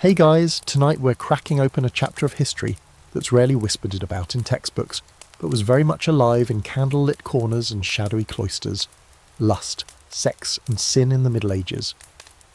Hey guys, tonight we're cracking open a chapter of history that's rarely whispered about in textbooks, but was very much alive in candlelit corners and shadowy cloisters. Lust, sex and sin in the Middle Ages.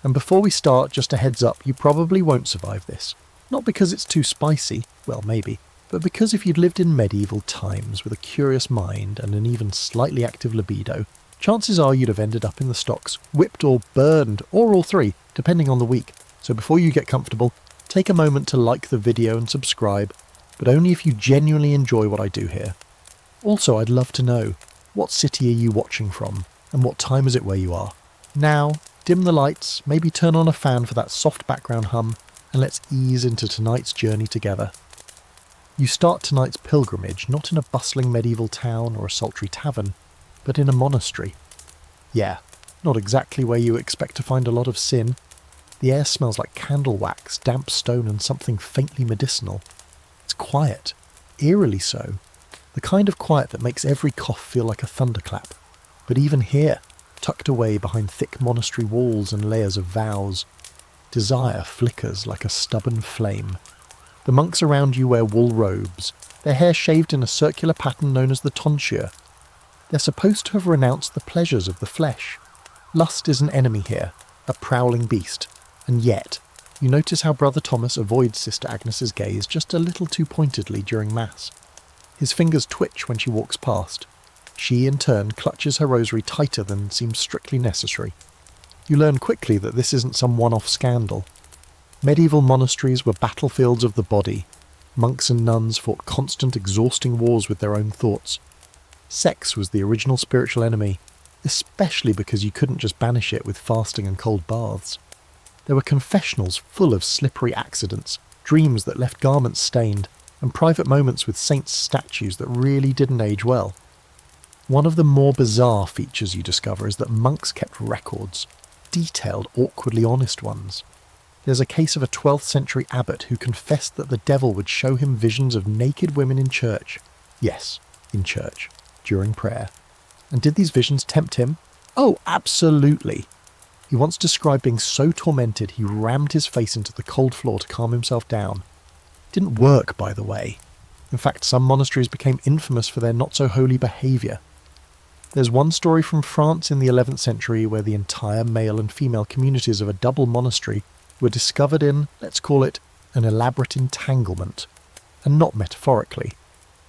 And before we start, just a heads up, you probably won't survive this. Not because it's too spicy, well maybe, but because if you'd lived in medieval times with a curious mind and an even slightly active libido, chances are you'd have ended up in the stocks, whipped or burned, or all three, depending on the week. So before you get comfortable, take a moment to like the video and subscribe, but only if you genuinely enjoy what I do here. Also, I'd love to know, what city are you watching from, and what time is it where you are? Now, dim the lights, maybe turn on a fan for that soft background hum, and let's ease into tonight's journey together. You start tonight's pilgrimage not in a bustling medieval town or a sultry tavern, but in a monastery. Yeah, not exactly where you expect to find a lot of sin. The air smells like candle wax, damp stone and something faintly medicinal. It's quiet, eerily so. The kind of quiet that makes every cough feel like a thunderclap. But even here, tucked away behind thick monastery walls and layers of vows, desire flickers like a stubborn flame. The monks around you wear wool robes, their hair shaved in a circular pattern known as the tonsure. They're supposed to have renounced the pleasures of the flesh. Lust is an enemy here, a prowling beast. And yet, you notice how Brother Thomas avoids Sister Agnes's gaze just a little too pointedly during Mass. His fingers twitch when she walks past. She, in turn, clutches her rosary tighter than seems strictly necessary. You learn quickly that this isn't some one-off scandal. Medieval monasteries were battlefields of the body. Monks and nuns fought constant, exhausting wars with their own thoughts. Sex was the original spiritual enemy, especially because you couldn't just banish it with fasting and cold baths. There were confessionals full of slippery accidents, dreams that left garments stained, and private moments with saints' statues that really didn't age well. One of the more bizarre features you discover is that monks kept records, detailed, awkwardly honest ones. There's a case of a 12th century abbot who confessed that the devil would show him visions of naked women in church. Yes, in church, during prayer. And did these visions tempt him? Oh, absolutely! He once described being so tormented he rammed his face into the cold floor to calm himself down. Didn't work, by the way. In fact, some monasteries became infamous for their not-so-holy behaviour. There's one story from France in the 11th century where the entire male and female communities of a double monastery were discovered in, let's call it, an elaborate entanglement. And not metaphorically.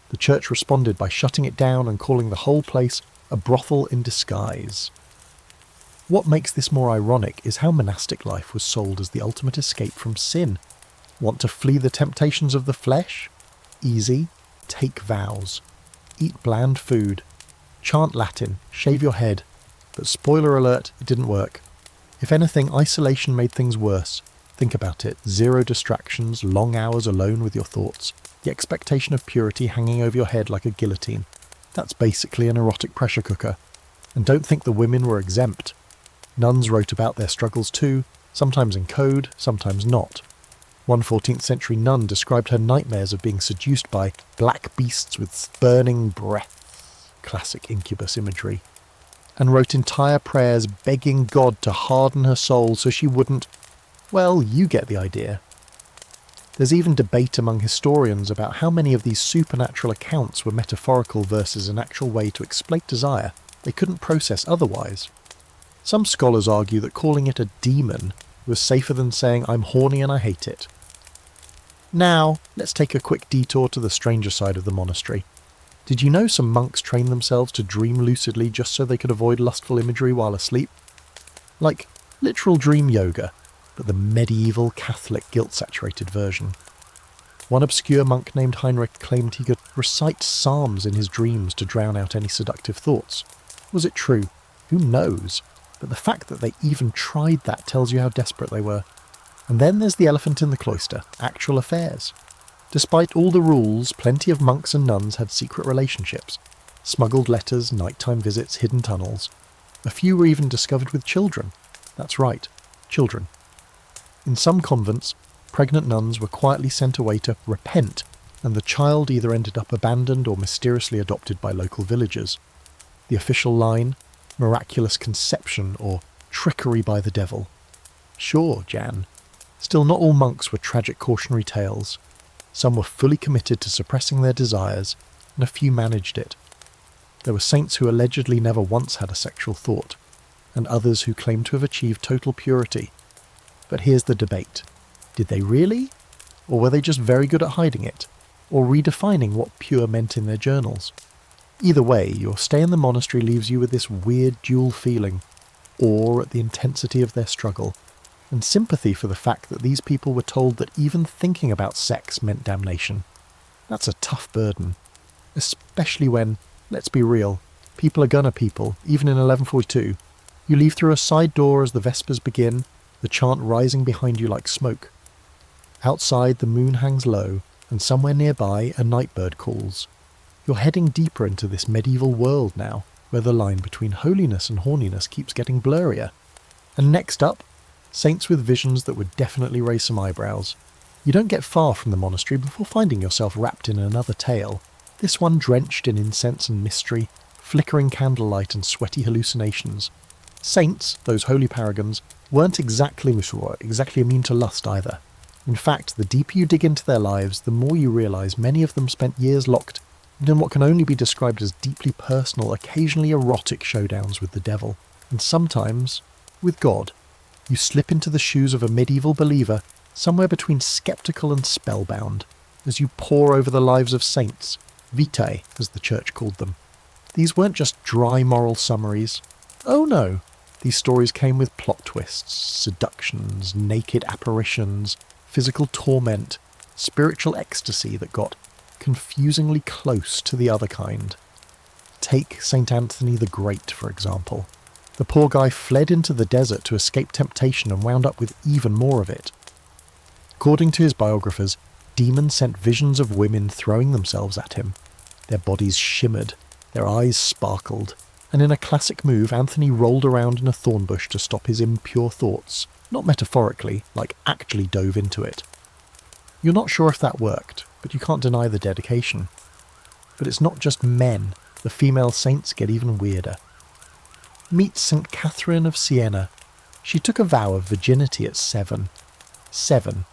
The church responded by shutting it down and calling the whole place a brothel in disguise. What makes this more ironic is how monastic life was sold as the ultimate escape from sin. Want to flee the temptations of the flesh? Easy. Take vows. Eat bland food. Chant Latin. Shave your head. But spoiler alert, it didn't work. If anything, isolation made things worse. Think about it. 0 distractions, long hours alone with your thoughts. The expectation of purity hanging over your head like a guillotine. That's basically an erotic pressure cooker. And don't think the women were exempt. Nuns wrote about their struggles too, sometimes in code, sometimes not. One 14th century nun described her nightmares of being seduced by black beasts with burning breath, classic incubus imagery, and wrote entire prayers begging God to harden her soul so she wouldn't... Well, you get the idea. There's even debate among historians about how many of these supernatural accounts were metaphorical versus an actual way to exploit desire they couldn't process otherwise. Some scholars argue that calling it a demon was safer than saying I'm horny and I hate it. Now, let's take a quick detour to the stranger side of the monastery. Did you know some monks trained themselves to dream lucidly just so they could avoid lustful imagery while asleep? Like literal dream yoga, but the medieval Catholic guilt-saturated version. One obscure monk named Heinrich claimed he could recite psalms in his dreams to drown out any seductive thoughts. Was it true? Who knows? But the fact that they even tried that tells you how desperate they were. And then there's the elephant in the cloister, actual affairs. Despite all the rules, plenty of monks and nuns had secret relationships. Smuggled letters, nighttime visits, hidden tunnels. A few were even discovered with children. That's right, children. In some convents, pregnant nuns were quietly sent away to repent, and the child either ended up abandoned or mysteriously adopted by local villagers. The official line, miraculous conception or trickery by the devil. Sure, Jan. Still, not all monks were tragic cautionary tales. Some were fully committed to suppressing their desires, and a few managed it. There were saints who allegedly never once had a sexual thought, and others who claimed to have achieved total purity. But here's the debate. Did they really? Or were they just very good at hiding it, or redefining what pure meant in their journals? Either way, your stay in the monastery leaves you with this weird dual feeling, awe at the intensity of their struggle, and sympathy for the fact that these people were told that even thinking about sex meant damnation. That's a tough burden, especially when, let's be real, people are gonna people, even in 1142. You leave through a side door as the Vespers begin, the chant rising behind you like smoke. Outside, the moon hangs low, and somewhere nearby a nightbird calls. You're heading deeper into this medieval world now, where the line between holiness and horniness keeps getting blurrier. And next up, saints with visions that would definitely raise some eyebrows. You don't get far from the monastery before finding yourself wrapped in another tale, this one drenched in incense and mystery, flickering candlelight and sweaty hallucinations. Saints, those holy paragons, weren't exactly immune to lust either. In fact, the deeper you dig into their lives, the more you realise many of them spent years locked in what can only be described as deeply personal, occasionally erotic showdowns with the devil, and sometimes with God. You slip into the shoes of a medieval believer, somewhere between sceptical and spellbound, as you pore over the lives of saints, vitae, as the church called them. These weren't just dry moral summaries. Oh no, these stories came with plot twists, seductions, naked apparitions, physical torment, spiritual ecstasy that got confusingly close to the other kind. Take St. Anthony the Great, for example. The poor guy fled into the desert to escape temptation and wound up with even more of it. According to his biographers, demons sent visions of women throwing themselves at him. Their bodies shimmered, their eyes sparkled, and in a classic move, Anthony rolled around in a thorn bush to stop his impure thoughts, not metaphorically, like actually dove into it. You're not sure if that worked, but you can't deny the dedication. But it's not just men, the female saints get even weirder. Meet St. Catherine of Siena. She took a vow of virginity at 7. 7.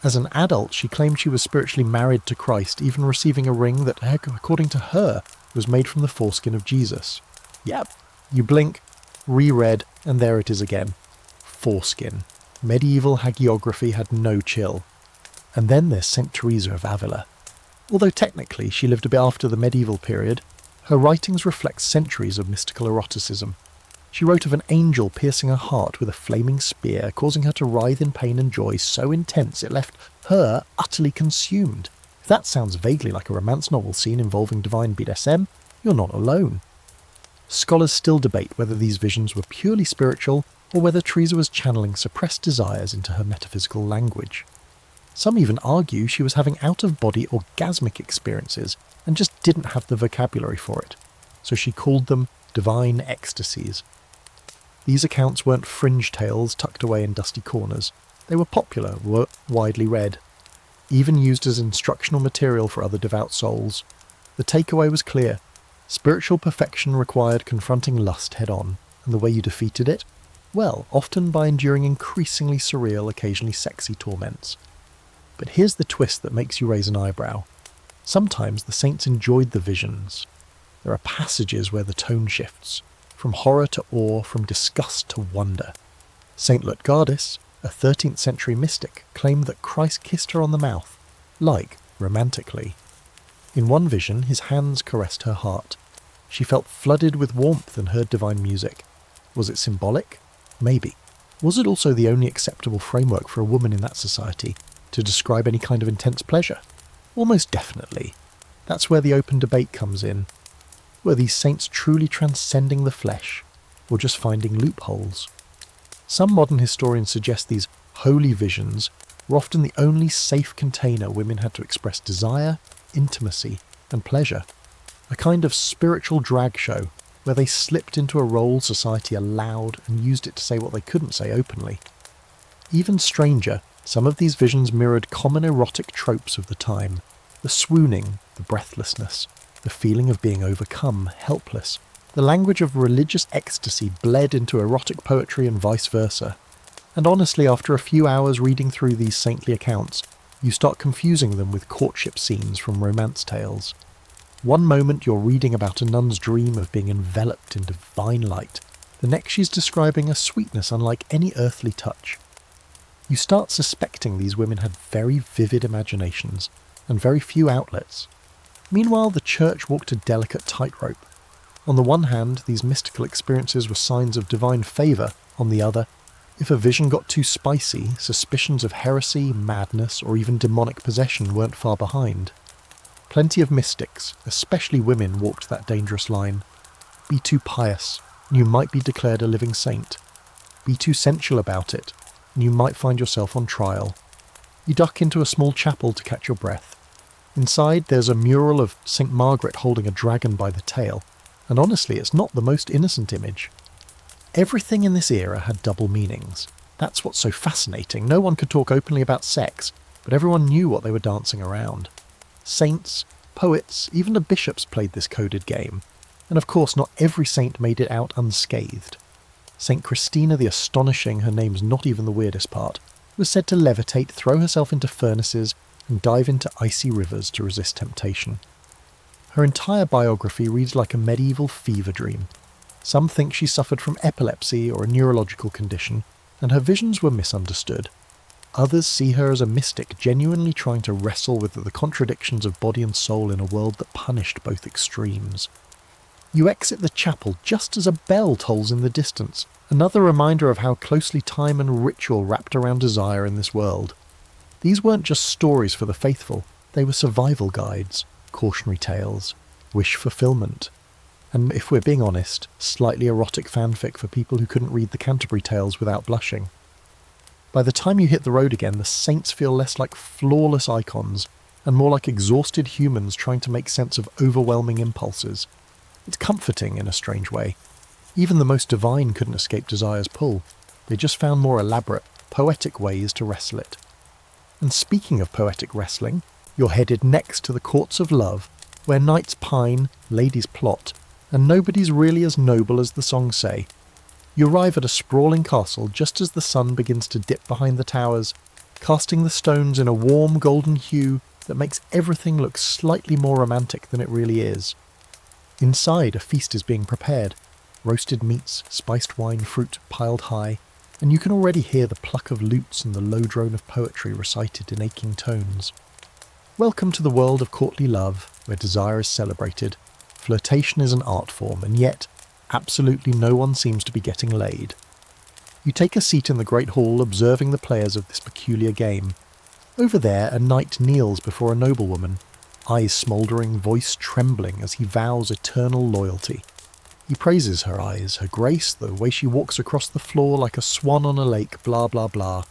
As an adult, she claimed she was spiritually married to Christ, even receiving a ring that, according to her, was made from the foreskin of Jesus. Yep. You blink, reread, and there it is again. Foreskin. Medieval hagiography had no chill. And then there's St. Teresa of Avila. Although technically she lived a bit after the medieval period, her writings reflect centuries of mystical eroticism. She wrote of an angel piercing her heart with a flaming spear, causing her to writhe in pain and joy so intense it left her utterly consumed. If that sounds vaguely like a romance novel scene involving divine BDSM, you're not alone. Scholars still debate whether these visions were purely spiritual or whether Teresa was channeling suppressed desires into her metaphysical language. Some even argue she was having out-of-body orgasmic experiences and just didn't have the vocabulary for it, so she called them divine ecstasies. These accounts weren't fringe tales tucked away in dusty corners. They were popular, were widely read, even used as instructional material for other devout souls. The takeaway was clear. Spiritual perfection required confronting lust head-on, and the way you defeated it? Well, often by enduring increasingly surreal, occasionally sexy torments. But here's the twist that makes you raise an eyebrow. Sometimes the saints enjoyed the visions. There are passages where the tone shifts, from horror to awe, from disgust to wonder. Saint Lutgardis, a 13th century mystic, claimed that Christ kissed her on the mouth, like romantically. In one vision, his hands caressed her heart. She felt flooded with warmth and heard divine music. Was it symbolic? Maybe. Was it also the only acceptable framework for a woman in that society to describe any kind of intense pleasure? Almost definitely. That's where the open debate comes in. Were these saints truly transcending the flesh, or just finding loopholes? Some modern historians suggest these holy visions were often the only safe container women had to express desire, intimacy, and pleasure. A kind of spiritual drag show, where they slipped into a role society allowed and used it to say what they couldn't say openly. Even stranger, some of these visions mirrored common erotic tropes of the time. The swooning, the breathlessness, the feeling of being overcome, helpless. The language of religious ecstasy bled into erotic poetry and vice versa. And honestly, after a few hours reading through these saintly accounts, you start confusing them with courtship scenes from romance tales. One moment you're reading about a nun's dream of being enveloped in divine light, the next she's describing a sweetness unlike any earthly touch. You start suspecting these women had very vivid imaginations and very few outlets. Meanwhile, the church walked a delicate tightrope. On the one hand, these mystical experiences were signs of divine favour. On the other, if a vision got too spicy, suspicions of heresy, madness, or even demonic possession weren't far behind. Plenty of mystics, especially women, walked that dangerous line. Be too pious, and you might be declared a living saint. Be too sensual about it, and you might find yourself on trial. You duck into a small chapel to catch your breath. Inside, there's a mural of St. Margaret holding a dragon by the tail, and honestly, it's not the most innocent image. Everything in this era had double meanings. That's what's so fascinating. No one could talk openly about sex, but everyone knew what they were dancing around. Saints, poets, even the bishops played this coded game. And of course, not every saint made it out unscathed. St. Christina the Astonishing, her name's not even the weirdest part, was said to levitate, throw herself into furnaces, and dive into icy rivers to resist temptation. Her entire biography reads like a medieval fever dream. Some think she suffered from epilepsy or a neurological condition, and her visions were misunderstood. Others see her as a mystic genuinely trying to wrestle with the contradictions of body and soul in a world that punished both extremes. You exit the chapel just as a bell tolls in the distance, another reminder of how closely time and ritual wrapped around desire in this world. These weren't just stories for the faithful, they were survival guides, cautionary tales, wish fulfillment, and if we're being honest, slightly erotic fanfic for people who couldn't read the Canterbury Tales without blushing. By the time you hit the road again, the saints feel less like flawless icons and more like exhausted humans trying to make sense of overwhelming impulses. It's comforting in a strange way. Even the most divine couldn't escape desire's pull. They just found more elaborate, poetic ways to wrestle it. And speaking of poetic wrestling, you're headed next to the courts of love, where knights pine, ladies plot, and nobody's really as noble as the songs say. You arrive at a sprawling castle just as the sun begins to dip behind the towers, casting the stones in a warm golden hue that makes everything look slightly more romantic than it really is. Inside, a feast is being prepared. Roasted meats, spiced wine, fruit piled high, and you can already hear the pluck of lutes and the low drone of poetry recited in aching tones. Welcome to the world of courtly love, where desire is celebrated. Flirtation is an art form, and yet, absolutely no one seems to be getting laid. You take a seat in the great hall observing the players of this peculiar game. Over there, a knight kneels before a noblewoman, eyes smouldering, voice trembling as he vows eternal loyalty. He praises her eyes, her grace, the way she walks across the floor like a swan on a lake, blah blah blah.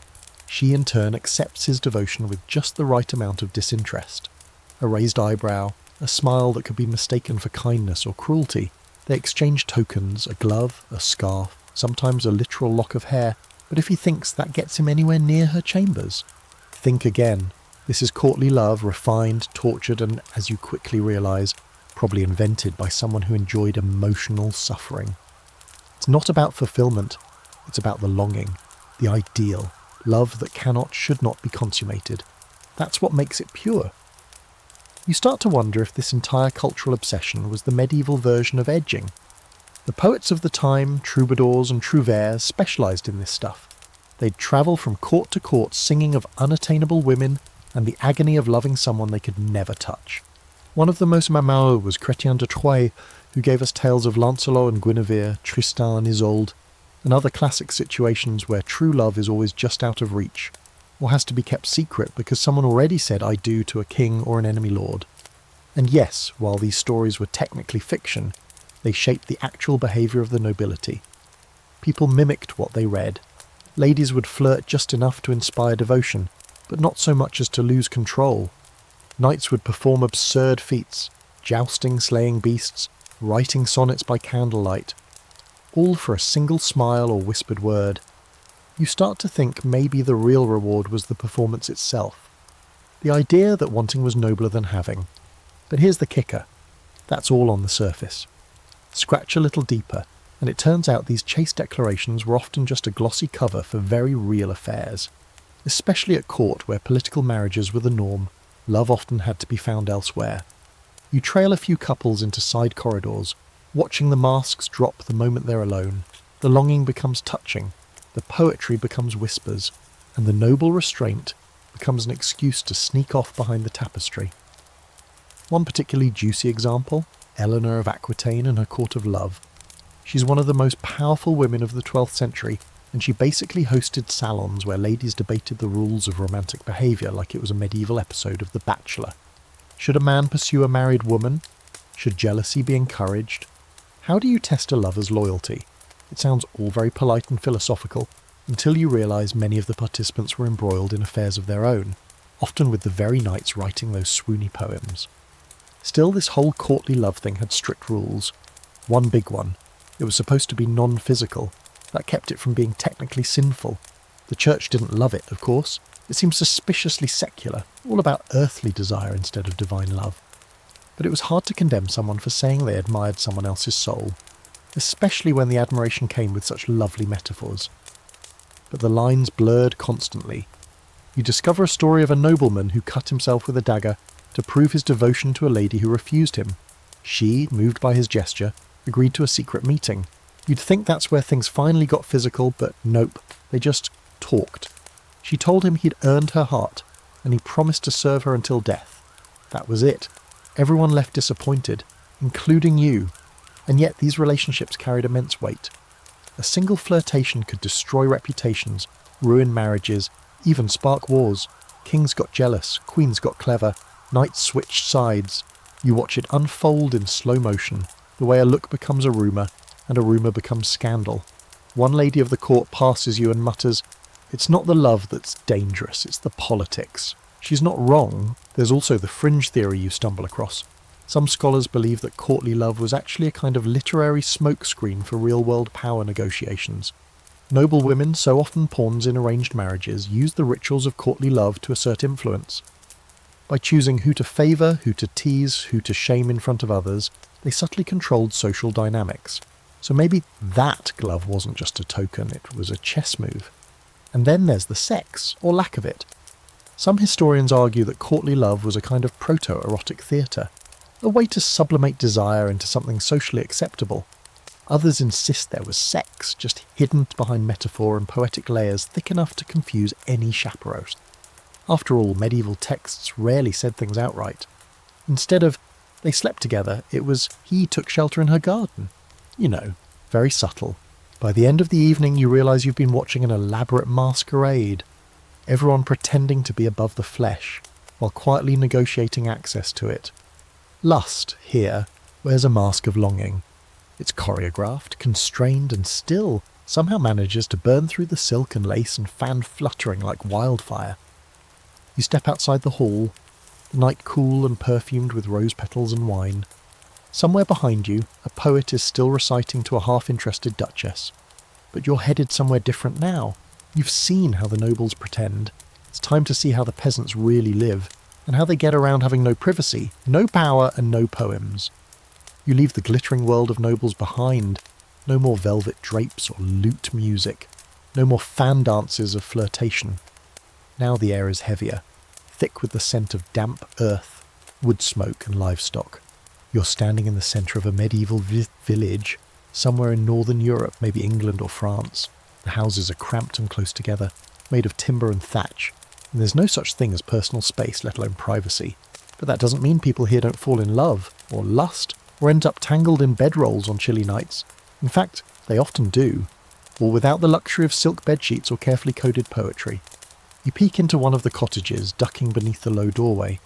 She in turn accepts his devotion with just the right amount of disinterest. A raised eyebrow, a smile that could be mistaken for kindness or cruelty. They exchange tokens, a glove, a scarf, sometimes a literal lock of hair, but if he thinks that gets him anywhere near her chambers. Think again. This is courtly love, refined, tortured, and, as you quickly realise, probably invented by someone who enjoyed emotional suffering. It's not about fulfillment, it's about the longing, the ideal, love that cannot, should not be consummated. That's what makes it pure. You start to wonder if this entire cultural obsession was the medieval version of edging. The poets of the time, troubadours and trouvères, specialised in this stuff. They'd travel from court to court singing of unattainable women and the agony of loving someone they could never touch. One of the most memorable was Chrétien de Troyes, who gave us tales of Lancelot and Guinevere, Tristan and Isolde, and other classic situations where true love is always just out of reach, or has to be kept secret because someone already said I do to a king or an enemy lord. And yes, while these stories were technically fiction, they shaped the actual behaviour of the nobility. People mimicked what they read. Ladies would flirt just enough to inspire devotion, but not so much as to lose control. Knights would perform absurd feats, jousting, slaying beasts, writing sonnets by candlelight, all for a single smile or whispered word. You start to think maybe the real reward was the performance itself. The idea that wanting was nobler than having. But here's the kicker. That's all on the surface. Scratch a little deeper, and it turns out these chaste declarations were often just a glossy cover for very real affairs. Especially at court, where political marriages were the norm, love often had to be found elsewhere. You trail a few couples into side corridors, watching the masks drop the moment they're alone. The longing becomes touching, the poetry becomes whispers, and the noble restraint becomes an excuse to sneak off behind the tapestry. One particularly juicy example, Eleanor of Aquitaine and her court of love. She's one of the most powerful women of the 12th century, and she basically hosted salons where ladies debated the rules of romantic behaviour like it was a medieval episode of The Bachelor. Should a man pursue a married woman? Should jealousy be encouraged? How do you test a lover's loyalty? It sounds all very polite and philosophical, until you realise many of the participants were embroiled in affairs of their own, often with the very knights writing those swoony poems. Still, this whole courtly love thing had strict rules. One big one. It was supposed to be non-physical. That kept it from being technically sinful. The church didn't love it, of course. It seemed suspiciously secular, all about earthly desire instead of divine love. But it was hard to condemn someone for saying they admired someone else's soul, especially when the admiration came with such lovely metaphors. But the lines blurred constantly. You discover a story of a nobleman who cut himself with a dagger to prove his devotion to a lady who refused him. She, moved by his gesture, agreed to a secret meeting. You'd think that's where things finally got physical, but nope, they just talked. She told him he'd earned her heart, and he promised to serve her until death. That was it. Everyone left disappointed, including you. And yet these relationships carried immense weight. A single flirtation could destroy reputations, ruin marriages, even spark wars. Kings got jealous, queens got clever, knights switched sides. You watch it unfold in slow motion, the way a look becomes a rumour, and a rumour becomes scandal. One lady of the court passes you and mutters, "It's not the love that's dangerous, it's the politics." She's not wrong. There's also the fringe theory you stumble across. Some scholars believe that courtly love was actually a kind of literary smokescreen for real-world power negotiations. Noble women, so often pawns in arranged marriages, used the rituals of courtly love to assert influence. By choosing who to favour, who to tease, who to shame in front of others, they subtly controlled social dynamics. So maybe that glove wasn't just a token, it was a chess move. And then there's the sex, or lack of it. Some historians argue that courtly love was a kind of proto-erotic theatre, a way to sublimate desire into something socially acceptable. Others insist there was sex, just hidden behind metaphor and poetic layers thick enough to confuse any chaperone. After all, medieval texts rarely said things outright. Instead of, they slept together, it was, he took shelter in her garden. You know, very subtle. By the end of the evening you realise you've been watching an elaborate masquerade. Everyone pretending to be above the flesh, while quietly negotiating access to it. Lust, here, wears a mask of longing. It's choreographed, constrained, and still somehow manages to burn through the silk and lace and fan fluttering like wildfire. You step outside the hall, the night cool and perfumed with rose petals and wine. Somewhere behind you, a poet is still reciting to a half-interested duchess. But you're headed somewhere different now. You've seen how the nobles pretend. It's time to see how the peasants really live, and how they get around having no privacy, no power, and no poems. You leave the glittering world of nobles behind. No more velvet drapes or lute music. No more fan dances of flirtation. Now the air is heavier, thick with the scent of damp earth, wood smoke and livestock. You're standing in the centre of a medieval village, somewhere in northern Europe, maybe England or France. The houses are cramped and close together, made of timber and thatch, and there's no such thing as personal space, let alone privacy. But that doesn't mean people here don't fall in love, or lust, or end up tangled in bedrolls on chilly nights. In fact, they often do, or without the luxury of silk bedsheets or carefully coded poetry. You peek into one of the cottages, ducking beneath the low doorway.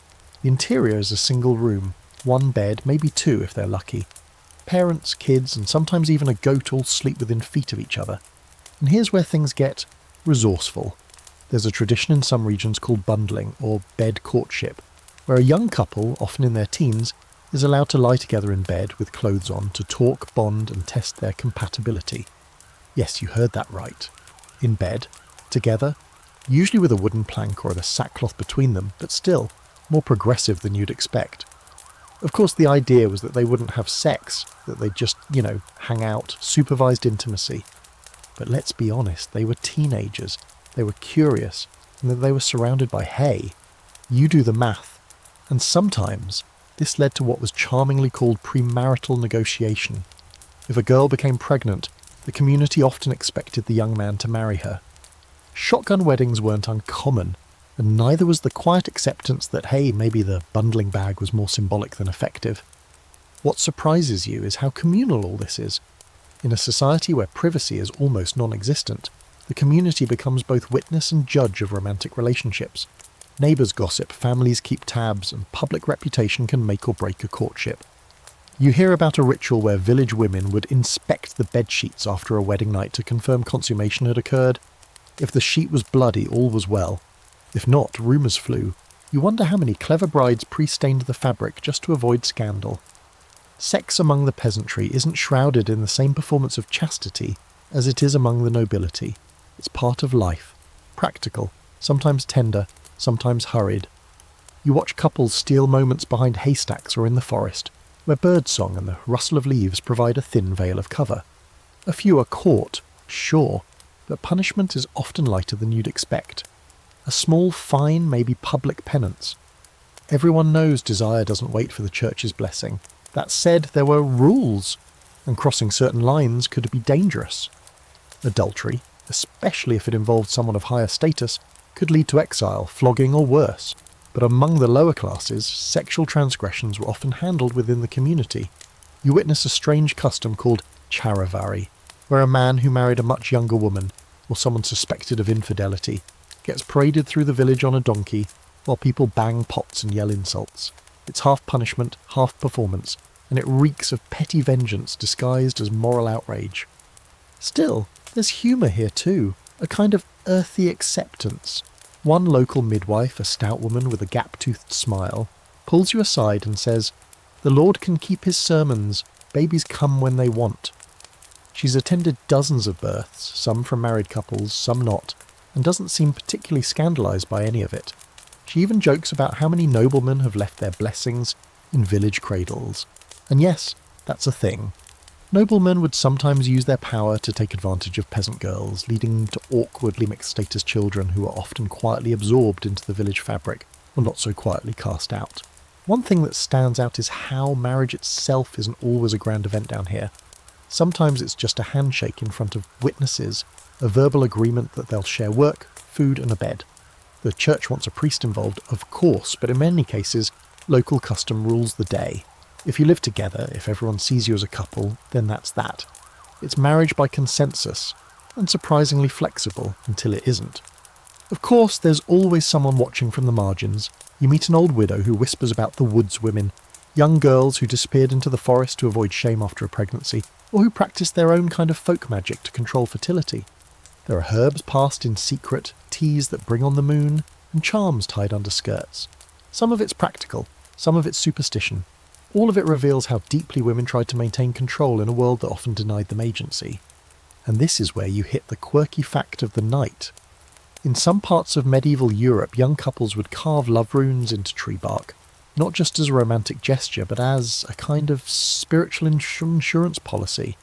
The interior is a single room, one bed, maybe two if they're lucky. Parents, kids, and sometimes even a goat all sleep within feet of each other. And here's where things get resourceful. There's a tradition in some regions called bundling, or bed courtship, where a young couple, often in their teens, is allowed to lie together in bed with clothes on to talk, bond, and test their compatibility. Yes, you heard that right. In bed, together, usually with a wooden plank or a sackcloth between them, but still, more progressive than you'd expect. Of course, the idea was that they wouldn't have sex, that they'd just, hang out, supervised intimacy. But let's be honest, they were teenagers, they were curious, and that they were surrounded by hay. You do the math. And sometimes this led to what was charmingly called premarital negotiation. If a girl became pregnant, the community often expected the young man to marry her. Shotgun weddings weren't uncommon, and neither was the quiet acceptance that, hey, maybe the bundling bag was more symbolic than effective. What surprises you is how communal all this is. In a society where privacy is almost non-existent, the community becomes both witness and judge of romantic relationships. Neighbours gossip, families keep tabs, and public reputation can make or break a courtship. You hear about a ritual where village women would inspect the bedsheets after a wedding night to confirm consummation had occurred. If the sheet was bloody, all was well. If not, rumours flew. You wonder how many clever brides pre-stained the fabric just to avoid scandal. Sex among the peasantry isn't shrouded in the same performance of chastity as it is among the nobility. It's part of life, practical, sometimes tender, sometimes hurried. You watch couples steal moments behind haystacks or in the forest, where birdsong and the rustle of leaves provide a thin veil of cover. A few are caught, sure, but punishment is often lighter than you'd expect. A small fine may be public penance. Everyone knows desire doesn't wait for the church's blessing. That said, there were rules, and crossing certain lines could be dangerous. Adultery, especially if it involved someone of higher status, could lead to exile, flogging, or worse. But among the lower classes, sexual transgressions were often handled within the community. You witness a strange custom called charivari, where a man who married a much younger woman, or someone suspected of infidelity, gets paraded through the village on a donkey, while people bang pots and yell insults. It's half punishment, half performance, and it reeks of petty vengeance disguised as moral outrage. Still, there's humour here too, a kind of earthy acceptance. One local midwife, a stout woman with a gap-toothed smile, pulls you aside and says, "The Lord can keep his sermons, babies come when they want." She's attended dozens of births, some from married couples, some not, and doesn't seem particularly scandalised by any of it. She even jokes about how many noblemen have left their blessings in village cradles. And yes, that's a thing. Noblemen would sometimes use their power to take advantage of peasant girls, leading to awkwardly mixed-status children who are often quietly absorbed into the village fabric, or not so quietly cast out. One thing that stands out is how marriage itself isn't always a grand event down here. Sometimes it's just a handshake in front of witnesses, a verbal agreement that they'll share work, food and a bed. The church wants a priest involved, of course, but in many cases, local custom rules the day. If you live together, if everyone sees you as a couple, then that's that. It's marriage by consensus, and surprisingly flexible until it isn't. Of course, there's always someone watching from the margins. You meet an old widow who whispers about the woods women, young girls who disappeared into the forest to avoid shame after a pregnancy, or who practice their own kind of folk magic to control fertility. There are herbs passed in secret, teas that bring on the moon, and charms tied under skirts. Some of it's practical, some of it's superstition. All of it reveals how deeply women tried to maintain control in a world that often denied them agency. And this is where you hit the quirky fact of the night. In some parts of medieval Europe, young couples would carve love runes into tree bark, not just as a romantic gesture, but as a kind of spiritual insurance policy.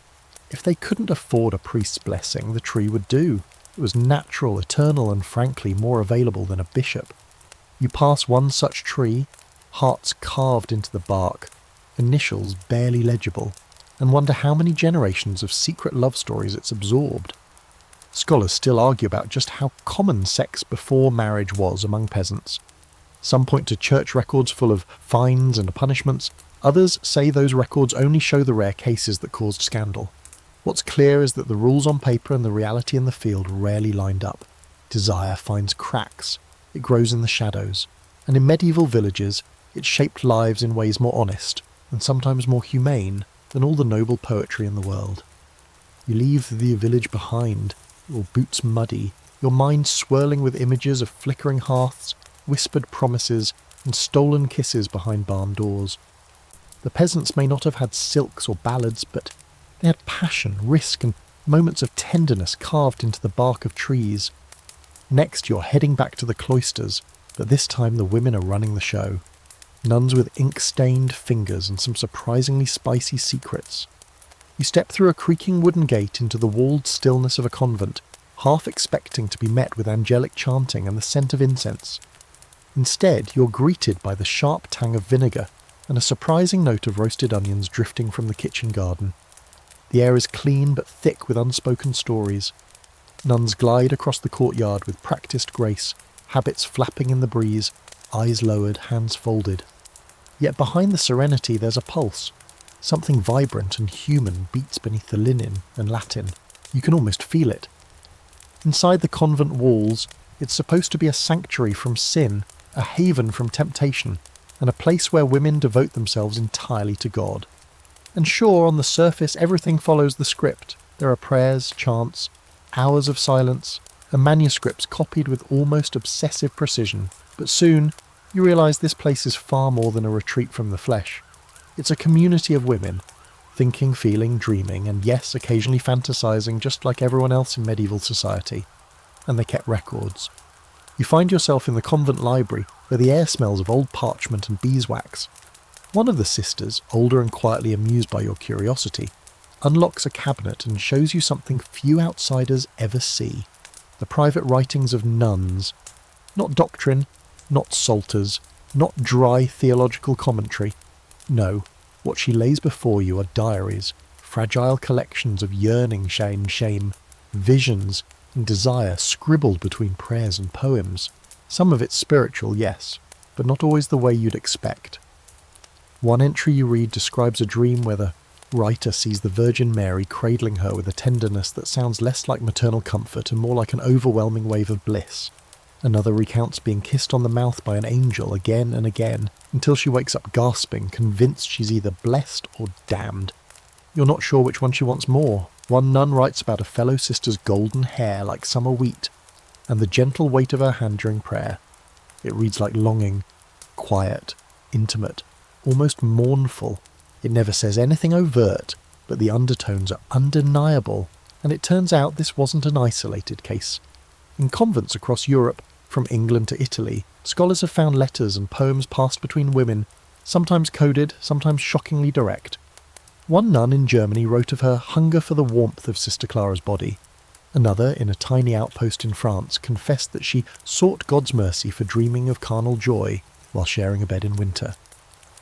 If they couldn't afford a priest's blessing, the tree would do. It was natural, eternal, and frankly more available than a bishop. You pass one such tree, hearts carved into the bark, initials barely legible, and wonder how many generations of secret love stories it's absorbed. Scholars still argue about just how common sex before marriage was among peasants. Some point to church records full of fines and punishments. Others say those records only show the rare cases that caused scandal. What's clear is that the rules on paper and the reality in the field rarely lined up. Desire finds cracks. It grows in the shadows. And in medieval villages, it shaped lives in ways more honest, and sometimes more humane, than all the noble poetry in the world. You leave the village behind, your boots muddy, your mind swirling with images of flickering hearths, whispered promises, and stolen kisses behind barn doors. The peasants may not have had silks or ballads, but they had passion, risk, and moments of tenderness carved into the bark of trees. Next, you're heading back to the cloisters, but this time the women are running the show. nuns with ink-stained fingers and some surprisingly spicy secrets. You step through a creaking wooden gate into the walled stillness of a convent, half expecting to be met with angelic chanting and the scent of incense. Instead, you're greeted by the sharp tang of vinegar and a surprising note of roasted onions drifting from the kitchen garden. The air is clean but thick with unspoken stories. Nuns glide across the courtyard with practiced grace, habits flapping in the breeze, eyes lowered, hands folded. Yet behind the serenity there's a pulse. Something vibrant and human beats beneath the linen and Latin. You can almost feel it. Inside the convent walls, it's supposed to be a sanctuary from sin, a haven from temptation, and a place where women devote themselves entirely to God. And sure, on the surface, everything follows the script. There are prayers, chants, hours of silence, and manuscripts copied with almost obsessive precision. But soon, you realise this place is far more than a retreat from the flesh. It's a community of women, thinking, feeling, dreaming, and yes, occasionally fantasising just like everyone else in medieval society. And they kept records. You find yourself in the convent library, where the air smells of old parchment and beeswax. One of the sisters, older and quietly amused by your curiosity, unlocks a cabinet and shows you something few outsiders ever see. The private writings of nuns. Not doctrine, not psalters, not dry theological commentary. No, what she lays before you are diaries, fragile collections of yearning and shame, visions and desire scribbled between prayers and poems. Some of it's spiritual, yes, but not always the way you'd expect. One entry you read describes a dream where the writer sees the Virgin Mary cradling her with a tenderness that sounds less like maternal comfort and more like an overwhelming wave of bliss. Another recounts being kissed on the mouth by an angel again and again, until she wakes up gasping, convinced she's either blessed or damned. You're not sure which one she wants more. One nun writes about a fellow sister's golden hair like summer wheat, and the gentle weight of her hand during prayer. It reads like longing, quiet, intimate, almost mournful. It never says anything overt, but the undertones are undeniable, and it turns out this wasn't an isolated case. In convents across Europe, from England to Italy, scholars have found letters and poems passed between women, sometimes coded, sometimes shockingly direct. One nun in Germany wrote of her hunger for the warmth of Sister Clara's body. Another, in a tiny outpost in France, confessed that she sought God's mercy for dreaming of carnal joy while sharing a bed in winter.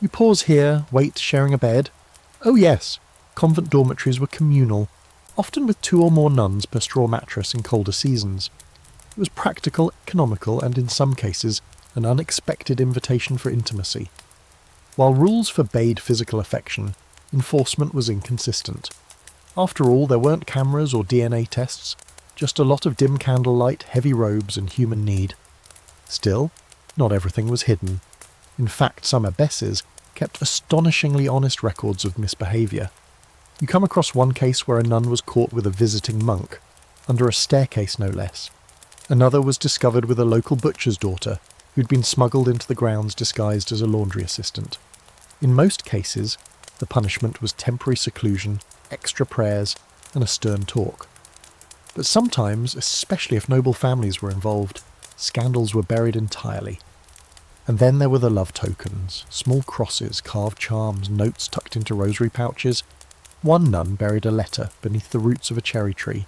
You pause here, wait, sharing a bed? Oh yes, convent dormitories were communal, often with 2 or more nuns per straw mattress in colder seasons. It was practical, economical, and in some cases, an unexpected invitation for intimacy. While rules forbade physical affection, enforcement was inconsistent. After all, there weren't cameras or DNA tests, just a lot of dim candlelight, heavy robes, and human need. Still, not everything was hidden. In fact, some abbesses kept astonishingly honest records of misbehaviour. You come across one case where a nun was caught with a visiting monk, under a staircase no less. Another was discovered with a local butcher's daughter, who'd been smuggled into the grounds disguised as a laundry assistant. In most cases, the punishment was temporary seclusion, extra prayers, and a stern talk. But sometimes, especially if noble families were involved, scandals were buried entirely. And then there were the love tokens, small crosses, carved charms, notes tucked into rosary pouches. One nun buried a letter beneath the roots of a cherry tree,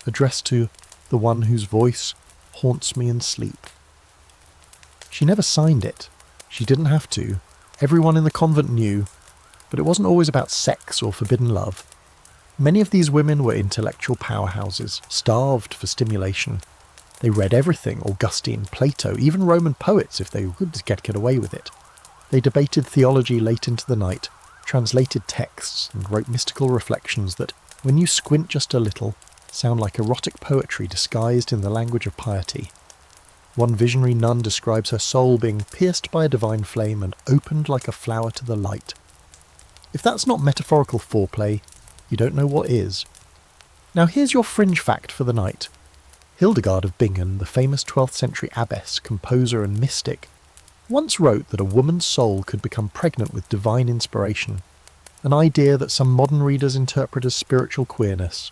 addressed to the one whose voice haunts me in sleep. She never signed it. She didn't have to. Everyone in the convent knew, but it wasn't always about sex or forbidden love. Many of these women were intellectual powerhouses, starved for stimulation. They read everything, Augustine, Plato, even Roman poets if they could get away with it. They debated theology late into the night, translated texts, and wrote mystical reflections that, when you squint just a little, sound like erotic poetry disguised in the language of piety. One visionary nun describes her soul being pierced by a divine flame and opened like a flower to the light. If that's not metaphorical foreplay, you don't know what is. Now here's your fringe fact for the night. Hildegard of Bingen, the famous 12th century abbess, composer and mystic, once wrote that a woman's soul could become pregnant with divine inspiration, an idea that some modern readers interpret as spiritual queerness.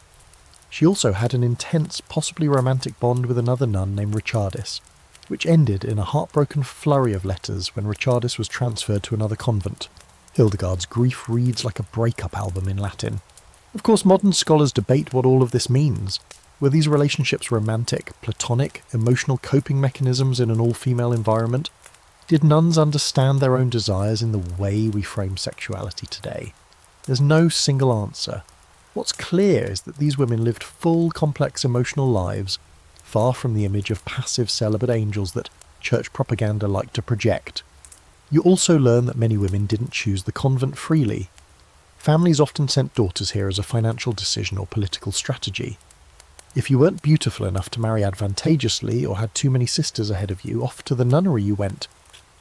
She also had an intense, possibly romantic bond with another nun named Richardis. which ended in a heartbroken flurry of letters when Richardis was transferred to another convent. Hildegard's grief reads like a breakup album in Latin. Of course, modern scholars debate what all of this means. Were these relationships romantic, platonic, emotional coping mechanisms in an all-female environment? Did nuns understand their own desires in the way we frame sexuality today? There's no single answer. What's clear is that these women lived full, complex emotional lives, far from the image of passive celibate angels that church propaganda liked to project. You also learn that many women didn't choose the convent freely. Families often sent daughters here as a financial decision or political strategy. If you weren't beautiful enough to marry advantageously or had too many sisters ahead of you, off to the nunnery you went.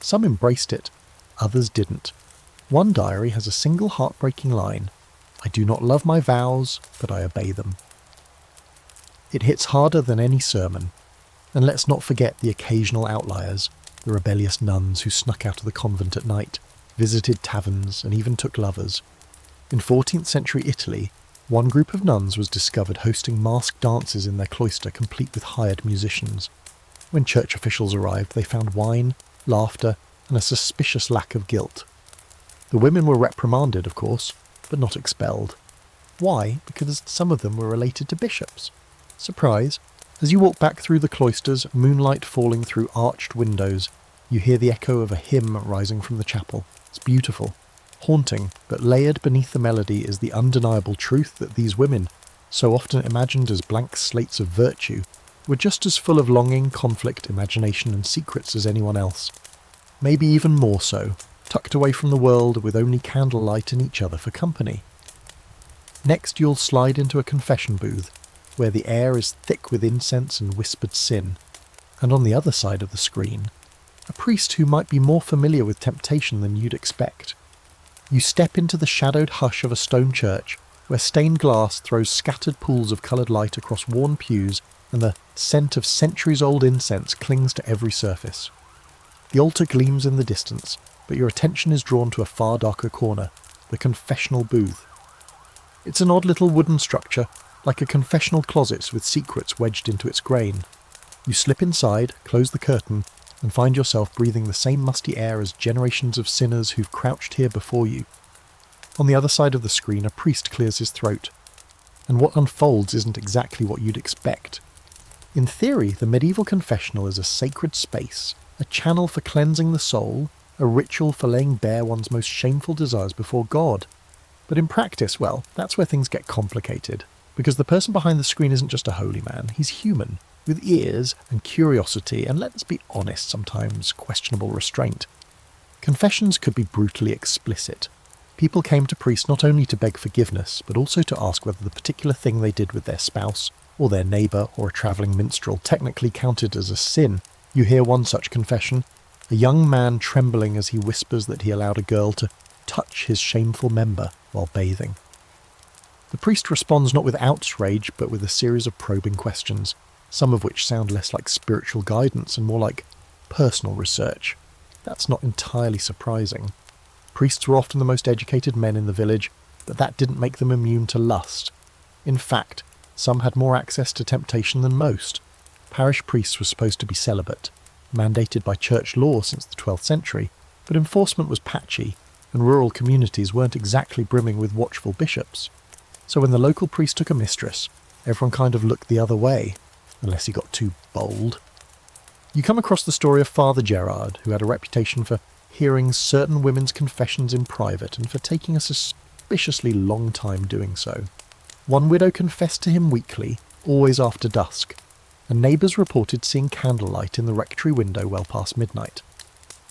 Some embraced it, others didn't. One diary has a single heartbreaking line: "I do not love my vows, but I obey them." It hits harder than any sermon, and let's not forget the occasional outliers, the rebellious nuns who snuck out of the convent at night, visited taverns, and even took lovers. In 14th century Italy, one group of nuns was discovered hosting masked dances in their cloister complete with hired musicians. When church officials arrived, they found wine, laughter, and a suspicious lack of guilt. The women were reprimanded, of course, but not expelled. Why? Because some of them were related to bishops. Surprise! As you walk back through the cloisters, moonlight falling through arched windows, you hear the echo of a hymn rising from the chapel. It's beautiful, haunting, but layered beneath the melody is the undeniable truth that these women, so often imagined as blank slates of virtue, were just as full of longing, conflict, imagination and secrets as anyone else. Maybe even more so, tucked away from the world with only candlelight and each other for company. Next you'll slide into a confession booth, where the air is thick with incense and whispered sin, and on the other side of the screen, a priest who might be more familiar with temptation than you'd expect. You step into the shadowed hush of a stone church, where stained glass throws scattered pools of coloured light across worn pews, and the scent of centuries-old incense clings to every surface. The altar gleams in the distance, but your attention is drawn to a far darker corner, the confessional booth. It's an odd little wooden structure, like a confessional closet with secrets wedged into its grain. You slip inside, close the curtain, and find yourself breathing the same musty air as generations of sinners who've crouched here before you. On the other side of the screen, a priest clears his throat, and what unfolds isn't exactly what you'd expect. In theory, the medieval confessional is a sacred space, a channel for cleansing the soul, a ritual for laying bare one's most shameful desires before God. But in practice, well, that's where things get complicated. Because the person behind the screen isn't just a holy man, he's human, with ears and curiosity and, let's be honest, sometimes questionable restraint. Confessions could be brutally explicit. People came to priests not only to beg forgiveness, but also to ask whether the particular thing they did with their spouse, or their neighbour, or a travelling minstrel technically counted as a sin. You hear one such confession, a young man trembling as he whispers that he allowed a girl to touch his shameful member while bathing. The priest responds not with outrage, but with a series of probing questions, some of which sound less like spiritual guidance and more like personal research. That's not entirely surprising. Priests were often the most educated men in the village, but that didn't make them immune to lust. In fact, some had more access to temptation than most. Parish priests were supposed to be celibate, mandated by church law since the 12th century, but enforcement was patchy, and rural communities weren't exactly brimming with watchful bishops. So when the local priest took a mistress, everyone kind of looked the other way, unless he got too bold. You come across the story of Father Gerard, who had a reputation for hearing certain women's confessions in private and for taking a suspiciously long time doing so. One widow confessed to him weekly, always after dusk, and neighbours reported seeing candlelight in the rectory window well past midnight.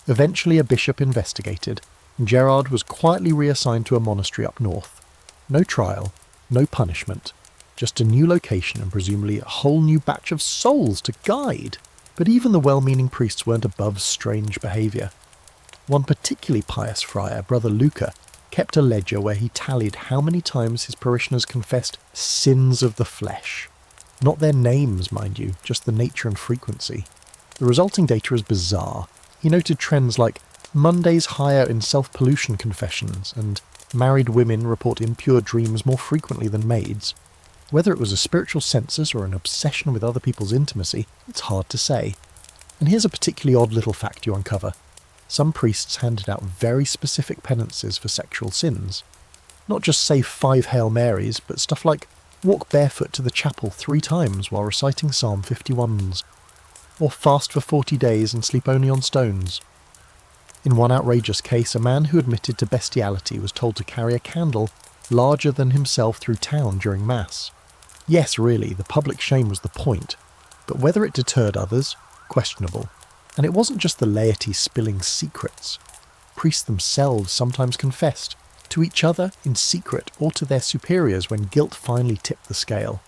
Eventually a bishop investigated, and Gerard was quietly reassigned to a monastery up north. No trial, no punishment, just a new location and presumably a whole new batch of souls to guide. But even the well-meaning priests weren't above strange behaviour. One particularly pious friar, Brother Luca, kept a ledger where he tallied how many times his parishioners confessed sins of the flesh. Not their names, mind you, just the nature and frequency. The resulting data is bizarre. He noted trends like Mondays higher in self-pollution confessions, and married women report impure dreams more frequently than maids. Whether it was a spiritual census or an obsession with other people's intimacy, it's hard to say. And here's a particularly odd little fact you uncover. Some priests handed out very specific penances for sexual sins. Not just say 5 Hail Marys, but stuff like walk barefoot to the chapel 3 times while reciting Psalm 51s, or fast for 40 days and sleep only on stones. In one outrageous case, a man who admitted to bestiality was told to carry a candle larger than himself through town during Mass. Yes, really, the public shame was the point, but whether it deterred others, questionable. And it wasn't just the laity spilling secrets. Priests themselves sometimes confessed, to each other in secret or to their superiors when guilt finally tipped the scale.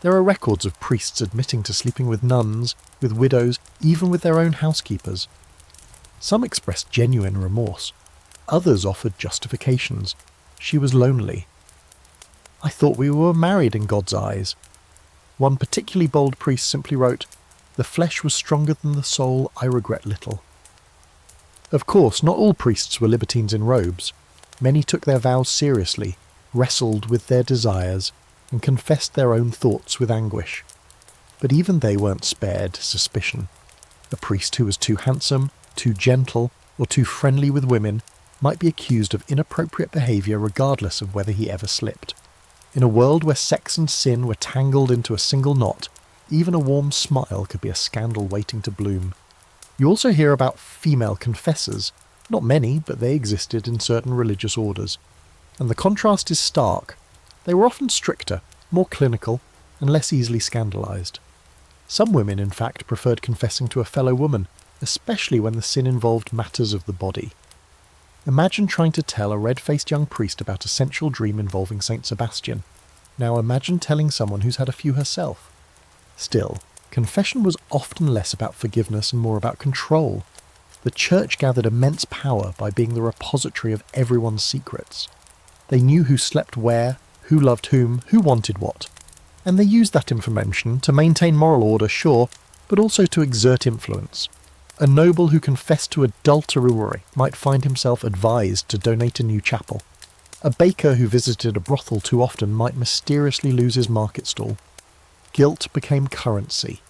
There are records of priests admitting to sleeping with nuns, with widows, even with their own housekeepers. Some expressed genuine remorse. Others offered justifications. She was lonely. I thought we were married in God's eyes. One particularly bold priest simply wrote, "The flesh was stronger than the soul, I regret little." Of course, not all priests were libertines in robes. Many took their vows seriously, wrestled with their desires, and confessed their own thoughts with anguish. But even they weren't spared suspicion. A priest who was too handsome, too gentle, or too friendly with women might be accused of inappropriate behaviour regardless of whether he ever slipped. In a world where sex and sin were tangled into a single knot, even a warm smile could be a scandal waiting to bloom. You also hear about female confessors. Not many, but they existed in certain religious orders. And the contrast is stark. They were often stricter, more clinical, and less easily scandalised. Some women, in fact, preferred confessing to a fellow woman, especially when the sin involved matters of the body. Imagine trying to tell a red-faced young priest about a sensual dream involving Saint Sebastian. Now imagine telling someone who's had a few herself. Still, confession was often less about forgiveness and more about control. The church gathered immense power by being the repository of everyone's secrets. They knew who slept where, who loved whom, who wanted what. And they used that information to maintain moral order, sure, but also to exert influence. A noble who confessed to adultery might find himself advised to donate a new chapel. A baker who visited a brothel too often might mysteriously lose his market stall. Guilt became currency.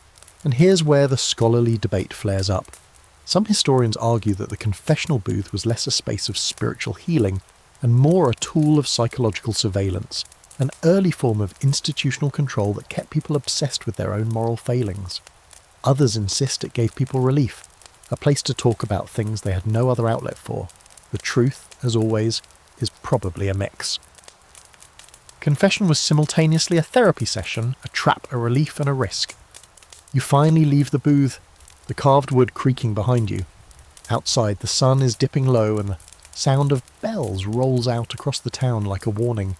And here's where the scholarly debate flares up. Some historians argue that the confessional booth was less a space of spiritual healing and more a tool of psychological surveillance, an early form of institutional control that kept people obsessed with their own moral failings. Others insist it gave people relief, a place to talk about things they had no other outlet for. The truth, as always, is probably a mix. Confession was simultaneously a therapy session, a trap, a relief, and a risk. You finally leave the booth, the carved wood creaking behind you. Outside, the sun is dipping low and the sound of bells rolls out across the town like a warning.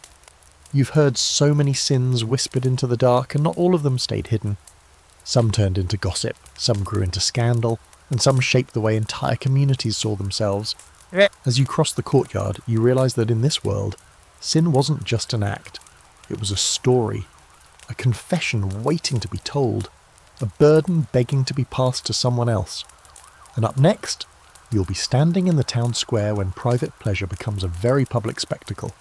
You've heard so many sins whispered into the dark, and not all of them stayed hidden. Some turned into gossip, some grew into scandal, and some shaped the way entire communities saw themselves. As you cross the courtyard, you realise that in this world, sin wasn't just an act. It was a story, a confession waiting to be told, a burden begging to be passed to someone else. And up next, you'll be standing in the town square when private pleasure becomes a very public spectacle.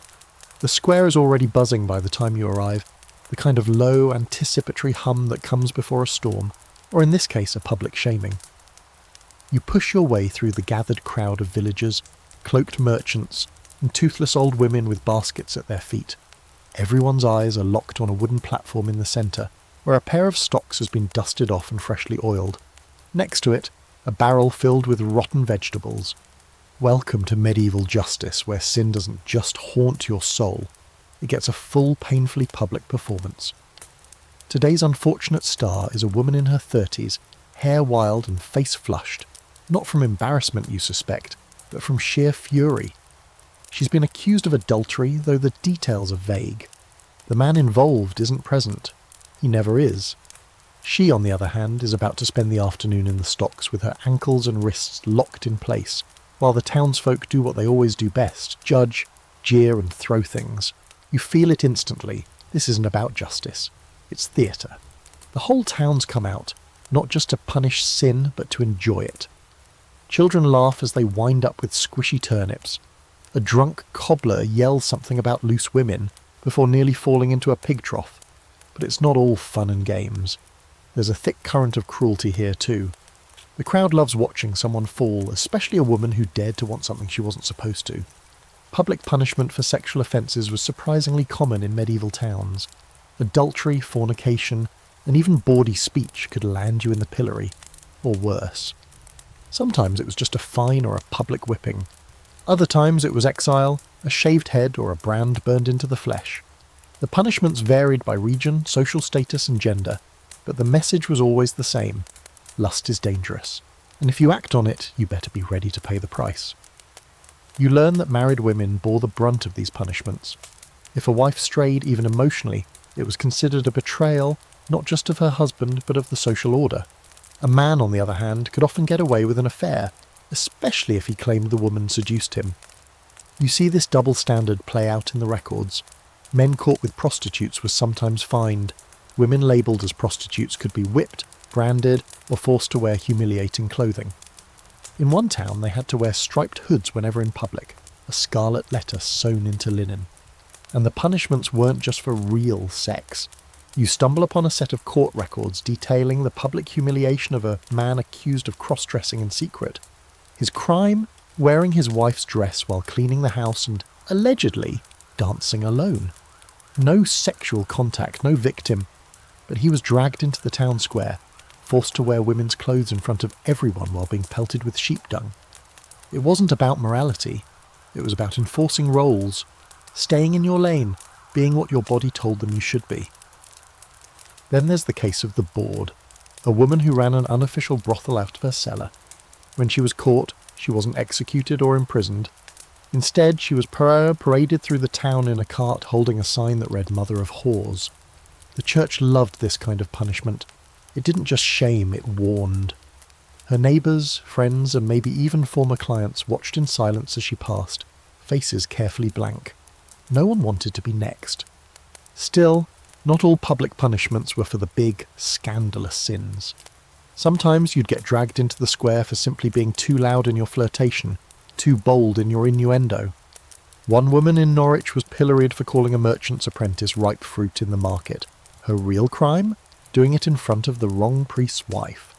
The square is already buzzing by the time you arrive, the kind of low, anticipatory hum that comes before a storm, or in this case, a public shaming. You push your way through the gathered crowd of villagers, cloaked merchants, and toothless old women with baskets at their feet. Everyone's eyes are locked on a wooden platform in the centre, where a pair of stocks has been dusted off and freshly oiled. Next to it, a barrel filled with rotten vegetables. Welcome to medieval justice, where sin doesn't just haunt your soul, it gets a full, painfully public performance. Today's unfortunate star is a woman in her 30s, hair wild and face flushed, not from embarrassment you suspect, but from sheer fury. She's been accused of adultery, though the details are vague. The man involved isn't present. He never is. She, on the other hand, is about to spend the afternoon in the stocks with her ankles and wrists locked in place, while the townsfolk do what they always do best, judge, jeer and throw things. You feel it instantly. This isn't about justice. It's theatre. The whole town's come out, not just to punish sin, but to enjoy it. Children laugh as they wind up with squishy turnips. A drunk cobbler yells something about loose women before nearly falling into a pig trough. But it's not all fun and games. There's a thick current of cruelty here too. The crowd loves watching someone fall, especially a woman who dared to want something she wasn't supposed to. Public punishment for sexual offences was surprisingly common in medieval towns. Adultery, fornication, and even bawdy speech could land you in the pillory, or worse. Sometimes it was just a fine or a public whipping. Other times it was exile, a shaved head, or a brand burned into the flesh. The punishments varied by region, social status, and gender, but the message was always the same. Lust is dangerous, and if you act on it, you better be ready to pay the price. You learn that married women bore the brunt of these punishments. If a wife strayed even emotionally, it was considered a betrayal, not just of her husband, but of the social order. A man, on the other hand, could often get away with an affair, especially if he claimed the woman seduced him. You see this double standard play out in the records. Men caught with prostitutes were sometimes fined. Women labelled as prostitutes could be whipped, branded, or forced to wear humiliating clothing. In one town they had to wear striped hoods whenever in public, a scarlet letter sewn into linen. And the punishments weren't just for real sex. You stumble upon a set of court records detailing the public humiliation of a man accused of cross-dressing in secret. His crime? Wearing his wife's dress while cleaning the house and, allegedly, dancing alone. No sexual contact, no victim, but he was dragged into the town square, forced to wear women's clothes in front of everyone while being pelted with sheep dung. It wasn't about morality, it was about enforcing roles, staying in your lane, being what your body told them you should be. Then there's the case of the Board, a woman who ran an unofficial brothel out of her cellar. When she was caught, she wasn't executed or imprisoned. Instead, she was paraded through the town in a cart holding a sign that read Mother of Whores. The church loved this kind of punishment. It didn't just shame, it warned. Her neighbours, friends, and maybe even former clients watched in silence as she passed, faces carefully blank. No one wanted to be next. Still, not all public punishments were for the big, scandalous sins. Sometimes you'd get dragged into the square for simply being too loud in your flirtation, too bold in your innuendo. One woman in Norwich was pilloried for calling a merchant's apprentice ripe fruit in the market. Her real crime? Doing it in front of the wrong priest's wife.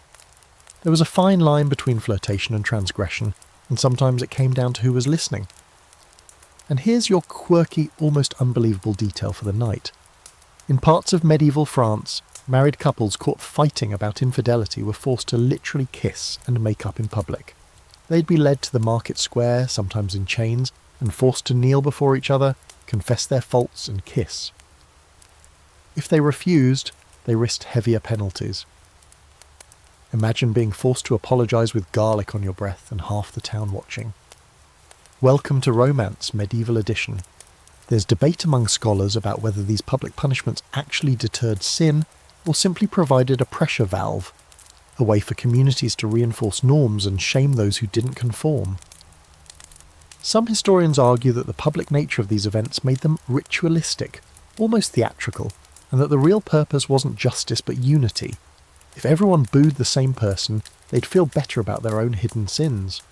There was a fine line between flirtation and transgression, and sometimes it came down to who was listening. And here's your quirky, almost unbelievable detail for the night. In parts of medieval France, married couples caught fighting about infidelity were forced to literally kiss and make up in public. They'd be led to the market square, sometimes in chains, and forced to kneel before each other, confess their faults and kiss. If they refused, they risked heavier penalties. Imagine being forced to apologise with garlic on your breath and half the town watching. Welcome to Romance, Medieval Edition. There's debate among scholars about whether these public punishments actually deterred sin or simply provided a pressure valve, a way for communities to reinforce norms and shame those who didn't conform. Some historians argue that the public nature of these events made them ritualistic, almost theatrical, and that the real purpose wasn't justice but unity. If everyone booed the same person, they'd feel better about their own hidden sins.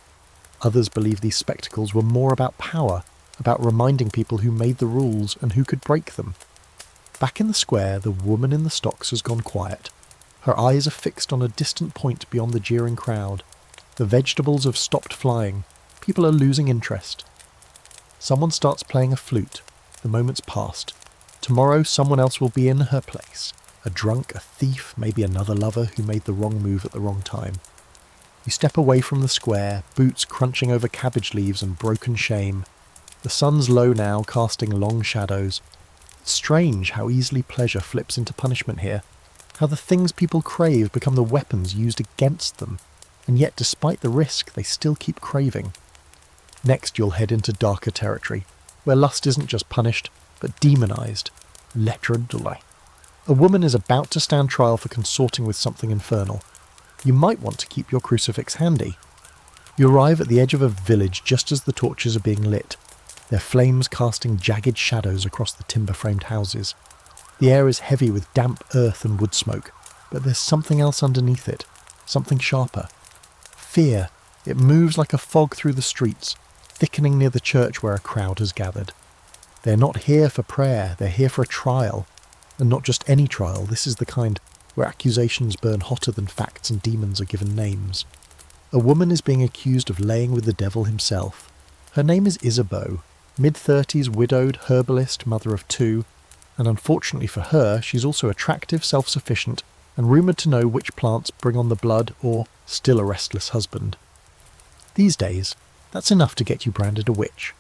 Others believe these spectacles were more about power, about reminding people who made the rules and who could break them. Back in the square, the woman in the stocks has gone quiet. Her eyes are fixed on a distant point beyond the jeering crowd. The vegetables have stopped flying. People are losing interest. Someone starts playing a flute. The moment's passed. Tomorrow someone else will be in her place. A drunk, a thief, maybe another lover who made the wrong move at the wrong time. You step away from the square, boots crunching over cabbage leaves and broken shame. The sun's low now, casting long shadows. It's strange how easily pleasure flips into punishment here, how the things people crave become the weapons used against them, and yet despite the risk, they still keep craving. Next you'll head into darker territory, where lust isn't just punished, but demonized. Lettre de. A woman is about to stand trial for consorting with something infernal. You might want to keep your crucifix handy. You arrive at the edge of a village just as the torches are being lit, their flames casting jagged shadows across the timber-framed houses. The air is heavy with damp earth and wood smoke, but there's something else underneath it, something sharper. Fear. It moves like a fog through the streets, thickening near the church where a crowd has gathered. They're not here for prayer, they're here for a trial. And not just any trial, this is the kind where accusations burn hotter than facts and demons are given names. A woman is being accused of laying with the devil himself. Her name is Isabeau, mid-30s, widowed, herbalist, mother of 2, and unfortunately for her, she's also attractive, self-sufficient, and rumoured to know which plants bring on the blood or still a restless husband. These days, that's enough to get you branded a witch.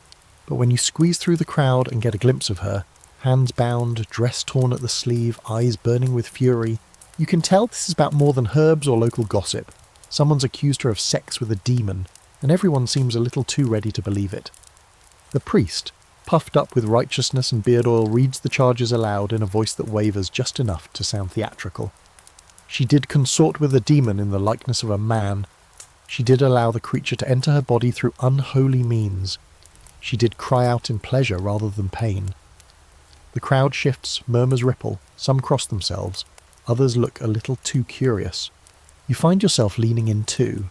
But when you squeeze through the crowd and get a glimpse of her, hands bound, dress torn at the sleeve, eyes burning with fury, you can tell this is about more than herbs or local gossip. Someone's accused her of sex with a demon, and everyone seems a little too ready to believe it. The priest, puffed up with righteousness and beard oil, reads the charges aloud in a voice that wavers just enough to sound theatrical. She did consort with a demon in the likeness of a man. She did allow the creature to enter her body through unholy means. She did cry out in pleasure rather than pain. The crowd shifts, murmurs ripple, some cross themselves, others look a little too curious. You find yourself leaning in too.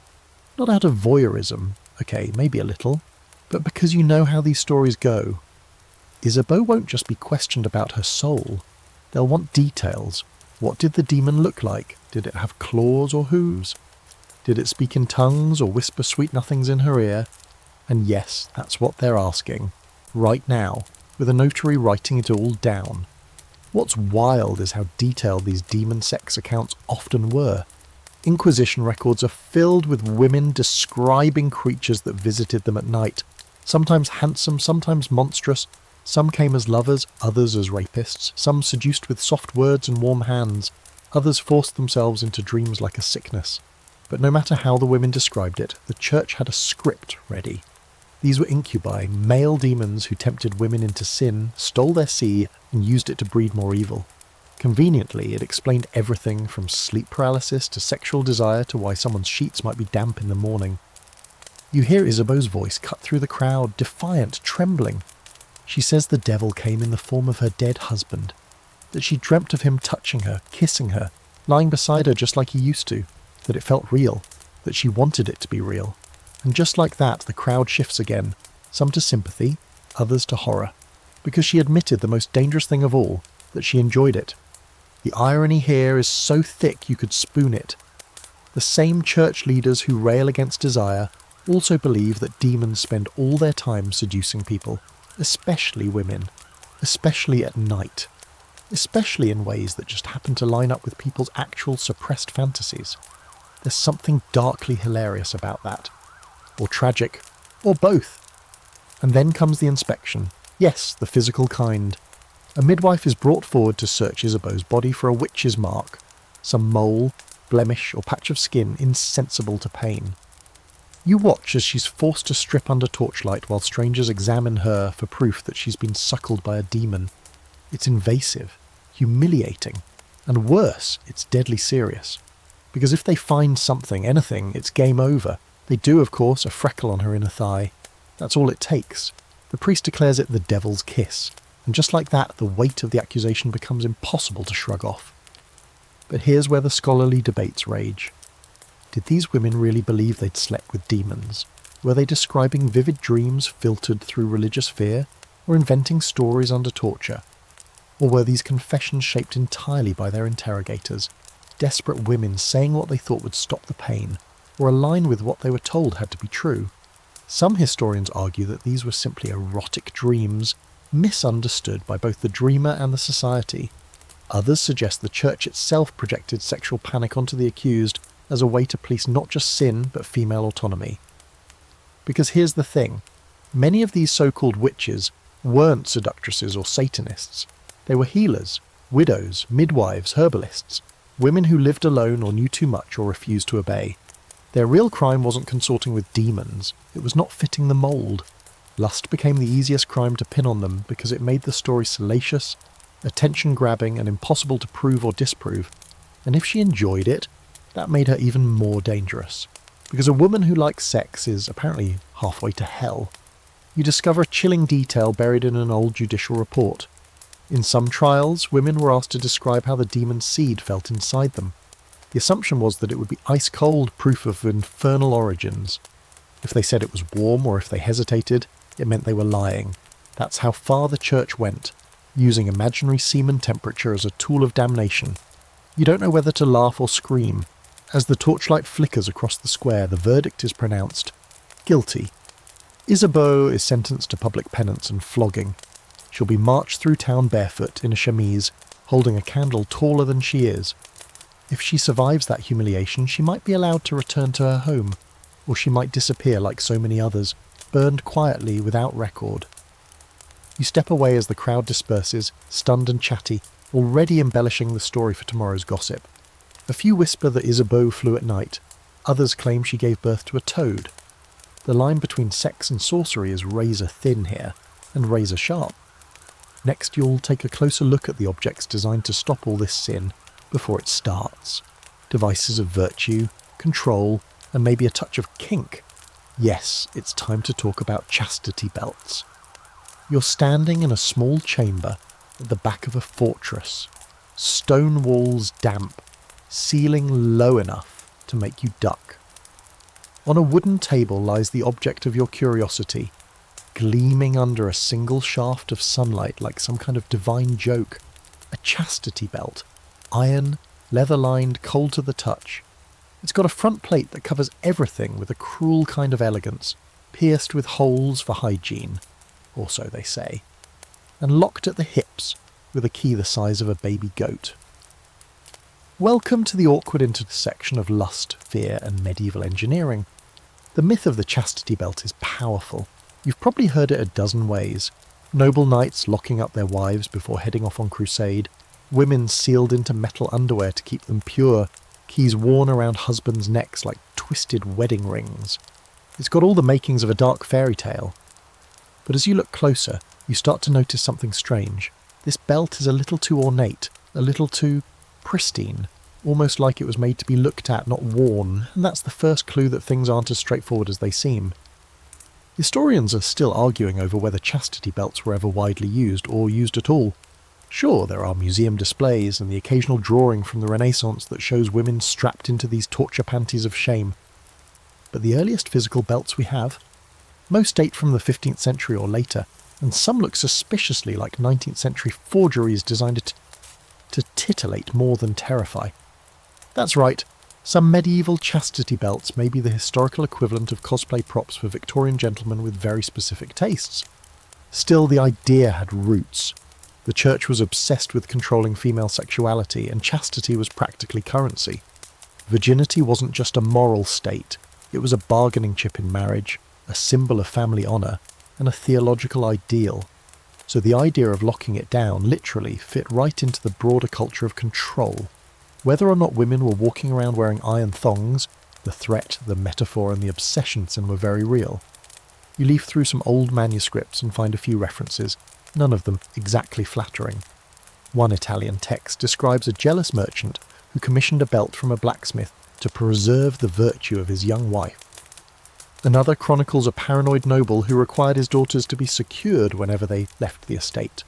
Not out of voyeurism, okay, maybe a little, but because you know how these stories go. Isabeau won't just be questioned about her soul. They'll want details. What did the demon look like? Did it have claws or hooves? Did it speak in tongues or whisper sweet nothings in her ear? And yes, that's what they're asking. Right now, with a notary writing it all down. What's wild is how detailed these demon sex accounts often were. Inquisition records are filled with women describing creatures that visited them at night. Sometimes handsome, sometimes monstrous. Some came as lovers, others as rapists. Some seduced with soft words and warm hands. Others forced themselves into dreams like a sickness. But no matter how the women described it, the church had a script ready. These were incubi, male demons who tempted women into sin, stole their seed, and used it to breed more evil. Conveniently, it explained everything from sleep paralysis to sexual desire to why someone's sheets might be damp in the morning. You hear Isabeau's voice cut through the crowd, defiant, trembling. She says the devil came in the form of her dead husband, that she dreamt of him touching her, kissing her, lying beside her just like he used to, that it felt real, that she wanted it to be real. And just like that, the crowd shifts again, some to sympathy, others to horror, because she admitted the most dangerous thing of all, that she enjoyed it. The irony here is so thick you could spoon it. The same church leaders who rail against desire also believe that demons spend all their time seducing people, especially women, especially at night, especially in ways that just happen to line up with people's actual suppressed fantasies. There's something darkly hilarious about that. Or tragic, or both. And then comes the inspection. Yes, the physical kind. A midwife is brought forward to search Isabeau's body for a witch's mark, some mole, blemish, or patch of skin insensible to pain. You watch as she's forced to strip under torchlight while strangers examine her for proof that she's been suckled by a demon. It's invasive, humiliating, and worse, it's deadly serious. Because if they find something, anything, it's game over. They do, of course, a freckle on her inner thigh. That's all it takes. The priest declares it the devil's kiss, and just like that, the weight of the accusation becomes impossible to shrug off. But here's where the scholarly debates rage. Did these women really believe they'd slept with demons? Were they describing vivid dreams filtered through religious fear, or inventing stories under torture? Or were these confessions shaped entirely by their interrogators, desperate women saying what they thought would stop the pain, or align with what they were told had to be true? Some historians argue that these were simply erotic dreams, misunderstood by both the dreamer and the society. Others suggest the church itself projected sexual panic onto the accused as a way to police not just sin, but female autonomy. Because here's the thing, many of these so-called witches weren't seductresses or Satanists. They were healers, widows, midwives, herbalists, women who lived alone or knew too much or refused to obey. Their real crime wasn't consorting with demons, it was not fitting the mould. Lust became the easiest crime to pin on them because it made the story salacious, attention-grabbing and impossible to prove or disprove. And if she enjoyed it, that made her even more dangerous. Because a woman who likes sex is apparently halfway to hell. You discover a chilling detail buried in an old judicial report. In some trials, women were asked to describe how the demon's seed felt inside them. The assumption was that it would be ice-cold proof of infernal origins. If they said it was warm or if they hesitated, it meant they were lying. That's how far the church went, using imaginary semen temperature as a tool of damnation. You don't know whether to laugh or scream. As the torchlight flickers across the square, the verdict is pronounced. Guilty. Isabeau is sentenced to public penance and flogging. She'll be marched through town barefoot in a chemise, holding a candle taller than she is. If she survives that humiliation, she might be allowed to return to her home, or she might disappear like so many others, burned quietly without record. You step away as the crowd disperses, stunned and chatty, already embellishing the story for tomorrow's gossip. A few whisper that Isabeau flew at night. Others claim she gave birth to a toad. The line between sex and sorcery is razor thin here, and razor sharp. Next you'll take a closer look at the objects designed to stop all this sin before it starts. Devices of virtue, control, and maybe a touch of kink. Yes, it's time to talk about chastity belts. You're standing in a small chamber at the back of a fortress. Stone walls damp, ceiling low enough to make you duck. On a wooden table lies the object of your curiosity, gleaming under a single shaft of sunlight like some kind of divine joke. A chastity belt. Iron, leather-lined, cold to the touch. It's got a front plate that covers everything with a cruel kind of elegance, pierced with holes for hygiene, or so they say, and locked at the hips with a key the size of a baby goat. Welcome to the awkward intersection of lust, fear, and medieval engineering. The myth of the chastity belt is powerful. You've probably heard it a dozen ways. Noble knights locking up their wives before heading off on crusade, women sealed into metal underwear to keep them pure, keys worn around husbands' necks like twisted wedding rings. It's got all the makings of a dark fairy tale. But as you look closer, you start to notice something strange. This belt is a little too ornate, a little too pristine, almost like it was made to be looked at, not worn, and that's the first clue that things aren't as straightforward as they seem. Historians are still arguing over whether chastity belts were ever widely used, or used at all. Sure, there are museum displays and the occasional drawing from the Renaissance that shows women strapped into these torture panties of shame. But the earliest physical belts we have, most date from the 15th century or later, and some look suspiciously like 19th century forgeries designed to titillate more than terrify. That's right, some medieval chastity belts may be the historical equivalent of cosplay props for Victorian gentlemen with very specific tastes. Still, the idea had roots. The church was obsessed with controlling female sexuality, and chastity was practically currency. Virginity wasn't just a moral state, it was a bargaining chip in marriage, a symbol of family honour, and a theological ideal. So the idea of locking it down literally fit right into the broader culture of control. Whether or not women were walking around wearing iron thongs, the threat, the metaphor, and the obsession sin were very real. You leaf through some old manuscripts and find a few references, none of them exactly flattering. One Italian text describes a jealous merchant who commissioned a belt from a blacksmith to preserve the virtue of his young wife. Another chronicles a paranoid noble who required his daughters to be secured whenever they left the estate.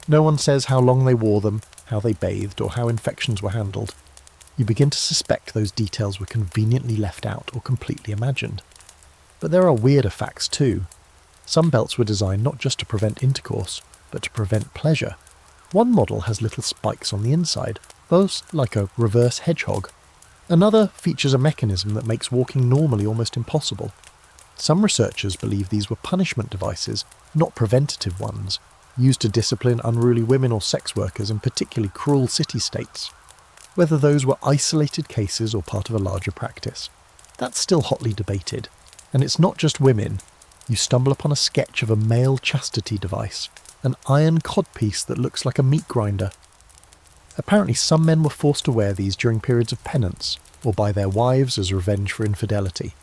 No one says how long they wore them, how they bathed, or how infections were handled. You begin to suspect those details were conveniently left out or completely imagined. But there are weirder facts too. Some belts were designed not just to prevent intercourse, but to prevent pleasure. One model has little spikes on the inside, those like a reverse hedgehog. Another features a mechanism that makes walking normally almost impossible. Some researchers believe these were punishment devices, not preventative ones, used to discipline unruly women or sex workers in particularly cruel city-states. Whether those were isolated cases or part of a larger practice, that's still hotly debated. And it's not just women. You stumble upon a sketch of a male chastity device, an iron codpiece that looks like a meat grinder. Apparently some men were forced to wear these during periods of penance, or by their wives as revenge for infidelity.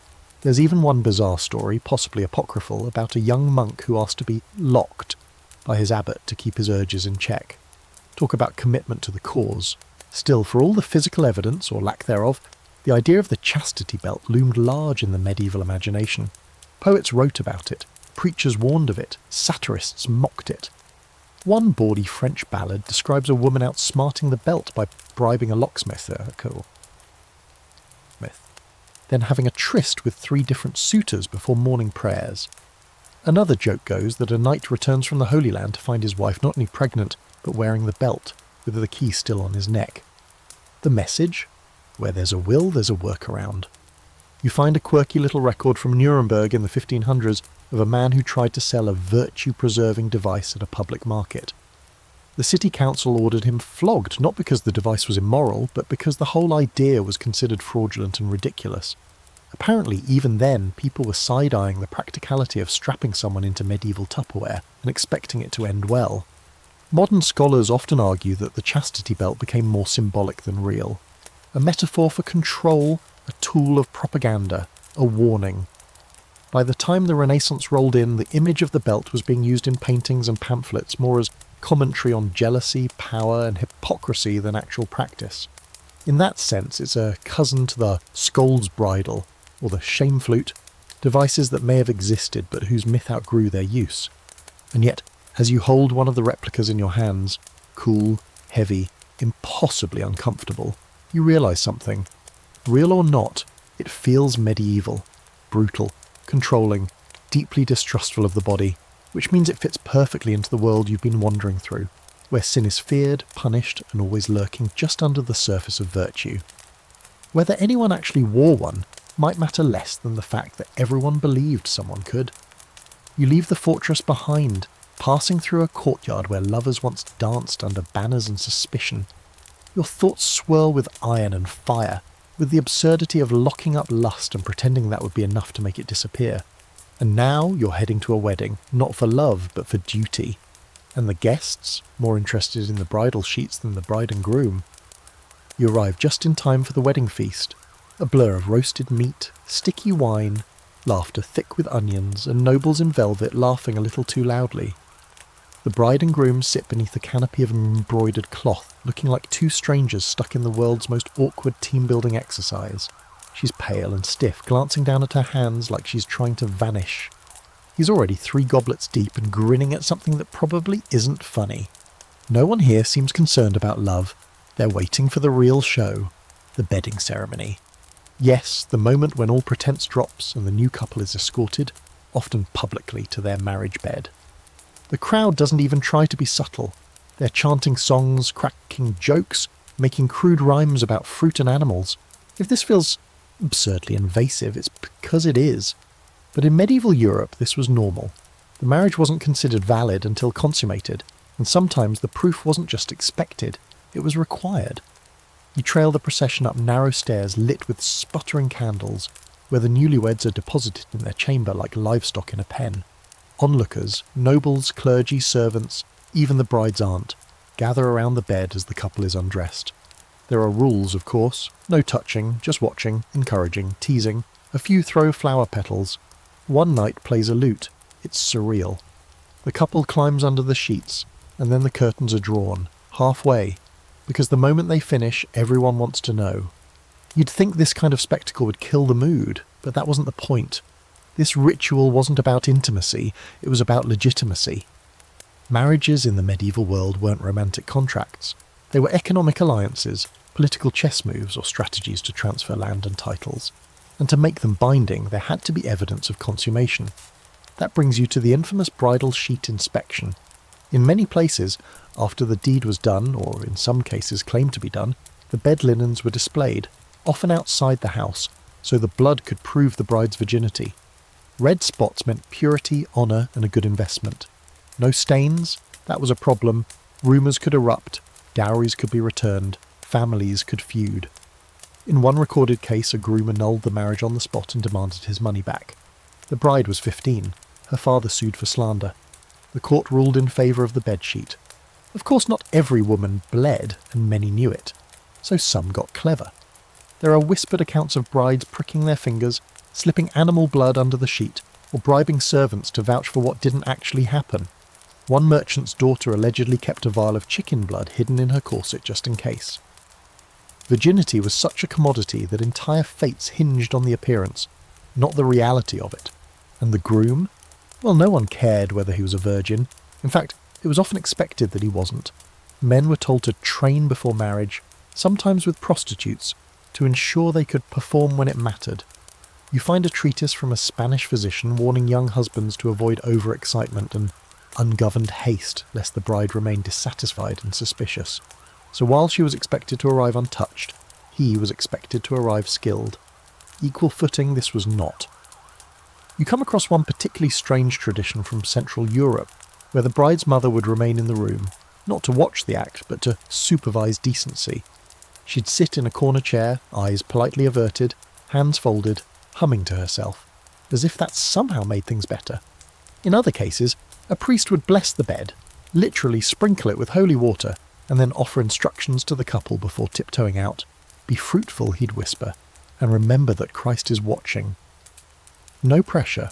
There's even one bizarre story, possibly apocryphal, about a young monk who asked to be locked by his abbot to keep his urges in check. Talk about commitment to the cause. Still, for all the physical evidence, or lack thereof, the idea of the chastity belt loomed large in the medieval imagination. Poets wrote about it, preachers warned of it, satirists mocked it. One bawdy French ballad describes a woman outsmarting the belt by bribing a locksmith, then having a tryst with 3 different suitors before morning prayers. Another joke goes that a knight returns from the Holy Land to find his wife not only pregnant, but wearing the belt, with the key still on his neck. The message? Where there's a will, there's a workaround. You find a quirky little record from Nuremberg in the 1500s of a man who tried to sell a virtue-preserving device at a public market. The city council ordered him flogged, not because the device was immoral, but because the whole idea was considered fraudulent and ridiculous. Apparently, even then, people were side-eyeing the practicality of strapping someone into medieval Tupperware and expecting it to end well. Modern scholars often argue that the chastity belt became more symbolic than real. A metaphor for control, a tool of propaganda, a warning. By the time the Renaissance rolled in, the image of the belt was being used in paintings and pamphlets more as commentary on jealousy, power, and hypocrisy than actual practice. In that sense, it's a cousin to the scold's bridle, or the shame flute, devices that may have existed but whose myth outgrew their use. And yet, as you hold one of the replicas in your hands, cool, heavy, impossibly uncomfortable, you realise something. Real or not, it feels medieval, brutal, controlling, deeply distrustful of the body, which means it fits perfectly into the world you've been wandering through, where sin is feared, punished, and always lurking just under the surface of virtue. Whether anyone actually wore one might matter less than the fact that everyone believed someone could. You leave the fortress behind, passing through a courtyard where lovers once danced under banners and suspicion. Your thoughts swirl with iron and fire, with the absurdity of locking up lust and pretending that would be enough to make it disappear. And now you're heading to a wedding, not for love, but for duty. And the guests, more interested in the bridal sheets than the bride and groom. You arrive just in time for the wedding feast, a blur of roasted meat, sticky wine, laughter thick with onions, and nobles in velvet laughing a little too loudly. The bride and groom sit beneath a canopy of embroidered cloth, looking like two strangers stuck in the world's most awkward team-building exercise. She's pale and stiff, glancing down at her hands like she's trying to vanish. He's already 3 goblets deep and grinning at something that probably isn't funny. No one here seems concerned about love. They're waiting for the real show, the bedding ceremony. Yes, the moment when all pretense drops and the new couple is escorted, often publicly, to their marriage bed. The crowd doesn't even try to be subtle. They're chanting songs, cracking jokes, making crude rhymes about fruit and animals. If this feels absurdly invasive, it's because it is. But in medieval Europe, this was normal. The marriage wasn't considered valid until consummated, and sometimes the proof wasn't just expected, it was required. You trail the procession up narrow stairs lit with sputtering candles, where the newlyweds are deposited in their chamber like livestock in a pen. Onlookers, nobles, clergy, servants, even the bride's aunt, gather around the bed as the couple is undressed. There are rules, of course. No touching, just watching, encouraging, teasing. A few throw flower petals. One knight plays a lute. It's surreal. The couple climbs under the sheets, and then the curtains are drawn, halfway, because the moment they finish, everyone wants to know. You'd think this kind of spectacle would kill the mood, but that wasn't the point. This ritual wasn't about intimacy, it was about legitimacy. Marriages in the medieval world weren't romantic contracts. They were economic alliances, political chess moves or strategies to transfer land and titles. And to make them binding, there had to be evidence of consummation. That brings you to the infamous bridal sheet inspection. In many places, after the deed was done, or in some cases claimed to be done, the bed linens were displayed, often outside the house, so the blood could prove the bride's virginity. Red spots meant purity, honour, and a good investment. No stains? That was a problem. Rumours could erupt, dowries could be returned, families could feud. In one recorded case, a groom annulled the marriage on the spot and demanded his money back. The bride was 15. Her father sued for slander. The court ruled in favour of the bedsheet. Of course, not every woman bled, and many knew it. So some got clever. There are whispered accounts of brides pricking their fingers, slipping animal blood under the sheet, or bribing servants to vouch for what didn't actually happen. One merchant's daughter allegedly kept a vial of chicken blood hidden in her corset just in case. Virginity was such a commodity that entire fates hinged on the appearance, not the reality of it. And the groom? Well, no one cared whether he was a virgin. In fact, it was often expected that he wasn't. Men were told to train before marriage, sometimes with prostitutes, to ensure they could perform when it mattered. You find a treatise from a Spanish physician warning young husbands to avoid overexcitement and ungoverned haste lest the bride remain dissatisfied and suspicious. So while she was expected to arrive untouched, he was expected to arrive skilled. Equal footing this was not. You come across one particularly strange tradition from Central Europe, where the bride's mother would remain in the room, not to watch the act, but to supervise decency. She'd sit in a corner chair, eyes politely averted, hands folded, humming to herself, as if that somehow made things better. In other cases, a priest would bless the bed, literally sprinkle it with holy water, and then offer instructions to the couple before tiptoeing out. "Be fruitful," he'd whisper, "and remember that Christ is watching." No pressure.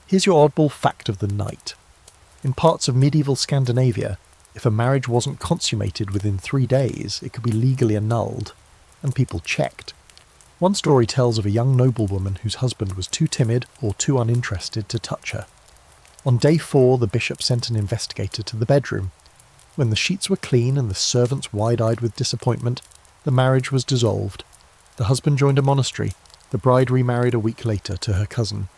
Here's your oddball fact of the night. In parts of medieval Scandinavia, if a marriage wasn't consummated within 3 days, it could be legally annulled, and people checked. One story tells of a young noblewoman whose husband was too timid or too uninterested to touch her. On day 4, the bishop sent an investigator to the bedroom. When the sheets were clean and the servants wide-eyed with disappointment, the marriage was dissolved. The husband joined a monastery. The bride remarried a week later to her cousin.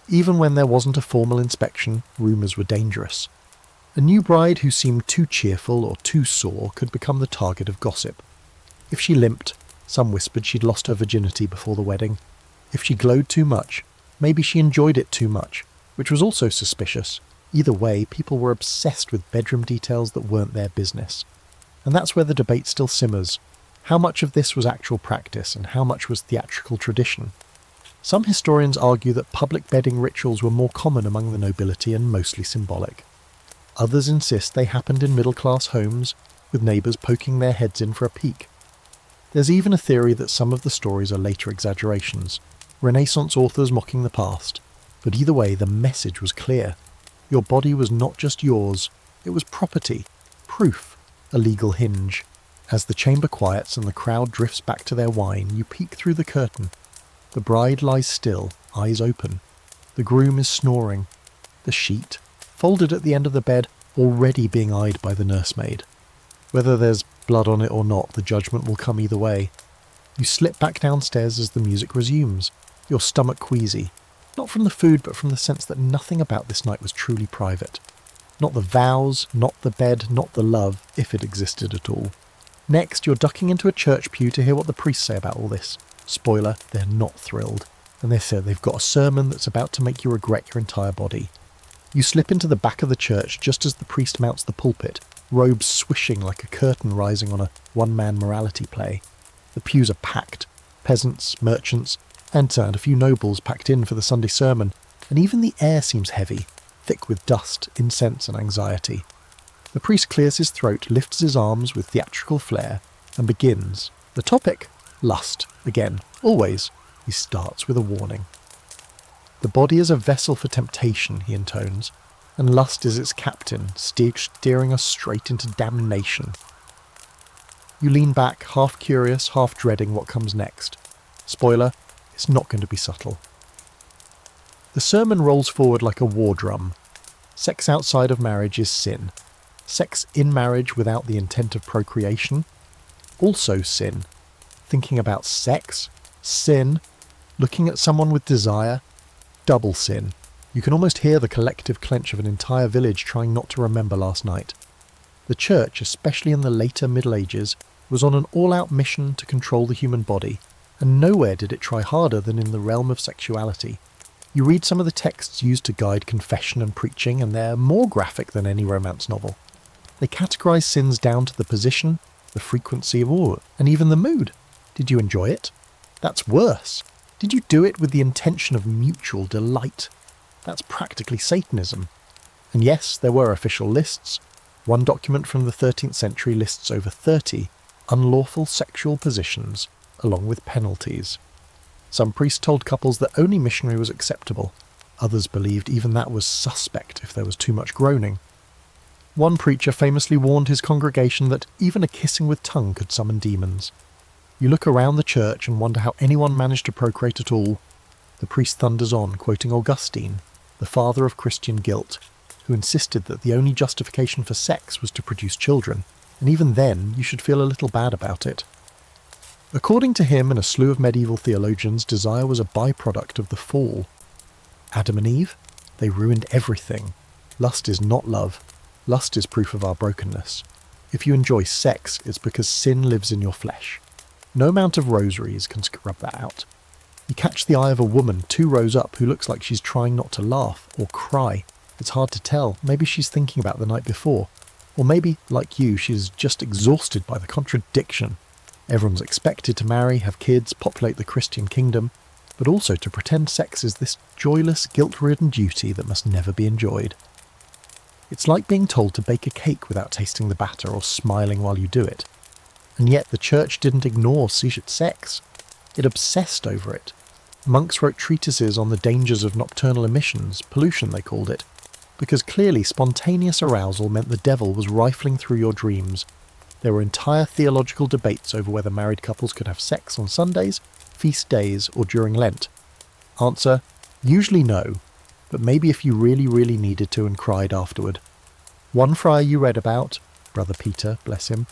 Even when there wasn't a formal inspection, rumours were dangerous. A new bride who seemed too cheerful or too sore could become the target of gossip. If she limped, some whispered she'd lost her virginity before the wedding. If she glowed too much, maybe she enjoyed it too much, which was also suspicious. Either way, people were obsessed with bedroom details that weren't their business. And that's where the debate still simmers. How much of this was actual practice and how much was theatrical tradition? Some historians argue that public bedding rituals were more common among the nobility and mostly symbolic. Others insist they happened in middle-class homes, with neighbours poking their heads in for a peek. There's even a theory that some of the stories are later exaggerations, Renaissance authors mocking the past. But either way, the message was clear. Your body was not just yours, it was property, proof, a legal hinge. As the chamber quiets and the crowd drifts back to their wine, you peek through the curtain. The bride lies still, eyes open. The groom is snoring. The sheet, folded at the end of the bed, already being eyed by the nursemaid. Whether there's blood on it or not, the judgment will come either way. You slip back downstairs as the music resumes, your stomach queasy. Not from the food, but from the sense that nothing about this night was truly private. Not the vows, not the bed, not the love, if it existed at all. Next, you're ducking into a church pew to hear what the priests say about all this. Spoiler, they're not thrilled. And they say they've got a sermon that's about to make you regret your entire body. You slip into the back of the church just as the priest mounts the pulpit, robes swishing like a curtain rising on a one-man morality play. The pews are packed. Peasants, merchants, and a few nobles packed in for the Sunday sermon, and even the air seems heavy, thick with dust, incense and anxiety. The priest clears his throat, lifts his arms with theatrical flair, and begins. The topic? Lust. Again. Always. He starts with a warning. The body is a vessel for temptation, he intones, and lust is its captain, steering us straight into damnation. You lean back, half curious, half dreading what comes next. Spoiler, it's not going to be subtle. The sermon rolls forward like a war drum. Sex outside of marriage is sin. Sex in marriage without the intent of procreation, also sin. Thinking about sex, sin. Looking at someone with desire, double sin. You can almost hear the collective clench of an entire village trying not to remember last night. The church, especially in the later Middle Ages, was on an all-out mission to control the human body, and nowhere did it try harder than in the realm of sexuality. You read some of the texts used to guide confession and preaching, and they're more graphic than any romance novel. They categorise sins down to the position, the frequency of all, and even the mood. Did you enjoy it? That's worse. Did you do it with the intention of mutual delight? That's practically Satanism. And yes, there were official lists. One document from the 13th century lists over 30 unlawful sexual positions, along with penalties. Some priests told couples that only missionary was acceptable. Others believed even that was suspect if there was too much groaning. One preacher famously warned his congregation that even a kissing with tongue could summon demons. You look around the church and wonder how anyone managed to procreate at all. The priest thunders on, quoting Augustine, the father of Christian guilt, who insisted that the only justification for sex was to produce children, and even then you should feel a little bad about it. According to him and a slew of medieval theologians, desire was a byproduct of the fall. Adam and Eve? They ruined everything. Lust is not love. Lust is proof of our brokenness. If you enjoy sex, it's because sin lives in your flesh. No amount of rosaries can scrub that out. You catch the eye of a woman 2 rows up who looks like she's trying not to laugh or cry. It's hard to tell. Maybe she's thinking about the night before. Or maybe, like you, she's just exhausted by the contradiction. Everyone's expected to marry, have kids, populate the Christian kingdom, but also to pretend sex is this joyless, guilt-ridden duty that must never be enjoyed. It's like being told to bake a cake without tasting the batter or smiling while you do it. And yet the church didn't ignore sex. It obsessed over it. Monks wrote treatises on the dangers of nocturnal emissions, pollution they called it, because clearly spontaneous arousal meant the devil was rifling through your dreams. There were entire theological debates over whether married couples could have sex on Sundays, feast days, or during Lent. Answer: usually no, but maybe if you really, really needed to and cried afterward. One friar you read about, Brother Peter, bless him,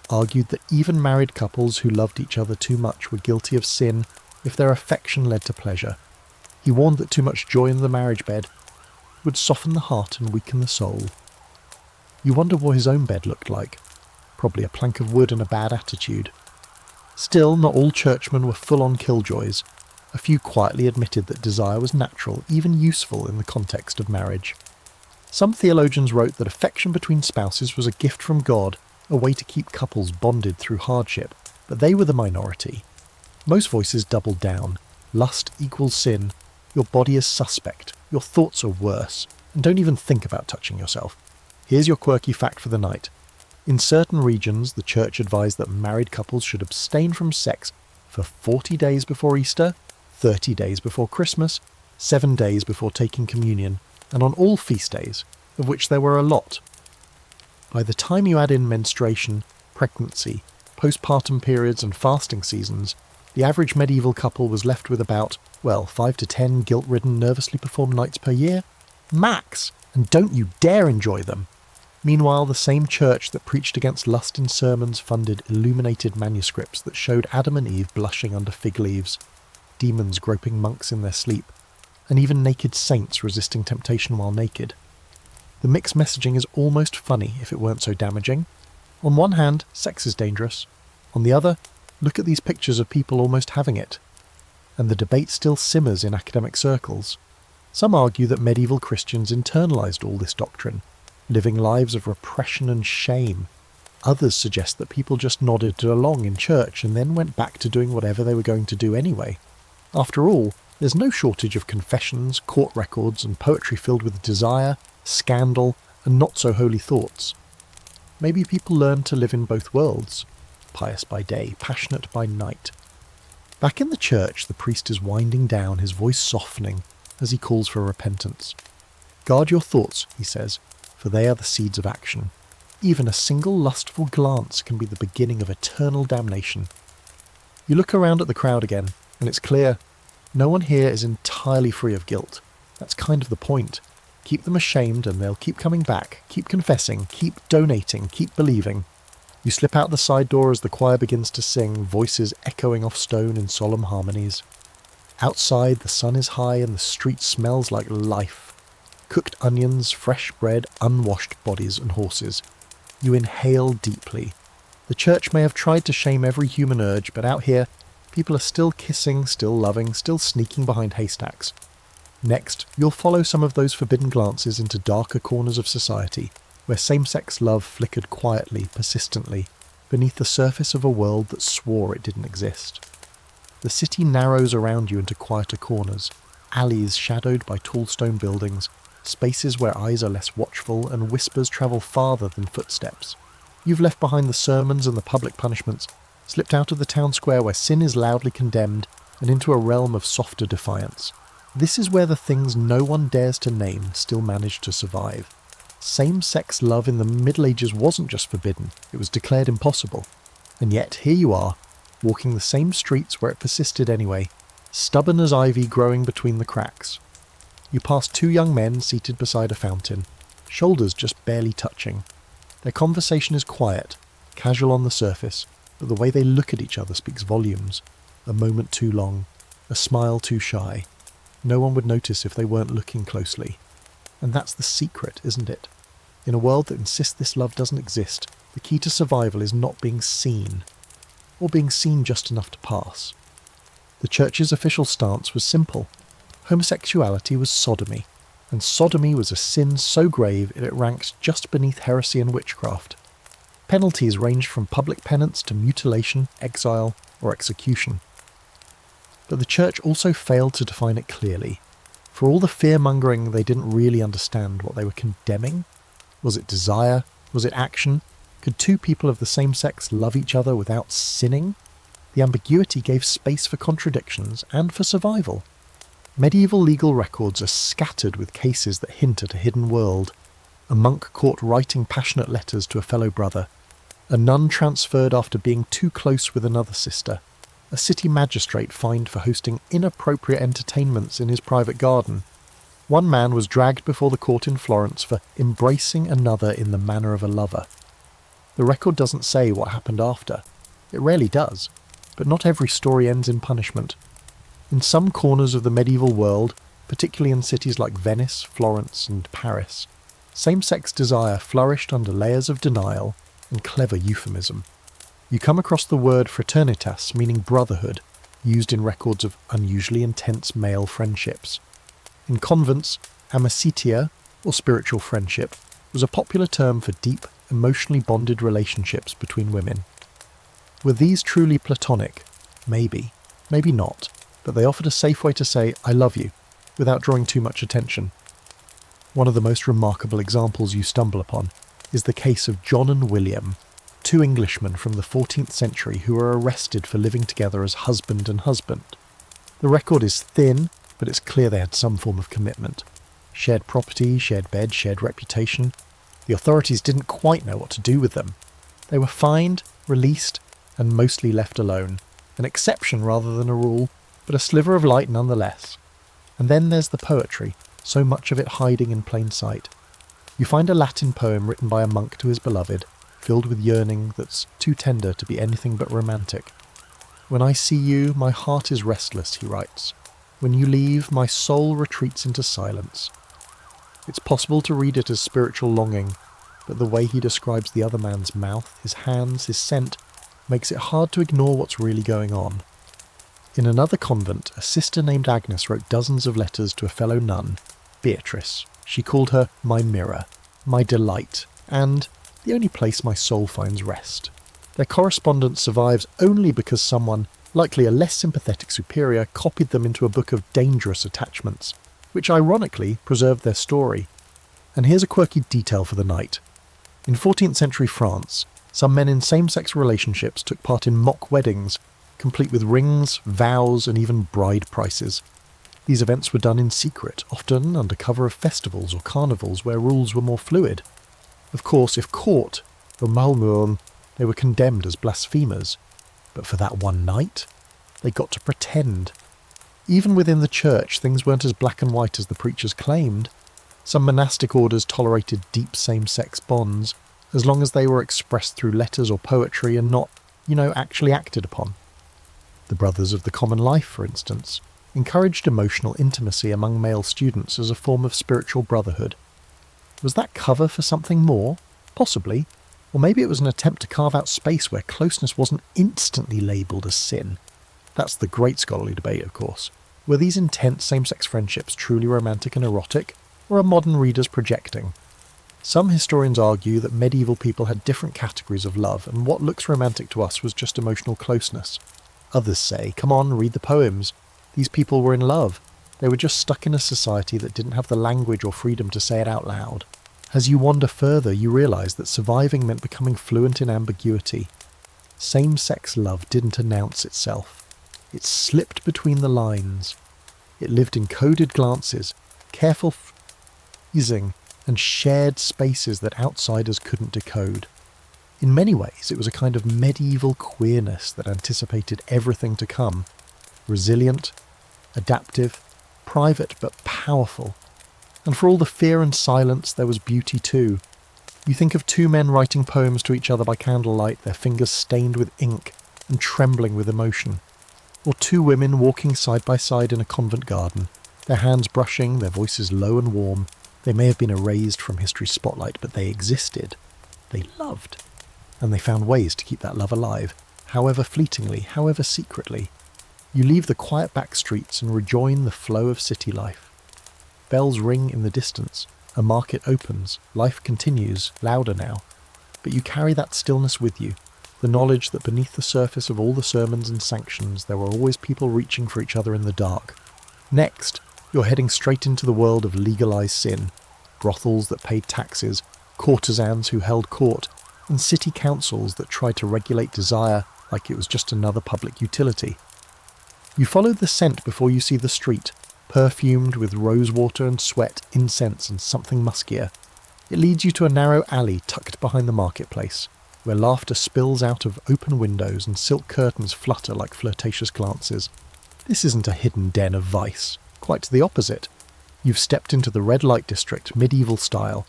argued that even married couples who loved each other too much were guilty of sin if their affection led to pleasure. He warned that too much joy in the marriage bed would soften the heart and weaken the soul. You wonder what his own bed looked like. Probably a plank of wood and a bad attitude. Still, not all churchmen were full-on killjoys. A few quietly admitted that desire was natural, even useful in the context of marriage. Some theologians wrote that affection between spouses was a gift from God, a way to keep couples bonded through hardship, but they were the minority. Most voices doubled down. Lust equals sin. Your body is suspect. Your thoughts are worse. And don't even think about touching yourself. Here's your quirky fact for the night. In certain regions, the church advised that married couples should abstain from sex for 40 days before Easter, 30 days before Christmas, 7 days before taking communion, and on all feast days, of which there were a lot. By the time you add in menstruation, pregnancy, postpartum periods and fasting seasons, the average medieval couple was left with about, 5 to 10 guilt-ridden, nervously performed nights per year. Max! And don't you dare enjoy them! Meanwhile, the same church that preached against lust in sermons funded illuminated manuscripts that showed Adam and Eve blushing under fig leaves, demons groping monks in their sleep, and even naked saints resisting temptation while naked. The mixed messaging is almost funny if it weren't so damaging. On one hand, sex is dangerous. On the other, look at these pictures of people almost having it. And the debate still simmers in academic circles. Some argue that medieval Christians internalized all this doctrine, living lives of repression and shame. Others suggest that people just nodded along in church and then went back to doing whatever they were going to do anyway. After all, there's no shortage of confessions, court records, and poetry filled with desire, scandal, and not-so-holy thoughts. Maybe people learned to live in both worlds, pious by day, passionate by night. Back in the church, the priest is winding down, his voice softening, as he calls for repentance. Guard your thoughts, he says, for they are the seeds of action. Even a single lustful glance can be the beginning of eternal damnation. You look around at the crowd again, and it's clear, no one here is entirely free of guilt. That's kind of the point. Keep them ashamed and they'll keep coming back, keep confessing, keep donating, keep believing. You slip out the side door as the choir begins to sing, voices echoing off stone in solemn harmonies. Outside, the sun is high and the street smells like life. Cooked onions, fresh bread, unwashed bodies and horses. You inhale deeply. The church may have tried to shame every human urge, but out here, people are still kissing, still loving, still sneaking behind haystacks. Next, you'll follow some of those forbidden glances into darker corners of society, where same-sex love flickered quietly, persistently, beneath the surface of a world that swore it didn't exist. The city narrows around you into quieter corners, alleys shadowed by tall stone buildings, spaces where eyes are less watchful and whispers travel farther than footsteps. You've left behind the sermons and the public punishments, slipped out of the town square where sin is loudly condemned, and into a realm of softer defiance. This is where the things no one dares to name still manage to survive. Same-sex love in the Middle Ages wasn't just forbidden, it was declared impossible. And yet, here you are, walking the same streets where it persisted anyway, stubborn as ivy growing between the cracks. You pass 2 young men seated beside a fountain, shoulders just barely touching. Their conversation is quiet, casual on the surface, but the way they look at each other speaks volumes. A moment too long, a smile too shy. No one would notice if they weren't looking closely. And that's the secret, isn't it? In a world that insists this love doesn't exist, the key to survival is not being seen, or being seen just enough to pass. The church's official stance was simple. Homosexuality was sodomy, and sodomy was a sin so grave it ranked just beneath heresy and witchcraft. Penalties ranged from public penance to mutilation, exile, or execution. But the church also failed to define it clearly. For all the fear-mongering, they didn't really understand what they were condemning. Was it desire? Was it action? Could two people of the same sex love each other without sinning? The ambiguity gave space for contradictions and for survival. Medieval legal records are scattered with cases that hint at a hidden world. A monk caught writing passionate letters to a fellow brother. A nun transferred after being too close with another sister. A city magistrate fined for hosting inappropriate entertainments in his private garden. One man was dragged before the court in Florence for embracing another in the manner of a lover. The record doesn't say what happened after. It rarely does, but not every story ends in punishment. In some corners of the medieval world, particularly in cities like Venice, Florence, and Paris, same-sex desire flourished under layers of denial and clever euphemism. You come across the word fraternitas, meaning brotherhood, used in records of unusually intense male friendships. In convents, amicitia, or spiritual friendship, was a popular term for deep, emotionally bonded relationships between women. Were these truly platonic? Maybe. Maybe not, but they offered a safe way to say, I love you, without drawing too much attention. One of the most remarkable examples you stumble upon is the case of John and William, two Englishmen from the 14th century who were arrested for living together as husband and husband. The record is thin, but it's clear they had some form of commitment. Shared property, shared bed, shared reputation. The authorities didn't quite know what to do with them. They were fined, released, and mostly left alone. An exception rather than a rule, but a sliver of light nonetheless. And then there's the poetry, so much of it hiding in plain sight. You find a Latin poem written by a monk to his beloved, filled with yearning that's too tender to be anything but romantic. When I see you, my heart is restless, he writes. When you leave, my soul retreats into silence. It's possible to read it as spiritual longing, but the way he describes the other man's mouth, his hands, his scent, makes it hard to ignore what's really going on. In another convent, a sister named Agnes wrote dozens of letters to a fellow nun, Beatrice. She called her my mirror, my delight, and the only place my soul finds rest. Their correspondence survives only because someone, likely a less sympathetic superior, copied them into a book of dangerous attachments, which ironically preserved their story. And here's a quirky detail for the night. In 14th century France, some men in same-sex relationships took part in mock weddings, complete with rings, vows, and even bride prices. These events were done in secret, often under cover of festivals or carnivals where rules were more fluid. Of course, if caught, or malmören, they were condemned as blasphemers. But for that one night, they got to pretend. Even within the church, things weren't as black and white as the preachers claimed. Some monastic orders tolerated deep same-sex bonds, as long as they were expressed through letters or poetry and not, actually acted upon. The Brothers of the Common Life, for instance, encouraged emotional intimacy among male students as a form of spiritual brotherhood. Was that cover for something more? Possibly. Or maybe it was an attempt to carve out space where closeness wasn't instantly labelled as sin. That's the great scholarly debate, of course. Were these intense same-sex friendships truly romantic and erotic, or are modern readers projecting? Some historians argue that medieval people had different categories of love, and what looks romantic to us was just emotional closeness. Others say, come on, read the poems. These people were in love. They were just stuck in a society that didn't have the language or freedom to say it out loud. As you wander further, you realise that surviving meant becoming fluent in ambiguity. Same-sex love didn't announce itself. It slipped between the lines. It lived in coded glances, careful phrasing, and shared spaces that outsiders couldn't decode. In many ways, it was a kind of medieval queerness that anticipated everything to come. Resilient, adaptive, private but powerful. And for all the fear and silence, there was beauty too. You think of two men writing poems to each other by candlelight, their fingers stained with ink and trembling with emotion. Or two women walking side by side in a convent garden, their hands brushing, their voices low and warm. They may have been erased from history's spotlight, but they existed. They loved. and they found ways to keep that love alive, however fleetingly, however secretly. You leave the quiet back streets and rejoin the flow of city life. Bells ring in the distance, a market opens, life continues, louder now. But you carry that stillness with you, the knowledge that beneath the surface of all the sermons and sanctions there were always people reaching for each other in the dark. Next, you're heading straight into the world of legalised sin, brothels that paid taxes, courtesans who held court, and city councils that tried to regulate desire like it was just another public utility. You follow the scent before you see the street, perfumed with rosewater and sweat, incense and something muskier. It leads you to a narrow alley tucked behind the marketplace, where laughter spills out of open windows and silk curtains flutter like flirtatious glances. This isn't a hidden den of vice, quite the opposite. You've stepped into the red light district, medieval style,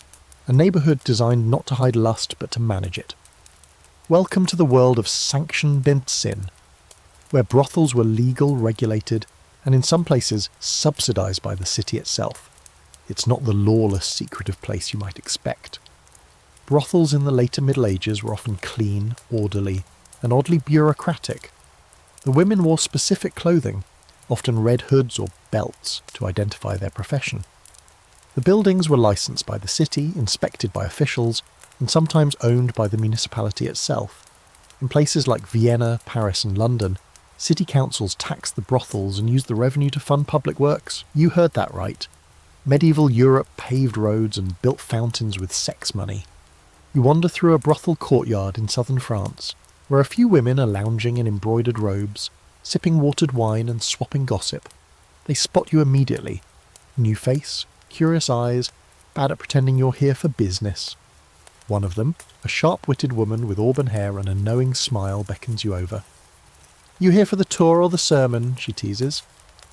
a neighbourhood designed not to hide lust but to manage it. Welcome to the world of sanctioned sin, where brothels were legal, regulated, and in some places subsidised by the city itself. It's not the lawless, secretive place you might expect. Brothels in the later Middle Ages were often clean, orderly, and oddly bureaucratic. The women wore specific clothing, often red hoods or belts, to identify their profession. The buildings were licensed by the city, inspected by officials, and sometimes owned by the municipality itself. In places like Vienna, Paris and London, city councils taxed the brothels and used the revenue to fund public works. You heard that right. Medieval Europe paved roads and built fountains with sex money. You wander through a brothel courtyard in southern France, where a few women are lounging in embroidered robes, sipping watered wine and swapping gossip. They spot you immediately. New face, curious eyes, bad at pretending you're here for business. One of them, a sharp-witted woman with auburn hair and a knowing smile, beckons you over. "You here for the tour or the sermon?" she teases.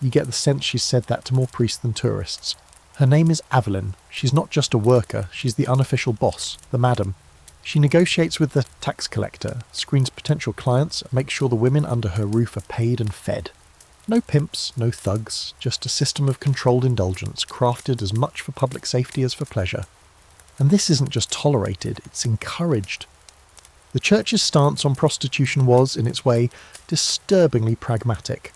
You get the sense she's said that to more priests than tourists. Her name is Evelyn. She's not just a worker, she's the unofficial boss, the madam. She negotiates with the tax collector, screens potential clients, and makes sure the women under her roof are paid and fed. No pimps, no thugs, just a system of controlled indulgence, crafted as much for public safety as for pleasure. And this isn't just tolerated, it's encouraged. The church's stance on prostitution was, in its way, disturbingly pragmatic.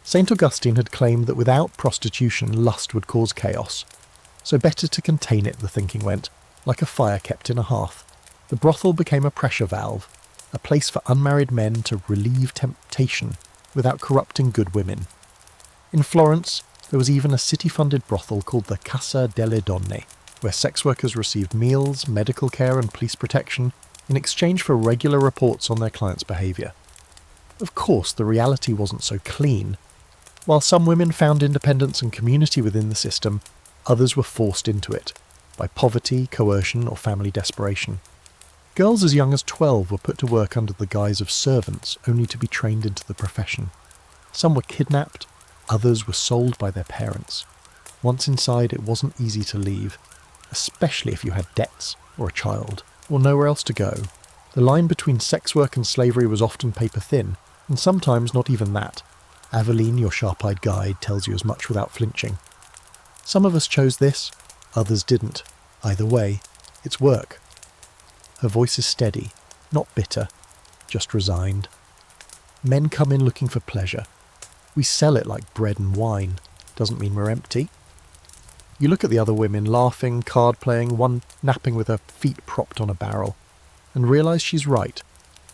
St. Augustine had claimed that without prostitution, lust would cause chaos. So better to contain it, the thinking went, like a fire kept in a hearth. The brothel became a pressure valve, a place for unmarried men to relieve temptation without corrupting good women. In Florence, there was even a city-funded brothel called the Casa delle Donne, where sex workers received meals, medical care and police protection in exchange for regular reports on their clients' behaviour. Of course, the reality wasn't so clean. While some women found independence and community within the system, others were forced into it, by poverty, coercion or family desperation. Girls as young as 12 were put to work under the guise of servants, only to be trained into the profession. Some were kidnapped, others were sold by their parents. Once inside, it wasn't easy to leave, especially if you had debts, or a child, or nowhere else to go. The line between sex work and slavery was often paper-thin, and sometimes not even that. Aveline, your sharp-eyed guide, tells you as much without flinching. Some of us chose this, others didn't. Either way, it's work. Her voice is steady, not bitter, just resigned. Men come in looking for pleasure. We sell it like bread and wine. Doesn't mean we're empty. You look at the other women, laughing, card-playing, one napping with her feet propped on a barrel, and realise she's right.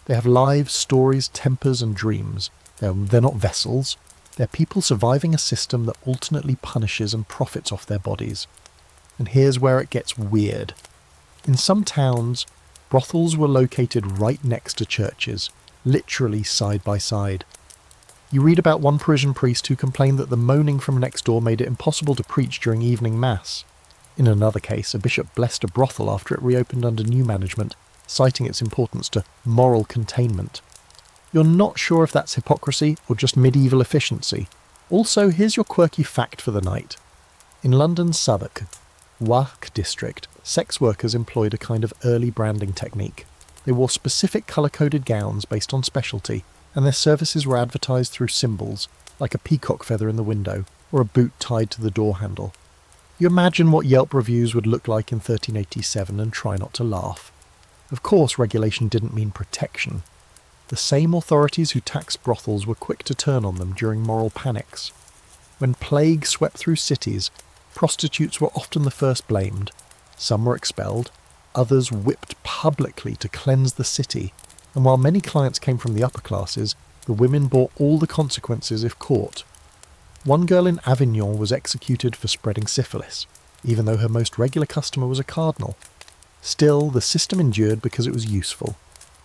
They have lives, stories, tempers and dreams. They're not vessels. They're people surviving a system that alternately punishes and profits off their bodies. And here's where it gets weird. In some towns, brothels were located right next to churches, literally side by side. You read about one Parisian priest who complained that the moaning from next door made it impossible to preach during evening mass. In another case, a bishop blessed a brothel after it reopened under new management, citing its importance to moral containment. You're not sure if that's hypocrisy or just medieval efficiency. Also, here's your quirky fact for the night. In London's Southwark, Wark district, sex workers employed a kind of early branding technique. They wore specific colour-coded gowns based on specialty, and their services were advertised through symbols, like a peacock feather in the window, or a boot tied to the door handle. You imagine what Yelp reviews would look like in 1387 and try not to laugh. Of course, regulation didn't mean protection. The same authorities who taxed brothels were quick to turn on them during moral panics. When plague swept through cities, prostitutes were often the first blamed. Some were expelled, others whipped publicly to cleanse the city, and while many clients came from the upper classes, the women bore all the consequences if caught. One girl in Avignon was executed for spreading syphilis, even though her most regular customer was a cardinal. Still, the system endured because it was useful.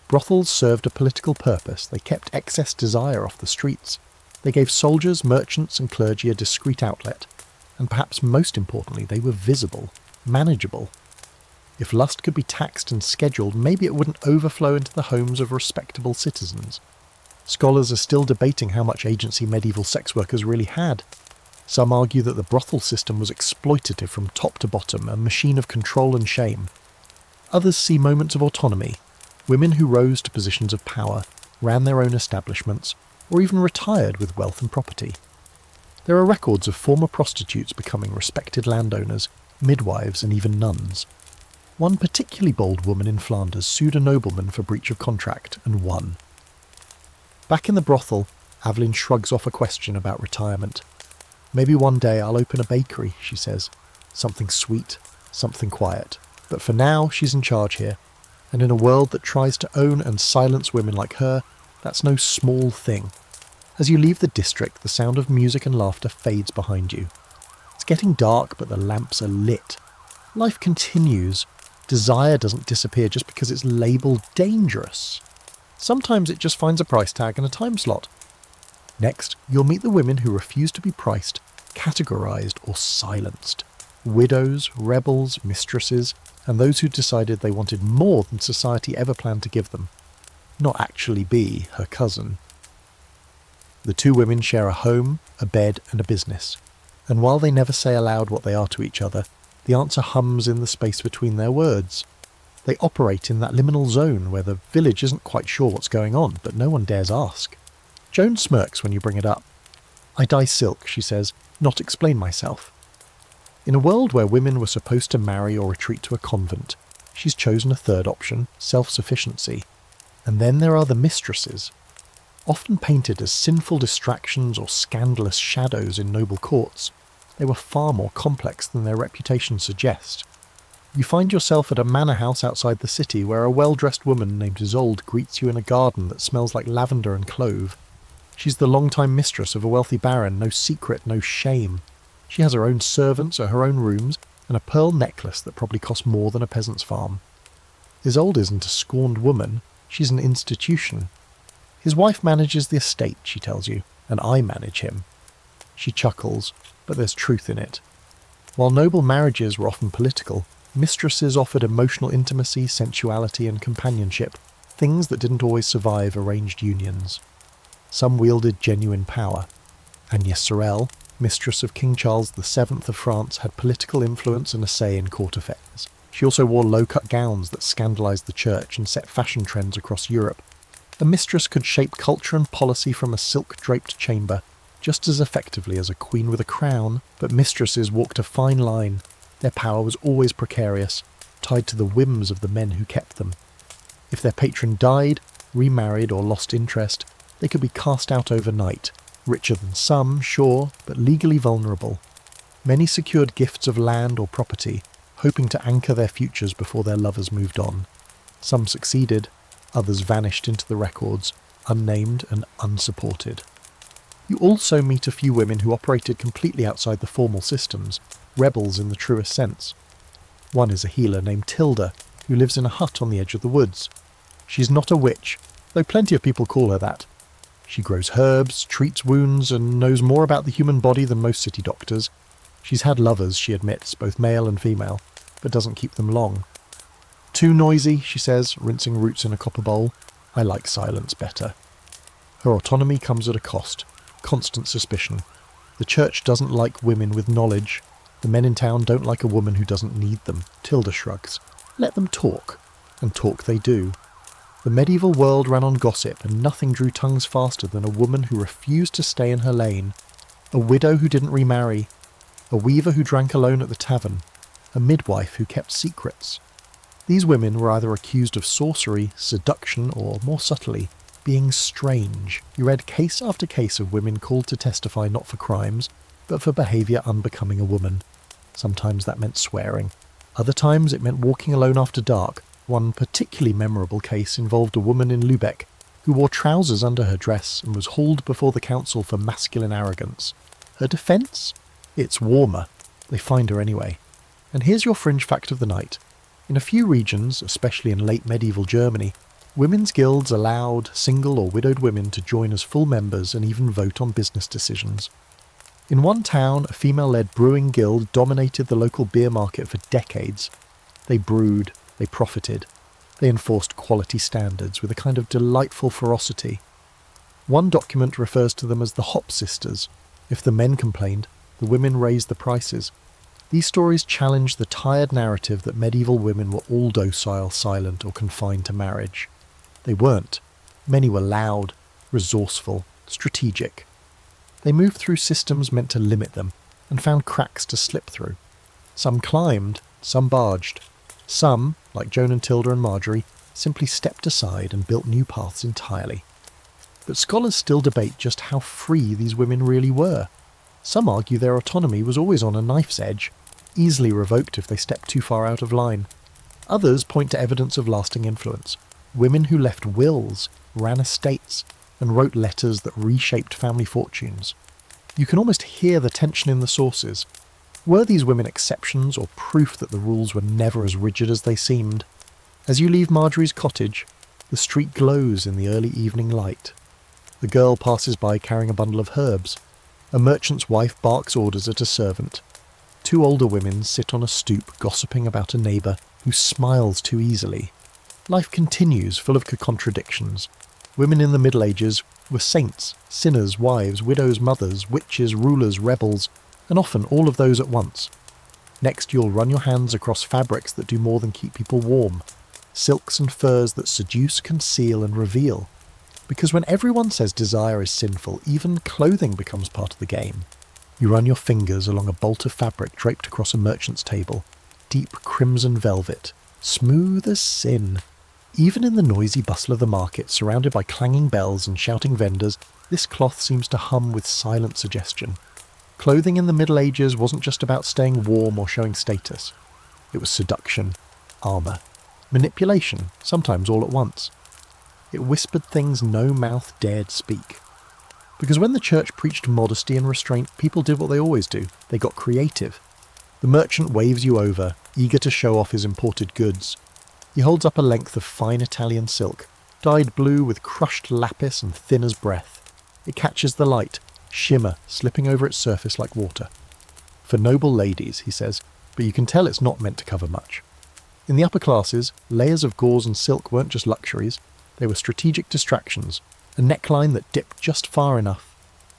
Brothels served a political purpose. They kept excess desire off the streets. They gave soldiers, merchants and clergy a discreet outlet. And perhaps most importantly, they were visible, manageable. If lust could be taxed and scheduled, maybe it wouldn't overflow into the homes of respectable citizens. Scholars are still debating how much agency medieval sex workers really had. Some argue that the brothel system was exploitative from top to bottom, a machine of control and shame. Others see moments of autonomy, women who rose to positions of power, ran their own establishments, or even retired with wealth and property. There are records of former prostitutes becoming respected landowners, midwives and even nuns. One particularly bold woman in Flanders sued a nobleman for breach of contract and won. Back in the brothel, Aveline shrugs off a question about retirement. Maybe one day I'll open a bakery, she says. Something sweet, something quiet. But for now, she's in charge here. And in a world that tries to own and silence women like her, that's no small thing. As you leave the district, the sound of music and laughter fades behind you. It's getting dark, but the lamps are lit. Life continues. Desire doesn't disappear just because it's labelled dangerous. Sometimes it just finds a price tag and a time slot. Next, you'll meet the women who refuse to be priced, categorised or silenced. Widows, rebels, mistresses, and those who decided they wanted more than society ever planned to give them. Not actually be her cousin. The two women share a home, a bed and a business. And while they never say aloud what they are to each other, the answer hums in the space between their words. They operate in that liminal zone where the village isn't quite sure what's going on, but no one dares ask. Joan smirks when you bring it up. I dye silk, she says, not explain myself. In a world where women were supposed to marry or retreat to a convent, she's chosen a third option, self-sufficiency. And then there are the mistresses. Often painted as sinful distractions or scandalous shadows in noble courts, they were far more complex than their reputations suggest. You find yourself at a manor house outside the city where a well-dressed woman named Isolde greets you in a garden that smells like lavender and clove. She's the long-time mistress of a wealthy baron, no secret, no shame. She has her own servants at her own rooms, and a pearl necklace that probably cost more than a peasant's farm. Isolde isn't a scorned woman, she's an institution. His wife manages the estate, she tells you, and I manage him. She chuckles, but there's truth in it. While noble marriages were often political, mistresses offered emotional intimacy, sensuality and companionship, things that didn't always survive arranged unions. Some wielded genuine power. Agnès Sorel, mistress of King Charles VII of France, had political influence and a say in court affairs. She also wore low-cut gowns that scandalised the church and set fashion trends across Europe. A mistress could shape culture and policy from a silk-draped chamber, just as effectively as a queen with a crown, but mistresses walked a fine line. Their power was always precarious, tied to the whims of the men who kept them. If their patron died, remarried or lost interest, they could be cast out overnight, richer than some, sure, but legally vulnerable. Many secured gifts of land or property, hoping to anchor their futures before their lovers moved on. Some succeeded, others vanished into the records, unnamed and unsupported. You also meet a few women who operated completely outside the formal systems, rebels in the truest sense. One is a healer named Tilda, who lives in a hut on the edge of the woods. She's not a witch, though plenty of people call her that. She grows herbs, treats wounds, and knows more about the human body than most city doctors. She's had lovers, she admits, both male and female, but doesn't keep them long. Too noisy, she says, rinsing roots in a copper bowl. I like silence better. Her autonomy comes at a cost. Constant suspicion. The church doesn't like women with knowledge. The men in town don't like a woman who doesn't need them. Tilda shrugs. Let them talk. And talk they do. The medieval world ran on gossip, and nothing drew tongues faster than a woman who refused to stay in her lane. A widow who didn't remarry. A weaver who drank alone at the tavern. A midwife who kept secrets. These women were either accused of sorcery, seduction, or, more subtly, being strange. You read case after case of women called to testify not for crimes, but for behaviour unbecoming a woman. Sometimes that meant swearing. Other times it meant walking alone after dark. One particularly memorable case involved a woman in Lübeck who wore trousers under her dress and was hauled before the council for masculine arrogance. Her defence? It's warmer. They find her anyway. And here's your fringe fact of the night. In a few regions, especially in late medieval Germany, women's guilds allowed single or widowed women to join as full members and even vote on business decisions. In one town, a female-led brewing guild dominated the local beer market for decades. They brewed, they profited, they enforced quality standards with a kind of delightful ferocity. One document refers to them as the Hop Sisters. If the men complained, the women raised the prices. These stories challenge the tired narrative that medieval women were all docile, silent, or confined to marriage. They weren't. Many were loud, resourceful, strategic. They moved through systems meant to limit them, and found cracks to slip through. Some climbed, some barged. Some, like Joan and Tilda and Marjorie, simply stepped aside and built new paths entirely. But scholars still debate just how free these women really were. Some argue their autonomy was always on a knife's edge, easily revoked if they stepped too far out of line. Others point to evidence of lasting influence. Women who left wills, ran estates, and wrote letters that reshaped family fortunes. You can almost hear the tension in the sources. Were these women exceptions or proof that the rules were never as rigid as they seemed? As you leave Marjorie's cottage, the street glows in the early evening light. A girl passes by carrying a bundle of herbs. A merchant's wife barks orders at a servant. Two older women sit on a stoop gossiping about a neighbour who smiles too easily. Life continues, full of contradictions. Women in the Middle Ages were saints, sinners, wives, widows, mothers, witches, rulers, rebels, and often all of those at once. Next you'll run your hands across fabrics that do more than keep people warm, silks and furs that seduce, conceal and reveal. Because when everyone says desire is sinful, even clothing becomes part of the game. You run your fingers along a bolt of fabric draped across a merchant's table, deep crimson velvet, smooth as sin. Even in the noisy bustle of the market, surrounded by clanging bells and shouting vendors, this cloth seems to hum with silent suggestion. Clothing in the Middle Ages wasn't just about staying warm or showing status. It was seduction, armour, manipulation, sometimes all at once. It whispered things no mouth dared speak. Because when the church preached modesty and restraint, people did what they always do. They got creative. The merchant waves you over, eager to show off his imported goods. He holds up a length of fine Italian silk, dyed blue with crushed lapis and thin as breath. It catches the light, shimmer slipping over its surface like water. For noble ladies, he says, but you can tell it's not meant to cover much. In the upper classes, layers of gauze and silk weren't just luxuries, they were strategic distractions, a neckline that dipped just far enough,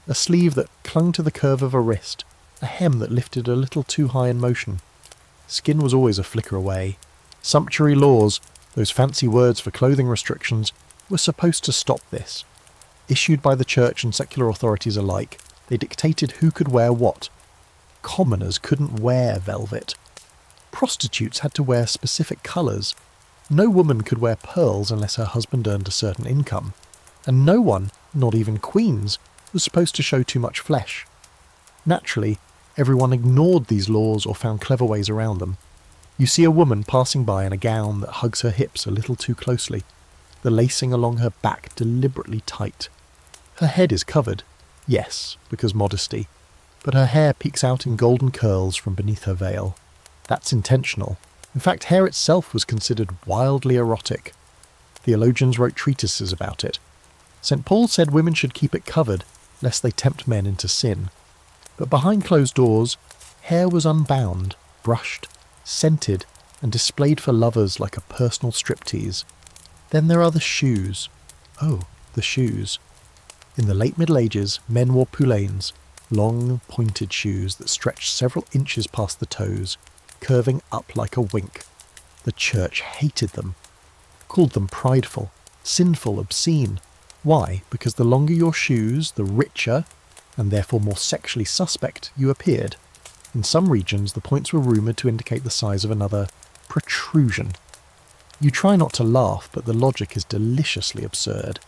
a sleeve that clung to the curve of a wrist, a hem that lifted a little too high in motion. Skin was always a flicker away. Sumptuary laws, those fancy words for clothing restrictions, were supposed to stop this. Issued by the church and secular authorities alike, they dictated who could wear what. Commoners couldn't wear velvet. Prostitutes had to wear specific colours. No woman could wear pearls unless her husband earned a certain income. And no one, not even queens, was supposed to show too much flesh. Naturally, everyone ignored these laws or found clever ways around them. You see a woman passing by in a gown that hugs her hips a little too closely, the lacing along her back deliberately tight. Her head is covered, yes, because modesty, but her hair peeks out in golden curls from beneath her veil. That's intentional. In fact, hair itself was considered wildly erotic. Theologians wrote treatises about it. St. Paul said women should keep it covered, lest they tempt men into sin. But behind closed doors, hair was unbound, brushed, scented, and displayed for lovers like a personal striptease. Then there are the shoes. Oh, the shoes. In the late Middle Ages, men wore poulaines, long, pointed shoes that stretched several inches past the toes, curving up like a wink. The church hated them, called them prideful, sinful, obscene. Why? Because the longer your shoes, the richer, and therefore more sexually suspect, you appeared. In some regions, the points were rumoured to indicate the size of another protrusion. You try not to laugh, but the logic is deliciously absurd.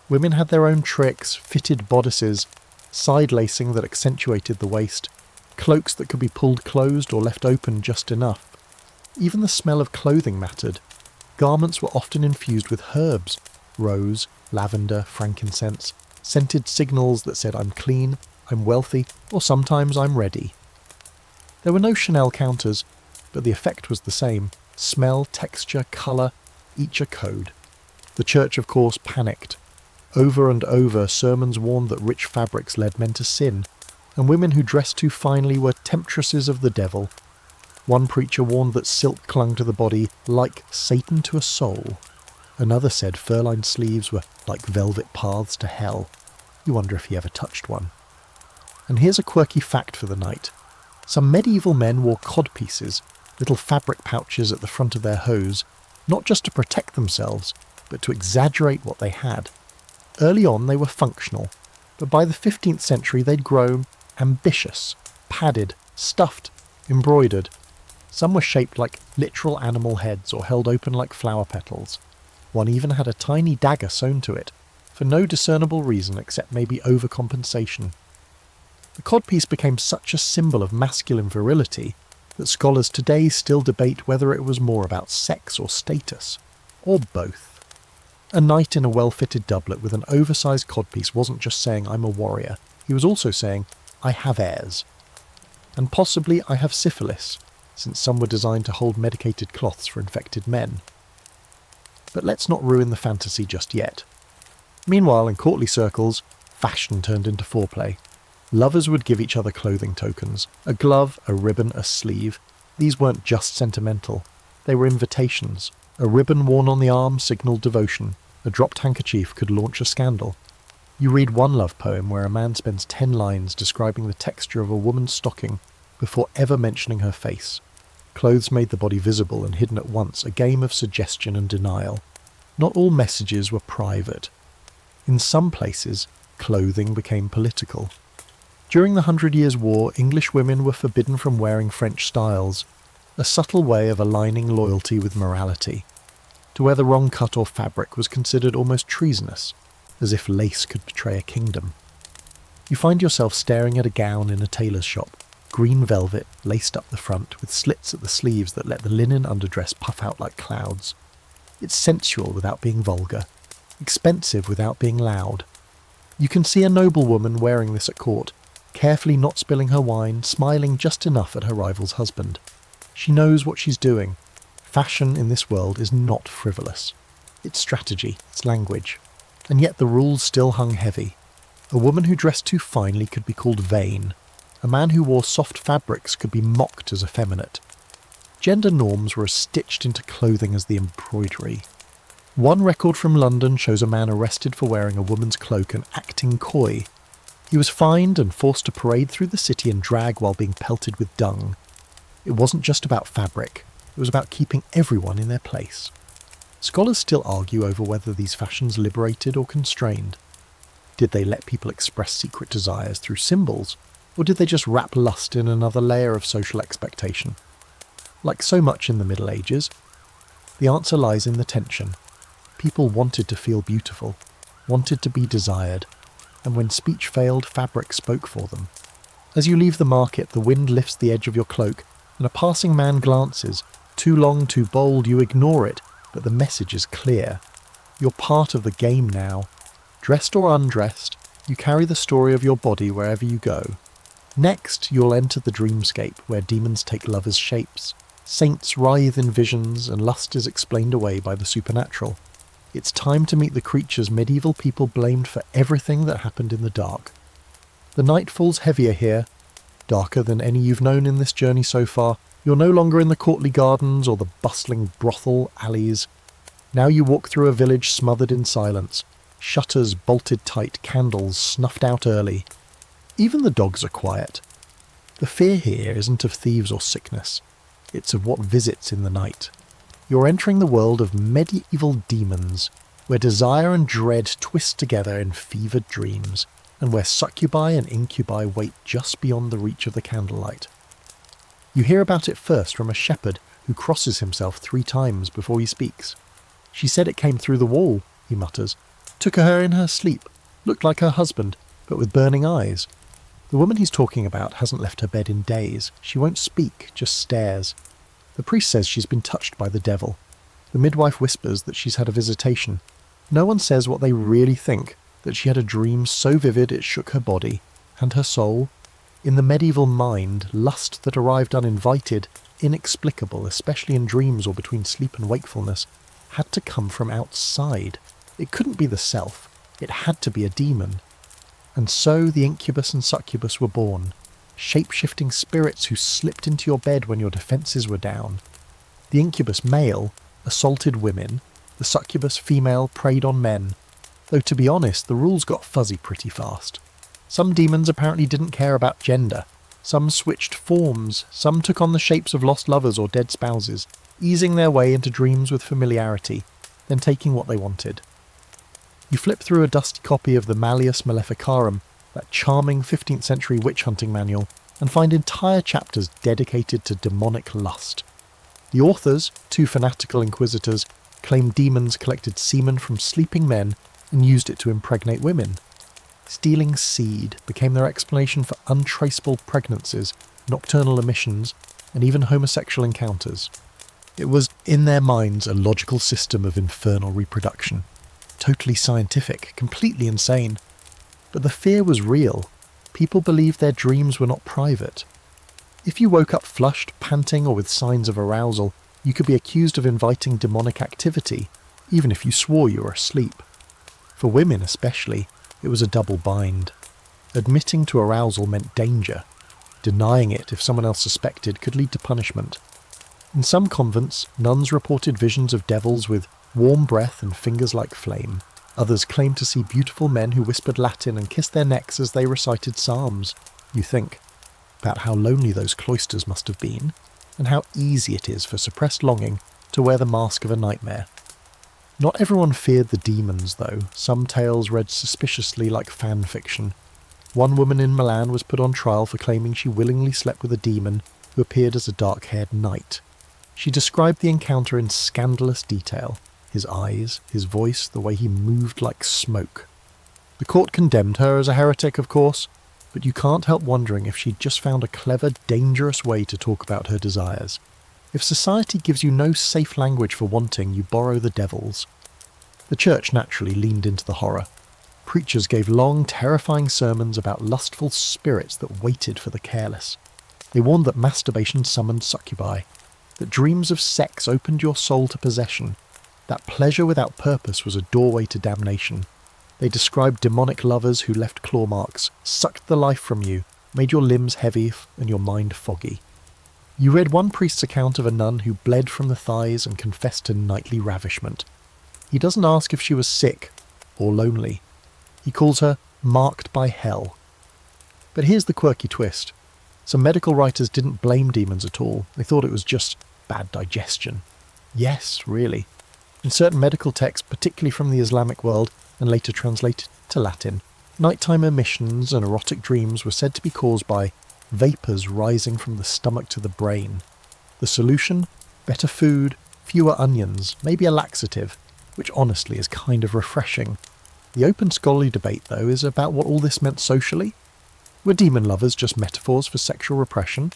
Women had their own tricks, fitted bodices, side lacing that accentuated the waist, cloaks that could be pulled closed or left open just enough. Even the smell of clothing mattered. Garments were often infused with herbs, rose, lavender, frankincense, scented signals that said I'm clean, I'm wealthy, or sometimes I'm ready. There were no Chanel counters, but the effect was the same. Smell, texture, colour, each a code. The church, of course, panicked. Over and over, sermons warned that rich fabrics led men to sin, and women who dressed too finely were temptresses of the devil. One preacher warned that silk clung to the body like Satan to a soul. Another said fur-lined sleeves were like velvet paths to hell. You wonder if he ever touched one. And here's a quirky fact for the night. Some medieval men wore codpieces, little fabric pouches at the front of their hose, not just to protect themselves, but to exaggerate what they had. Early on they were functional, but by the 15th century they'd grown ambitious, padded, stuffed, embroidered. Some were shaped like literal animal heads or held open like flower petals. One even had a tiny dagger sewn to it, for no discernible reason except maybe overcompensation. The codpiece became such a symbol of masculine virility that scholars today still debate whether it was more about sex or status, or both. A knight in a well-fitted doublet with an oversized codpiece wasn't just saying I'm a warrior, he was also saying I have heirs. And possibly I have syphilis, since some were designed to hold medicated cloths for infected men. But let's not ruin the fantasy just yet. Meanwhile, in courtly circles, fashion turned into foreplay. Lovers would give each other clothing tokens, a glove, a ribbon, a sleeve. These weren't just sentimental, they were invitations. A ribbon worn on the arm signalled devotion, a dropped handkerchief could launch a scandal. You read one love poem where a man spends 10 lines describing the texture of a woman's stocking before ever mentioning her face. Clothes made the body visible and hidden at once, a game of suggestion and denial. Not all messages were private. In some places, clothing became political. During the 100 Years' War, English women were forbidden from wearing French styles, a subtle way of aligning loyalty with morality. To wear the wrong cut or fabric was considered almost treasonous, as if lace could betray a kingdom. You find yourself staring at a gown in a tailor's shop, green velvet laced up the front with slits at the sleeves that let the linen underdress puff out like clouds. It's sensual without being vulgar, expensive without being loud. You can see a noblewoman wearing this at court, carefully not spilling her wine, smiling just enough at her rival's husband. She knows what she's doing. Fashion in this world is not frivolous. It's strategy, it's language. And yet the rules still hung heavy. A woman who dressed too finely could be called vain. A man who wore soft fabrics could be mocked as effeminate. Gender norms were as stitched into clothing as the embroidery. One record from London shows a man arrested for wearing a woman's cloak and acting coy. He was fined and forced to parade through the city in drag while being pelted with dung. It wasn't just about fabric, it was about keeping everyone in their place. Scholars still argue over whether these fashions liberated or constrained. Did they let people express secret desires through symbols, or did they just wrap lust in another layer of social expectation? Like so much in the Middle Ages, the answer lies in the tension. People wanted to feel beautiful, wanted to be desired, and when speech failed, fabric spoke for them. As you leave the market, the wind lifts the edge of your cloak, and a passing man glances. Too long, too bold, you ignore it, but the message is clear. You're part of the game now. Dressed or undressed, you carry the story of your body wherever you go. Next, you'll enter the dreamscape, where demons take lovers' shapes. Saints writhe in visions, and lust is explained away by the supernatural. It's time to meet the creatures medieval people blamed for everything that happened in the dark. The night falls heavier here, darker than any you've known in this journey so far. You're no longer in the courtly gardens or the bustling brothel alleys. Now you walk through a village smothered in silence, shutters bolted tight, candles snuffed out early. Even the dogs are quiet. The fear here isn't of thieves or sickness, it's of what visits in the night. You're entering the world of medieval demons, where desire and dread twist together in fevered dreams, and where succubi and incubi wait just beyond the reach of the candlelight. You hear about it first from a shepherd who crosses himself 3 times before he speaks. She said it came through the wall, he mutters. Took her in her sleep. Looked like her husband, but with burning eyes. The woman he's talking about hasn't left her bed in days. She won't speak, just stares. The priest says she's been touched by the devil. The midwife whispers that she's had a visitation. No one says what they really think, that she had a dream so vivid it shook her body, and her soul. In the medieval mind, lust that arrived uninvited, inexplicable, especially in dreams or between sleep and wakefulness, had to come from outside. It couldn't be the self. It had to be a demon. And so the incubus and succubus were born, shape-shifting spirits who slipped into your bed when your defences were down. The incubus male assaulted women, the succubus female preyed on men, though to be honest the rules got fuzzy pretty fast. Some demons apparently didn't care about gender, some switched forms, some took on the shapes of lost lovers or dead spouses, easing their way into dreams with familiarity, then taking what they wanted. You flip through a dusty copy of the Malleus Maleficarum, that charming 15th century witch-hunting manual, and find entire chapters dedicated to demonic lust. The authors, 2 fanatical inquisitors, claim demons collected semen from sleeping men and used it to impregnate women. Stealing seed became their explanation for untraceable pregnancies, nocturnal emissions, and even homosexual encounters. It was, in their minds, a logical system of infernal reproduction. Totally scientific, completely insane. But the fear was real. People believed their dreams were not private. If you woke up flushed, panting, or with signs of arousal, you could be accused of inviting demonic activity, even if you swore you were asleep. For women especially, it was a double bind. Admitting to arousal meant danger. Denying it, if someone else suspected, could lead to punishment. In some convents, nuns reported visions of devils with warm breath and fingers like flame. Others claimed to see beautiful men who whispered Latin and kissed their necks as they recited psalms. You think about how lonely those cloisters must have been, and how easy it is for suppressed longing to wear the mask of a nightmare. Not everyone feared the demons, though. Some tales read suspiciously like fan fiction. One woman in Milan was put on trial for claiming she willingly slept with a demon who appeared as a dark-haired knight. She described the encounter in scandalous detail. His eyes, his voice, the way he moved like smoke. The court condemned her as a heretic, of course, but you can't help wondering if she'd just found a clever, dangerous way to talk about her desires. If society gives you no safe language for wanting, you borrow the devil's. The church naturally leaned into the horror. Preachers gave long, terrifying sermons about lustful spirits that waited for the careless. They warned that masturbation summoned succubi, that dreams of sex opened your soul to possession, that pleasure without purpose was a doorway to damnation. They described demonic lovers who left claw marks, sucked the life from you, made your limbs heavy and your mind foggy. You read one priest's account of a nun who bled from the thighs and confessed to nightly ravishment. He doesn't ask if she was sick or lonely. He calls her marked by hell. But here's the quirky twist. Some medical writers didn't blame demons at all. They thought it was just bad digestion. Yes, really. In certain medical texts, particularly from the Islamic world and later translated to Latin, nighttime emissions and erotic dreams were said to be caused by vapours rising from the stomach to the brain. The solution? Better food, fewer onions, maybe a laxative, which honestly is kind of refreshing. The open scholarly debate, though, is about what all this meant socially. Were demon lovers just metaphors for sexual repression?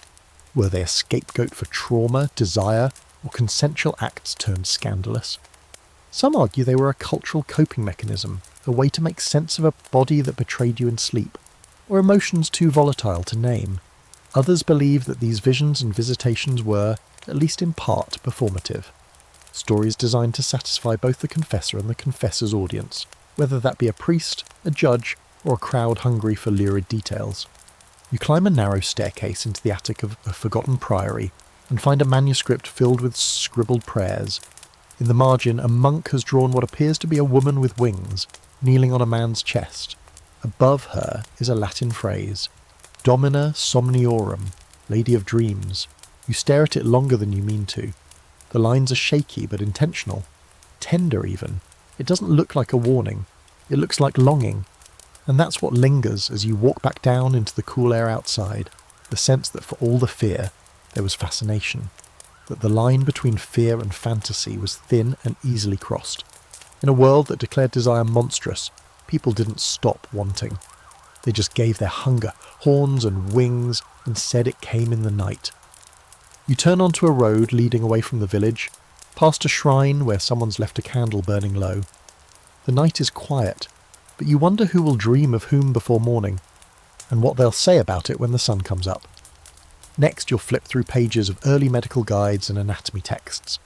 Were they a scapegoat for trauma, desire, or consensual acts turned scandalous? Some argue they were a cultural coping mechanism, a way to make sense of a body that betrayed you in sleep, or emotions too volatile to name. Others believe that these visions and visitations were, at least in part, performative. Stories designed to satisfy both the confessor and the confessor's audience, whether that be a priest, a judge, or a crowd hungry for lurid details. You climb a narrow staircase into the attic of a forgotten priory and find a manuscript filled with scribbled prayers. In the margin, a monk has drawn what appears to be a woman with wings, kneeling on a man's chest. Above her is a Latin phrase, Domina Somniorum, Lady of Dreams. You stare at it longer than you mean to. The lines are shaky but intentional, tender even. It doesn't look like a warning. It looks like longing. And that's what lingers as you walk back down into the cool air outside, the sense that for all the fear, there was fascination. that the line between fear and fantasy was thin and easily crossed. In a world that declared desire monstrous, people didn't stop wanting. They just gave their hunger horns and wings and said it came in the night. You turn onto a road leading away from the village, past a shrine where someone's left a candle burning low. The night is quiet, but you wonder who will dream of whom before morning, and what they'll say about it when the sun comes up. Next, you'll flip through pages of early medical guides and anatomy texts.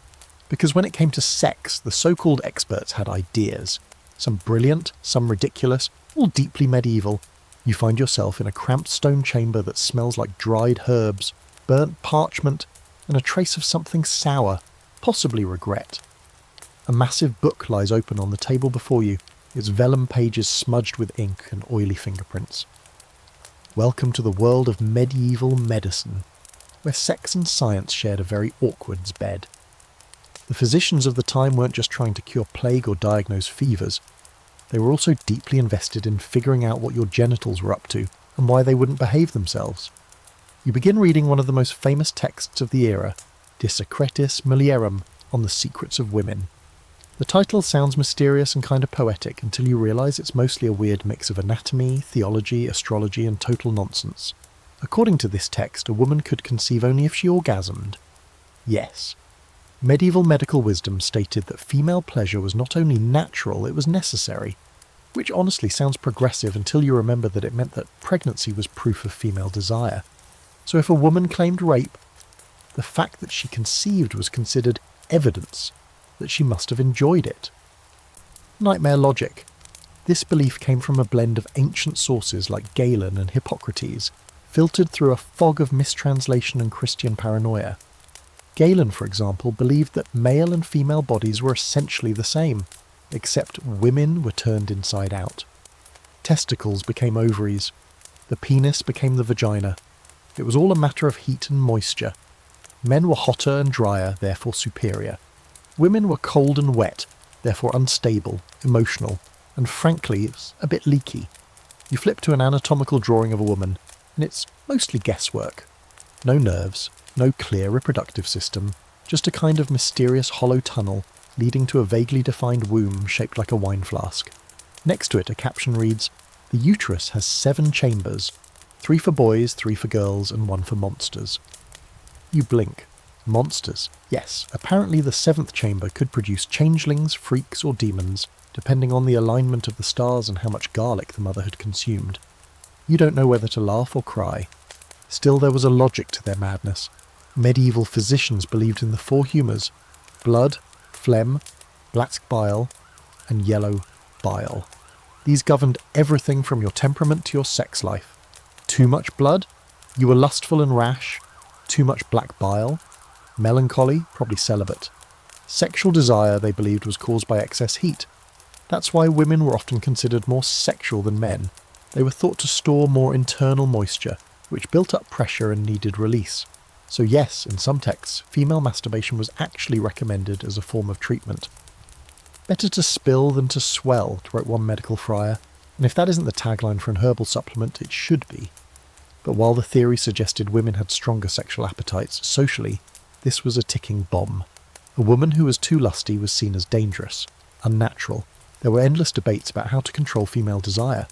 Because when it came to sex, the so-called experts had ideas. Some brilliant, some ridiculous, all deeply medieval. You find yourself in a cramped stone chamber that smells like dried herbs, burnt parchment, and a trace of something sour, possibly regret. A massive book lies open on the table before you, its vellum pages smudged with ink and oily fingerprints. Welcome to the world of medieval medicine, where sex and science shared a very awkward bed. The physicians of the time weren't just trying to cure plague or diagnose fevers. They were also deeply invested in figuring out what your genitals were up to and why they wouldn't behave themselves. You begin reading one of the most famous texts of the era, De Secretis Mulierum, on the secrets of women. The title sounds mysterious and kind of poetic until you realise it's mostly a weird mix of anatomy, theology, astrology and total nonsense. According to this text, a woman could conceive only if she orgasmed. Yes. Medieval medical wisdom stated that female pleasure was not only natural, it was necessary, which honestly sounds progressive until you remember that it meant that pregnancy was proof of female desire. So if a woman claimed rape, the fact that she conceived was considered evidence that she must have enjoyed it. Nightmare logic. This belief came from a blend of ancient sources like Galen and Hippocrates, filtered through a fog of mistranslation and Christian paranoia. Galen, for example, believed that male and female bodies were essentially the same, except women were turned inside out. Testicles became ovaries. The penis became the vagina. It was all a matter of heat and moisture. Men were hotter and drier, therefore superior. Women were cold and wet, therefore unstable, emotional, and frankly, a bit leaky. You flip to an anatomical drawing of a woman, and it's mostly guesswork. No nerves, no clear reproductive system, just a kind of mysterious hollow tunnel leading to a vaguely defined womb shaped like a wine flask. Next to it, a caption reads, "The uterus has 7 chambers, 3 for boys, 3 for girls, and 1 for monsters." You blink. Monsters. Yes, apparently the 7th chamber could produce changelings, freaks, or demons, depending on the alignment of the stars and how much garlic the mother had consumed. You don't know whether to laugh or cry. Still, there was a logic to their madness. Medieval physicians believed in the 4 humours: blood, phlegm, black bile, and yellow bile. These governed everything from your temperament to your sex life. Too much blood? You were lustful and rash. Too much black bile? Melancholy? Probably celibate. Sexual desire, they believed, was caused by excess heat. That's why women were often considered more sexual than men. They were thought to store more internal moisture, which built up pressure and needed release. So yes, in some texts, female masturbation was actually recommended as a form of treatment. Better to spill than to swell, wrote one medical friar, and if that isn't the tagline for an herbal supplement, it should be. But while the theory suggested women had stronger sexual appetites, socially, this was a ticking bomb. A woman who was too lusty was seen as dangerous, unnatural. There were endless debates about how to control female desire.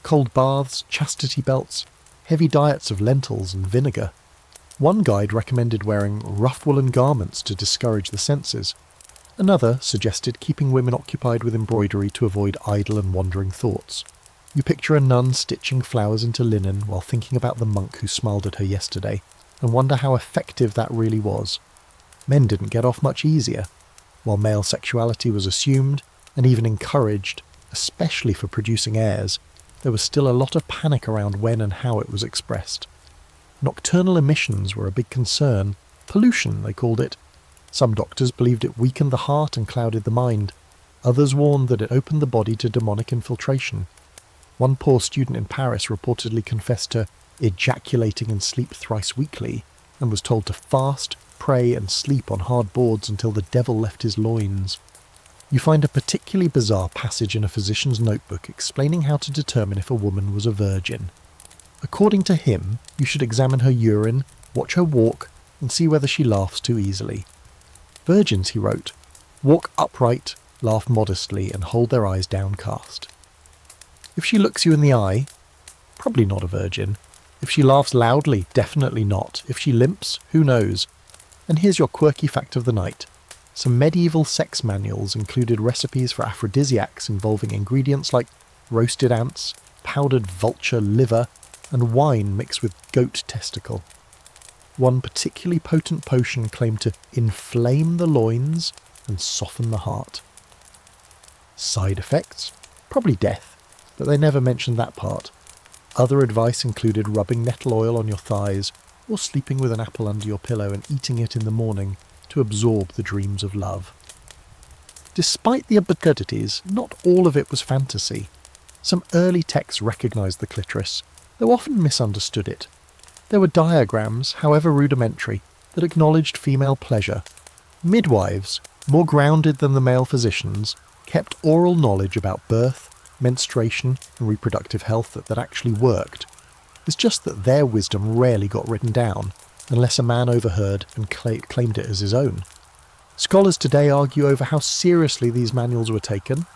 Cold baths, chastity belts, heavy diets of lentils and vinegar. One guide recommended wearing rough woolen garments to discourage the senses. Another suggested keeping women occupied with embroidery to avoid idle and wandering thoughts. You picture a nun stitching flowers into linen while thinking about the monk who smiled at her yesterday, and wonder how effective that really was. Men didn't get off much easier. While male sexuality was assumed, and even encouraged, especially for producing heirs, there was still a lot of panic around when and how it was expressed. Nocturnal emissions were a big concern. Pollution, they called it. Some doctors believed it weakened the heart and clouded the mind. Others warned that it opened the body to demonic infiltration. One poor student in Paris reportedly confessed to ejaculating in sleep thrice weekly, and was told to fast, pray, and sleep on hard boards until the devil left his loins. You find a particularly bizarre passage in a physician's notebook explaining how to determine if a woman was a virgin. According to him, you should examine her urine, watch her walk, and see whether she laughs too easily. Virgins, he wrote, walk upright, laugh modestly, and hold their eyes downcast. If she looks you in the eye, probably not a virgin. If she laughs loudly, definitely not. If she limps, who knows? And here's your quirky fact of the night. Some medieval sex manuals included recipes for aphrodisiacs involving ingredients like roasted ants, powdered vulture liver, and wine mixed with goat testicle. One particularly potent potion claimed to inflame the loins and soften the heart. Side effects? Probably death, but they never mentioned that part. Other advice included rubbing nettle oil on your thighs, or sleeping with an apple under your pillow and eating it in the morning to absorb the dreams of love. Despite the absurdities, not all of it was fantasy. Some early texts recognised the clitoris, though often misunderstood it. There were diagrams, however rudimentary, that acknowledged female pleasure. Midwives, more grounded than the male physicians, kept oral knowledge about birth, menstruation, and reproductive health that actually worked. It's just that their wisdom rarely got written down, unless a man overheard and claimed it as his own. Scholars today argue over how seriously these manuals were taken.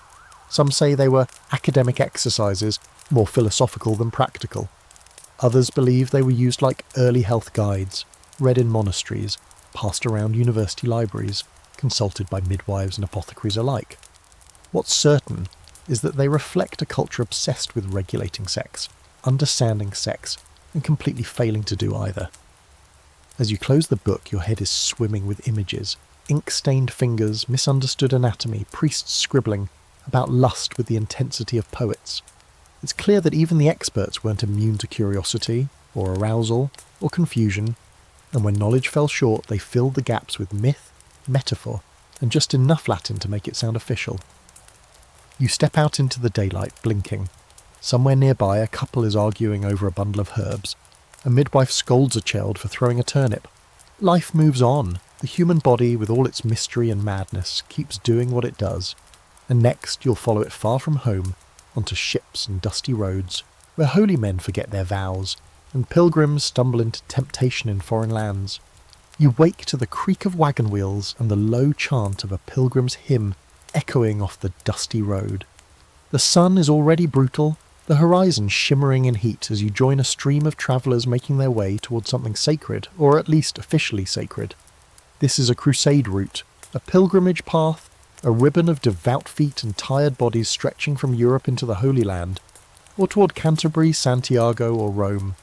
Some say they were academic exercises, more philosophical than practical. Others believe they were used like early health guides, read in monasteries, passed around university libraries, consulted by midwives and apothecaries alike. What's certain is that they reflect a culture obsessed with regulating sex, understanding sex, and completely failing to do either. As you close the book, your head is swimming with images, ink-stained fingers, misunderstood anatomy, priests scribbling about lust with the intensity of poets. It's clear that even the experts weren't immune to curiosity, or arousal, or confusion, and when knowledge fell short, they filled the gaps with myth, metaphor, and just enough Latin to make it sound official. You step out into the daylight, blinking. Somewhere nearby, a couple is arguing over a bundle of herbs. A midwife scolds a child for throwing a turnip. Life moves on. The human body, with all its mystery and madness, keeps doing what it does. And next, you'll follow it far from home, onto ships and dusty roads, where holy men forget their vows, and pilgrims stumble into temptation in foreign lands. You wake to the creak of wagon wheels and the low chant of a pilgrim's hymn echoing off the dusty road. The sun is already brutal, the horizon shimmering in heat as you join a stream of travellers making their way towards something sacred, or at least officially sacred. This is a crusade route, a pilgrimage path, a ribbon of devout feet and tired bodies stretching from Europe into the Holy Land, or toward Canterbury, Santiago, or Rome.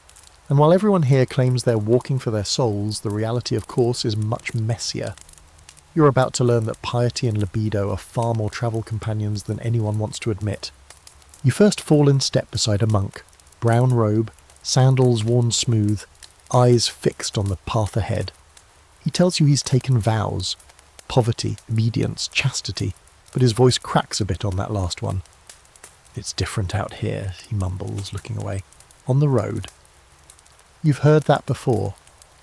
And while everyone here claims they're walking for their souls, the reality, of course, is much messier. You're about to learn that piety and libido are far more travel companions than anyone wants to admit. You first fall in step beside a monk, brown robe, sandals worn smooth, eyes fixed on the path ahead. He tells you he's taken vows, poverty, obedience, chastity, but his voice cracks a bit on that last one. It's different out here, he mumbles, looking away. On the road. You've heard that before.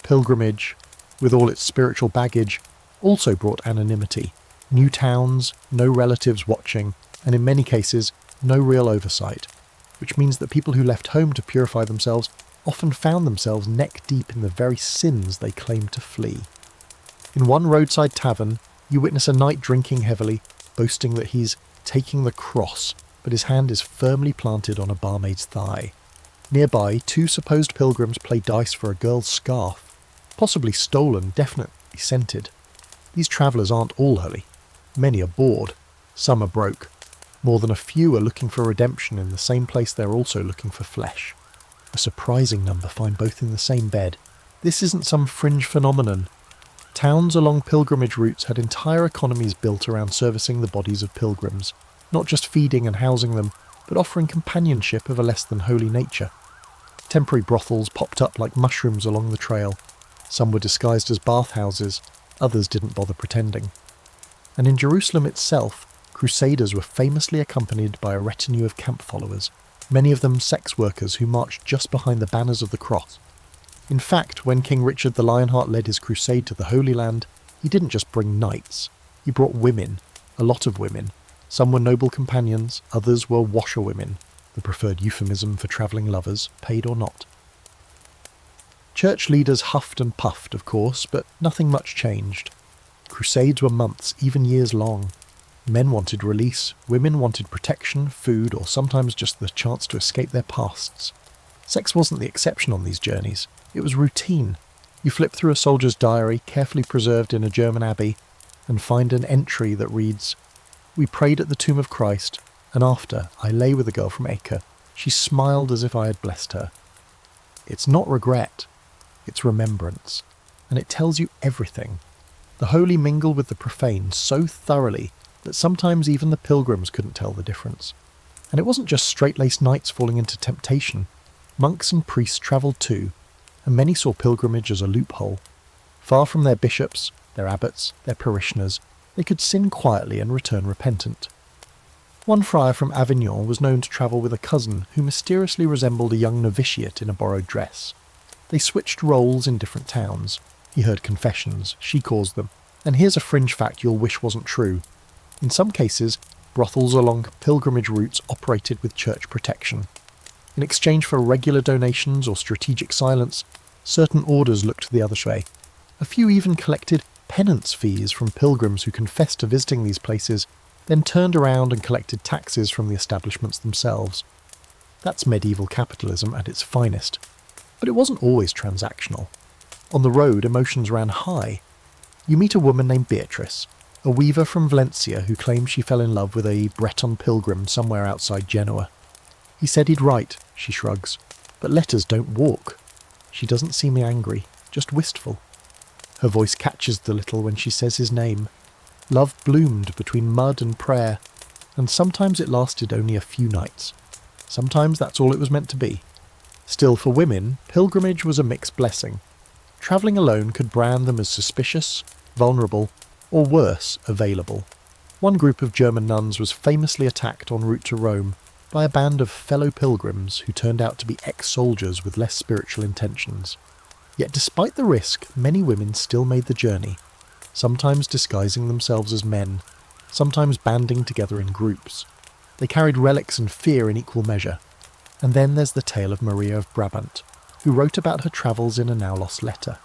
Pilgrimage, with all its spiritual baggage, also brought anonymity. New towns, no relatives watching, and in many cases, no real oversight, which means that people who left home to purify themselves often found themselves neck deep in the very sins they claimed to flee. In one roadside tavern, you witness a knight drinking heavily, boasting that he's taking the cross, but his hand is firmly planted on a barmaid's thigh. Nearby, two supposed pilgrims play dice for a girl's scarf, possibly stolen, definitely scented. These travellers aren't all holy. Many are bored. Some are broke. More than a few are looking for redemption in the same place they're also looking for flesh. A surprising number find both in the same bed. This isn't some fringe phenomenon. Towns along pilgrimage routes had entire economies built around servicing the bodies of pilgrims, not just feeding and housing them, but offering companionship of a less than holy nature. Temporary brothels popped up like mushrooms along the trail. Some were disguised as bathhouses, others didn't bother pretending. And in Jerusalem itself, crusaders were famously accompanied by a retinue of camp followers, many of them sex workers who marched just behind the banners of the cross. In fact, when King Richard the Lionheart led his crusade to the Holy Land, he didn't just bring knights, he brought women, a lot of women. Some were noble companions, others were washerwomen, the preferred euphemism for travelling lovers, paid or not. Church leaders huffed and puffed, of course, but nothing much changed. Crusades were months, even years long. Men wanted release, women wanted protection, food, or sometimes just the chance to escape their pasts. Sex wasn't the exception on these journeys. It was routine. You flip through a soldier's diary, carefully preserved in a German abbey, and find an entry that reads, "We prayed at the tomb of Christ, and after I lay with a girl from Acre. She smiled as if I had blessed her." It's not regret, it's remembrance, and it tells you everything. The holy mingle with the profane so thoroughly that sometimes even the pilgrims couldn't tell the difference. And it wasn't just straight-laced knights falling into temptation. Monks and priests travelled too, and many saw pilgrimage as a loophole. Far from their bishops, their abbots, their parishioners, they could sin quietly and return repentant. One friar from Avignon was known to travel with a cousin who mysteriously resembled a young novitiate in a borrowed dress. They switched roles in different towns. He heard confessions, she caused them, and here's a fringe fact you'll wish wasn't true. In some cases, brothels along pilgrimage routes operated with church protection. In exchange for regular donations or strategic silence, certain orders looked the other way. A few even collected penance fees from pilgrims who confessed to visiting these places, then turned around and collected taxes from the establishments themselves. That's medieval capitalism at its finest. But it wasn't always transactional. On the road, emotions ran high. You meet a woman named Beatrice, a weaver from Valencia who claims she fell in love with a Breton pilgrim somewhere outside Genoa. He said he'd write, she shrugs, but letters don't walk. She doesn't seem angry, just wistful. Her voice catches the little when she says his name. Love bloomed between mud and prayer, and sometimes it lasted only a few nights. Sometimes that's all it was meant to be. Still, for women, pilgrimage was a mixed blessing. Travelling alone could brand them as suspicious, vulnerable, or worse, available. One group of German nuns was famously attacked en route to Rome by a band of fellow pilgrims who turned out to be ex-soldiers with less spiritual intentions. Yet despite the risk, many women still made the journey, sometimes disguising themselves as men, sometimes banding together in groups. They carried relics and fear in equal measure. And then there's the tale of Maria of Brabant, who wrote about her travels in a now-lost letter.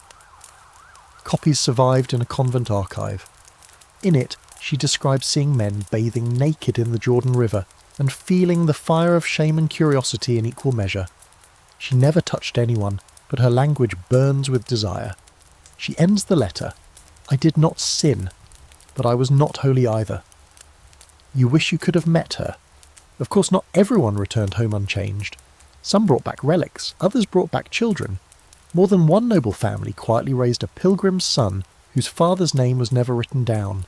Copies survived in a convent archive. In it, she describes seeing men bathing naked in the Jordan River and feeling the fire of shame and curiosity in equal measure. She never touched anyone, but her language burns with desire. She ends the letter, "I did not sin, but I was not holy either." You wish you could have met her. Of course, not everyone returned home unchanged. Some brought back relics, others brought back children. More than one noble family quietly raised a pilgrim's son whose father's name was never written down.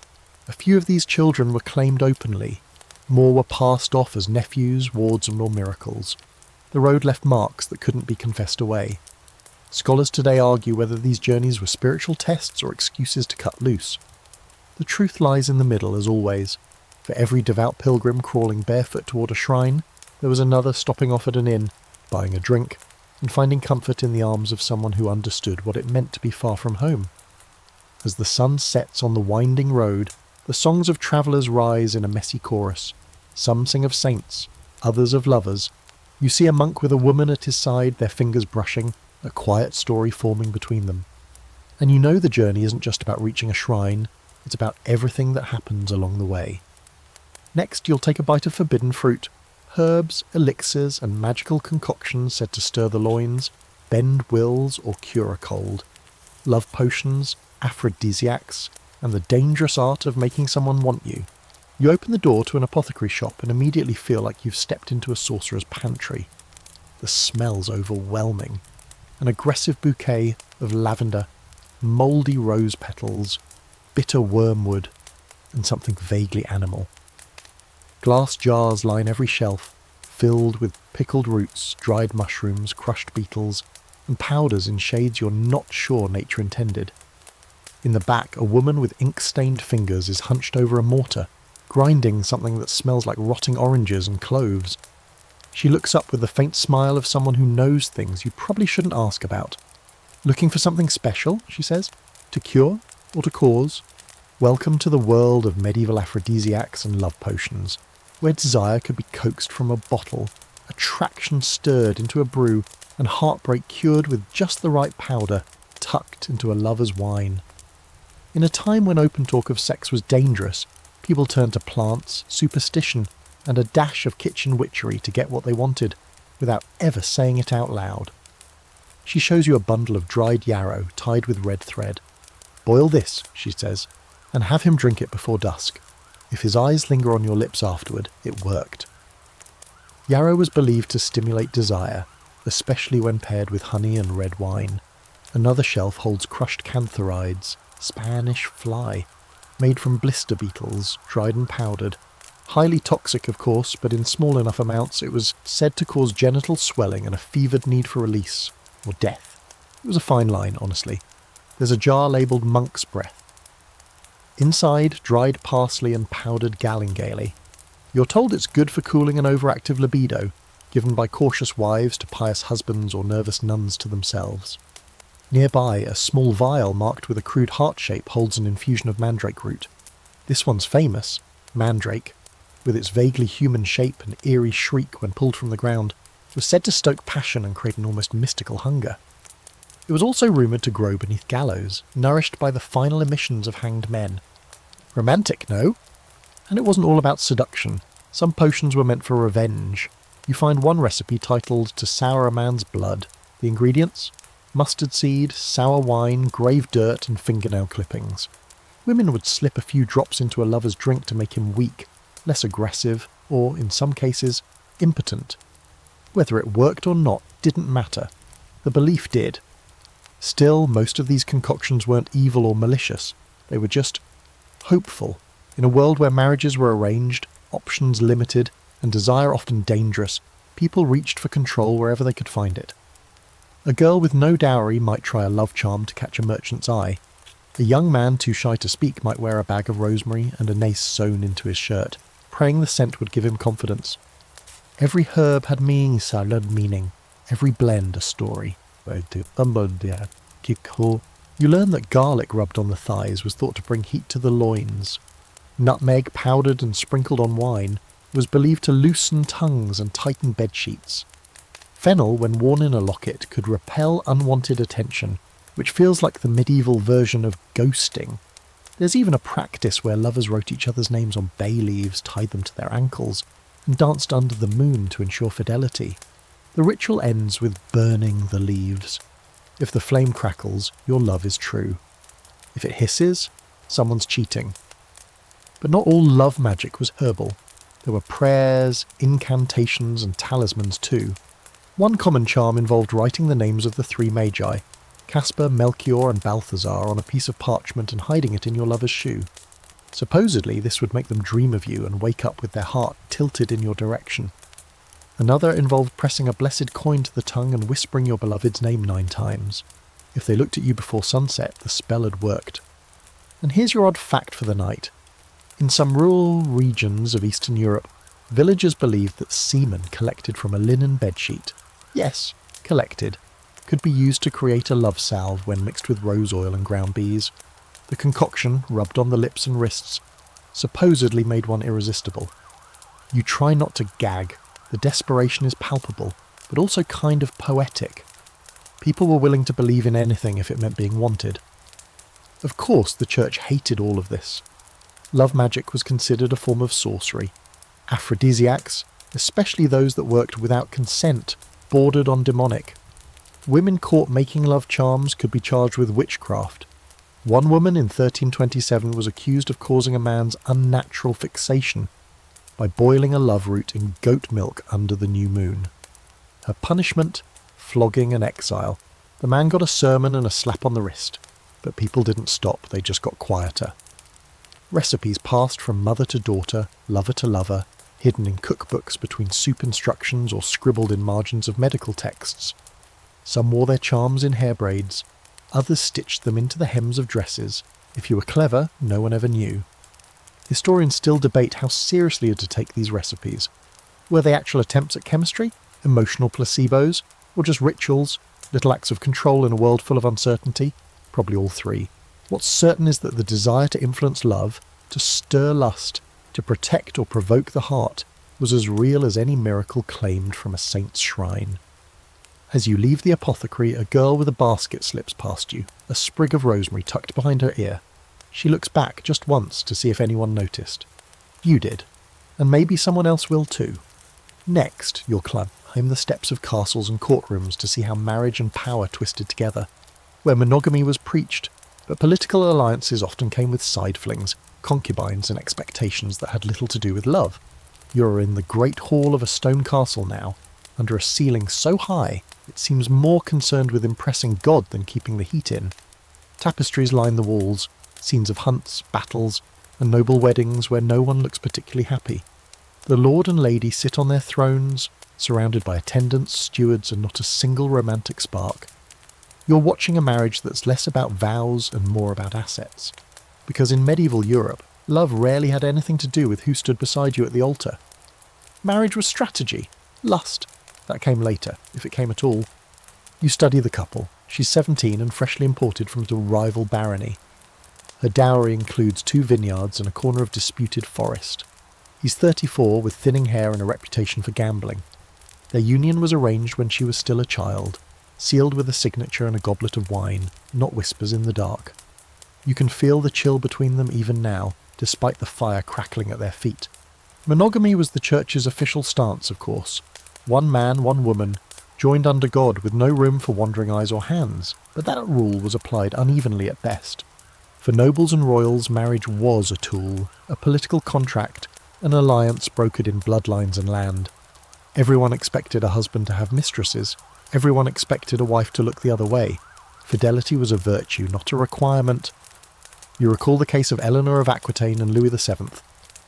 A few of these children were claimed openly. More were passed off as nephews, wards, or miracles. The road left marks that couldn't be confessed away. Scholars today argue whether these journeys were spiritual tests or excuses to cut loose. The truth lies in the middle, as always. For every devout pilgrim crawling barefoot toward a shrine, there was another stopping off at an inn, buying a drink, and finding comfort in the arms of someone who understood what it meant to be far from home. As the sun sets on the winding road, the songs of travellers rise in a messy chorus. Some sing of saints, others of lovers. You see a monk with a woman at his side, their fingers brushing, a quiet story forming between them. And you know the journey isn't just about reaching a shrine, it's about everything that happens along the way. Next, you'll take a bite of forbidden fruit. Herbs, elixirs, and magical concoctions said to stir the loins, bend wills, or cure a cold. Love potions, aphrodisiacs, and the dangerous art of making someone want you. You open the door to an apothecary shop and immediately feel like you've stepped into a sorcerer's pantry. The smell's overwhelming. An aggressive bouquet of lavender, mouldy rose petals, bitter wormwood, and something vaguely animal. Glass jars line every shelf, filled with pickled roots, dried mushrooms, crushed beetles, and powders in shades you're not sure nature intended. In the back, a woman with ink-stained fingers is hunched over a mortar, grinding something that smells like rotting oranges and cloves. She looks up with the faint smile of someone who knows things you probably shouldn't ask about. "Looking for something special?" she says. "To cure or to cause? Welcome to the world of medieval aphrodisiacs and love potions, where desire could be coaxed from a bottle, attraction stirred into a brew, and heartbreak cured with just the right powder tucked into a lover's wine. In a time when open talk of sex was dangerous, people turned to plants, superstition, and a dash of kitchen witchery to get what they wanted, without ever saying it out loud. She shows you a bundle of dried yarrow tied with red thread. "Boil this," she says, "and have him drink it before dusk. If his eyes linger on your lips afterward, it worked." Yarrow was believed to stimulate desire, especially when paired with honey and red wine. Another shelf holds crushed cantharides, Spanish fly, made from blister beetles, dried and powdered. Highly toxic, of course, but in small enough amounts it was said to cause genital swelling and a fevered need for release, or death. It was a fine line, honestly. There's a jar labelled monk's breath. Inside, dried parsley and powdered galingale. You're told it's good for cooling an overactive libido, given by cautious wives to pious husbands or nervous nuns to themselves. Nearby, a small vial marked with a crude heart shape holds an infusion of mandrake root. This one's famous, mandrake, with its vaguely human shape and eerie shriek when pulled from the ground, was said to stoke passion and create an almost mystical hunger. It was also rumoured to grow beneath gallows, nourished by the final emissions of hanged men. Romantic, no? And it wasn't all about seduction. Some potions were meant for revenge. You find one recipe titled "To Sour a Man's Blood." The ingredients? Mustard seed, sour wine, grave dirt, and fingernail clippings. Women would slip a few drops into a lover's drink to make him weak, less aggressive, or, in some cases, impotent. Whether it worked or not didn't matter. The belief did. Still, most of these concoctions weren't evil or malicious. They were just hopeful. In a world where marriages were arranged, options limited, and desire often dangerous, people reached for control wherever they could find it. A girl with no dowry might try a love charm to catch a merchant's eye. A young man too shy to speak might wear a bag of rosemary and a nace sewn into his shirt, praying the scent would give him confidence. Every herb had meaning, every blend a story. You learn that garlic rubbed on the thighs was thought to bring heat to the loins. Nutmeg powdered and sprinkled on wine was believed to loosen tongues and tighten bedsheets. Fennel, when worn in a locket, could repel unwanted attention, which feels like the medieval version of ghosting. There's even a practice where lovers wrote each other's names on bay leaves, tied them to their ankles, and danced under the moon to ensure fidelity. The ritual ends with burning the leaves. If the flame crackles, your love is true. If it hisses, someone's cheating. But not all love magic was herbal. There were prayers, incantations, and talismans too. One common charm involved writing the names of the three magi, Caspar, Melchior, and Balthazar, on a piece of parchment and hiding it in your lover's shoe. Supposedly, this would make them dream of you and wake up with their heart tilted in your direction. Another involved pressing a blessed coin to the tongue and whispering your beloved's name 9 times. If they looked at you before sunset, the spell had worked. And here's your odd fact for the night. In some rural regions of Eastern Europe, villagers believed that semen collected from a linen bedsheet, yes, collected, could be used to create a love salve when mixed with rose oil and ground bees. The concoction, rubbed on the lips and wrists, supposedly made one irresistible. You try not to gag. The desperation is palpable, but also kind of poetic. People were willing to believe in anything if it meant being wanted. Of course, the church hated all of this. Love magic was considered a form of sorcery. Aphrodisiacs, especially those that worked without consent, bordered on demonic. Women caught making love charms could be charged with witchcraft. One woman in 1327 was accused of causing a man's unnatural fixation by boiling a love root in goat milk under the new moon. Her punishment? Flogging and exile. The man got a sermon and a slap on the wrist, but people didn't stop, they just got quieter. Recipes passed from mother to daughter, lover to lover, hidden in cookbooks between soup instructions or scribbled in margins of medical texts. Some wore their charms in hair braids, others stitched them into the hems of dresses. If you were clever, no one ever knew. Historians still debate how seriously to take these recipes. Were they actual attempts at chemistry, emotional placebos, or just rituals, little acts of control in a world full of uncertainty? Probably all three. What's certain is that the desire to influence love, to stir lust, to protect or provoke the heart, was as real as any miracle claimed from a saint's shrine. As you leave the apothecary, a girl with a basket slips past you, a sprig of rosemary tucked behind her ear. She looks back just once to see if anyone noticed. You did, and maybe someone else will too. Next, you'll climb the steps of castles and courtrooms to see how marriage and power twisted together, where monogamy was preached, but political alliances often came with side flings, concubines and expectations that had little to do with love. You're in the great hall of a stone castle now, under a ceiling so high it seems more concerned with impressing God than keeping the heat in. Tapestries line the walls, scenes of hunts, battles, and noble weddings where no one looks particularly happy. The lord and lady sit on their thrones, surrounded by attendants, stewards, and not a single romantic spark. You're watching a marriage that's less about vows and more about assets. Because in medieval Europe, love rarely had anything to do with who stood beside you at the altar. Marriage was strategy, lust. That came later, if it came at all. You study the couple. She's 17 and freshly imported from a rival barony. Her dowry includes 2 vineyards and a corner of disputed forest. He's 34 with thinning hair and a reputation for gambling. Their union was arranged when she was still a child, sealed with a signature and a goblet of wine, not whispers in the dark. You can feel the chill between them even now, despite the fire crackling at their feet. Monogamy was the church's official stance, of course. One man, one woman, joined under God with no room for wandering eyes or hands, but that rule was applied unevenly at best. For nobles and royals, marriage was a tool, a political contract, an alliance brokered in bloodlines and land. Everyone expected a husband to have mistresses. Everyone expected a wife to look the other way. Fidelity was a virtue, not a requirement. You recall the case of Eleanor of Aquitaine and Louis VII.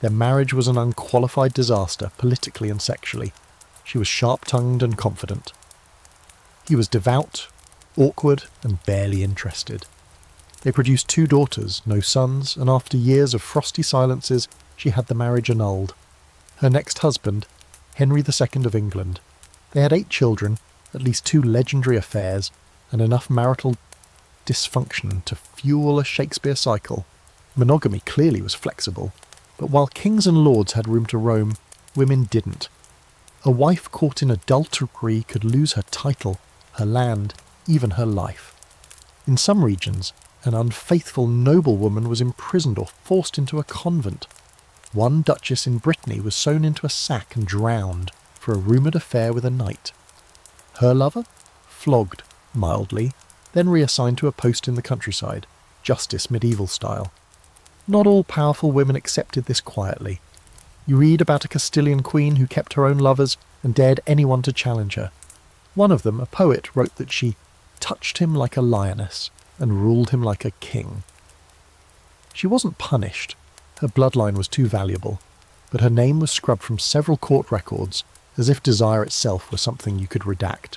Their marriage was an unqualified disaster, politically and sexually. She was sharp-tongued and confident. He was devout, awkward, and barely interested. They produced 2 daughters, no sons, and after years of frosty silences, she had the marriage annulled. Her next husband, Henry II of England. They had 8 children, at least 2 legendary affairs, and enough marital dysfunction to fuel a Shakespeare cycle. Monogamy clearly was flexible, but while kings and lords had room to roam, women didn't. A wife caught in adultery could lose her title, her land, even her life. In some regions, an unfaithful noblewoman was imprisoned or forced into a convent. One duchess in Brittany was sewn into a sack and drowned for a rumoured affair with a knight. Her lover? Flogged, mildly, then reassigned to a post in the countryside, justice medieval style. Not all powerful women accepted this quietly. You read about a Castilian queen who kept her own lovers and dared anyone to challenge her. One of them, a poet, wrote that she touched him like a lioness and ruled him like a king. She wasn't punished. Her bloodline was too valuable, but her name was scrubbed from several court records, as if desire itself were something you could redact.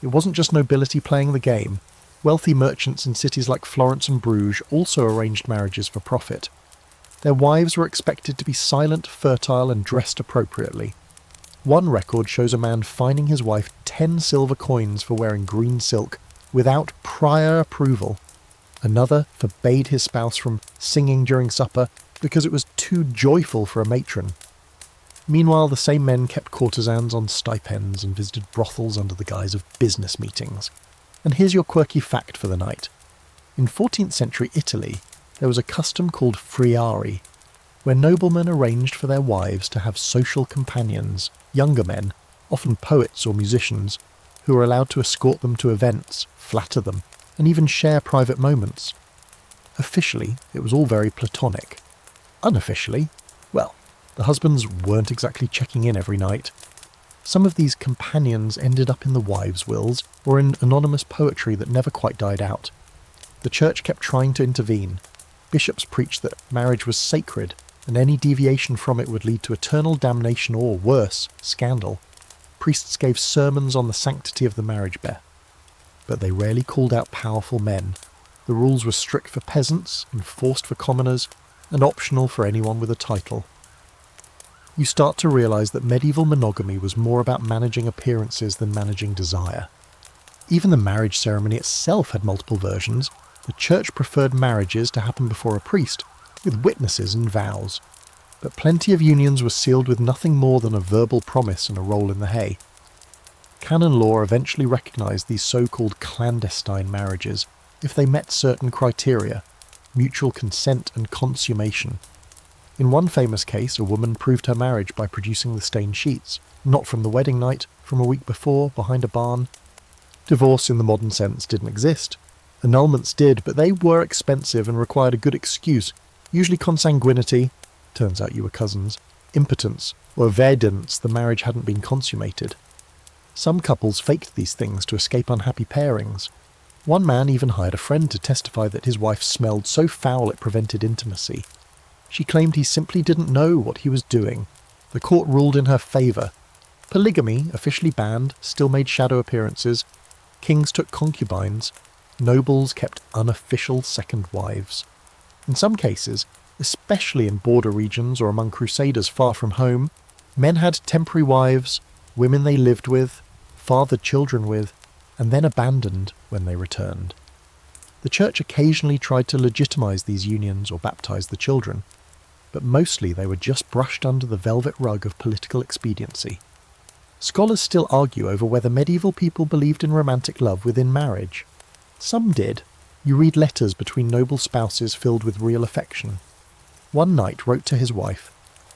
It wasn't just nobility playing the game. Wealthy merchants in cities like Florence and Bruges also arranged marriages for profit. Their wives were expected to be silent, fertile, and dressed appropriately. One record shows a man fining his wife 10 silver coins for wearing green silk without prior approval. Another forbade his spouse from singing during supper because it was too joyful for a matron. Meanwhile, the same men kept courtesans on stipends and visited brothels under the guise of business meetings. And here's your quirky fact for the night. In 14th century Italy, there was a custom called friari, where noblemen arranged for their wives to have social companions, younger men, often poets or musicians, who were allowed to escort them to events, flatter them, and even share private moments. Officially, it was all very platonic. Unofficially, well, the husbands weren't exactly checking in every night. Some of these companions ended up in the wives' wills or in anonymous poetry that never quite died out. The church kept trying to intervene. Bishops preached that marriage was sacred, and any deviation from it would lead to eternal damnation or, worse, scandal. Priests gave sermons on the sanctity of the marriage bed. But they rarely called out powerful men. The rules were strict for peasants, enforced for commoners, and optional for anyone with a title. You start to realise that medieval monogamy was more about managing appearances than managing desire. Even the marriage ceremony itself had multiple versions. The church preferred marriages to happen before a priest, with witnesses and vows. But plenty of unions were sealed with nothing more than a verbal promise and a roll in the hay. canon law eventually recognised these so-called clandestine marriages if they met certain criteria: mutual consent and consummation. In one famous case, a woman proved her marriage by producing the stained sheets, not from the wedding night, from a week before, behind a barn. Divorce in the modern sense didn't exist. Annulments did, but they were expensive and required a good excuse, usually consanguinity, turns out you were cousins, impotence, or evidence the marriage hadn't been consummated. Some couples faked these things to escape unhappy pairings. One man even hired a friend to testify that his wife smelled so foul it prevented intimacy. She claimed he simply didn't know what he was doing. The court ruled in her favour. Polygamy, officially banned, still made shadow appearances. Kings took concubines. Nobles kept unofficial second wives. In some cases, especially in border regions or among crusaders far from home, men had temporary wives, women they lived with, fathered children with, and then abandoned when they returned. The church occasionally tried to legitimize these unions or baptize the children, but mostly they were just brushed under the velvet rug of political expediency. Scholars still argue over whether medieval people believed in romantic love within marriage. Some did. You read letters between noble spouses filled with real affection. One knight wrote to his wife,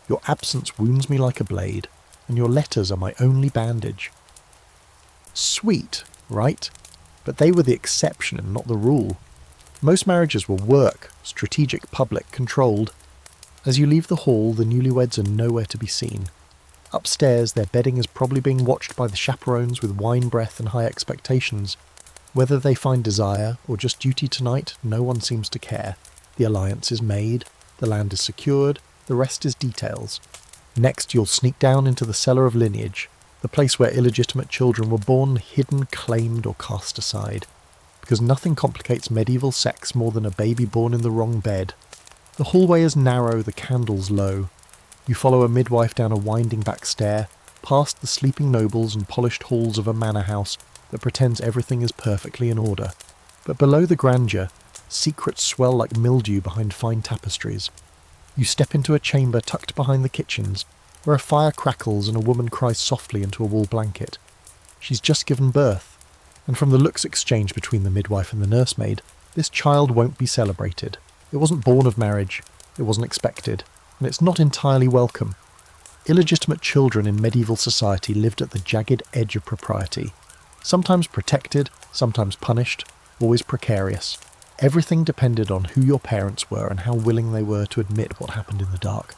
"Your absence wounds me like a blade, and your letters are my only bandage." Sweet, right? But they were the exception and not the rule. Most marriages were work, strategic, public, controlled. As you leave the hall, the newlyweds are nowhere to be seen. Upstairs, their bedding is probably being watched by the chaperones with wine breath and high expectations. Whether they find desire or just duty tonight, no one seems to care. The alliance is made, the land is secured, the rest is details. Next, you'll sneak down into the cellar of lineage, the place where illegitimate children were born, hidden, claimed, or cast aside. Because nothing complicates medieval sex more than a baby born in the wrong bed. The hallway is narrow, the candles low. You follow a midwife down a winding back stair, past the sleeping nobles and polished halls of a manor house that pretends everything is perfectly in order. But below the grandeur, secrets swell like mildew behind fine tapestries. You step into a chamber tucked behind the kitchens, where a fire crackles and a woman cries softly into a wool blanket. She's just given birth, and from the looks exchanged between the midwife and the nursemaid, this child won't be celebrated. It wasn't born of marriage, it wasn't expected, and it's not entirely welcome. Illegitimate children in medieval society lived at the jagged edge of propriety. Sometimes protected, sometimes punished, always precarious. Everything depended on who your parents were and how willing they were to admit what happened in the dark.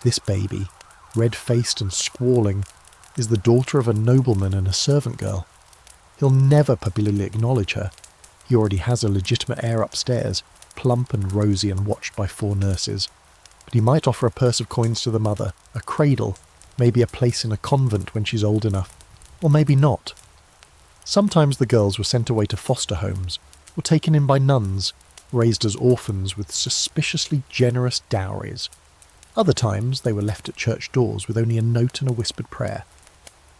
This baby, red-faced and squalling, is the daughter of a nobleman and a servant girl. He'll never publicly acknowledge her. He already has a legitimate heir upstairs, plump and rosy and watched by 4 nurses. But he might offer a purse of coins to the mother, a cradle, maybe a place in a convent when she's old enough, or maybe not. Sometimes the girls were sent away to foster homes, or taken in by nuns, raised as orphans with suspiciously generous dowries. Other times they were left at church doors with only a note and a whispered prayer.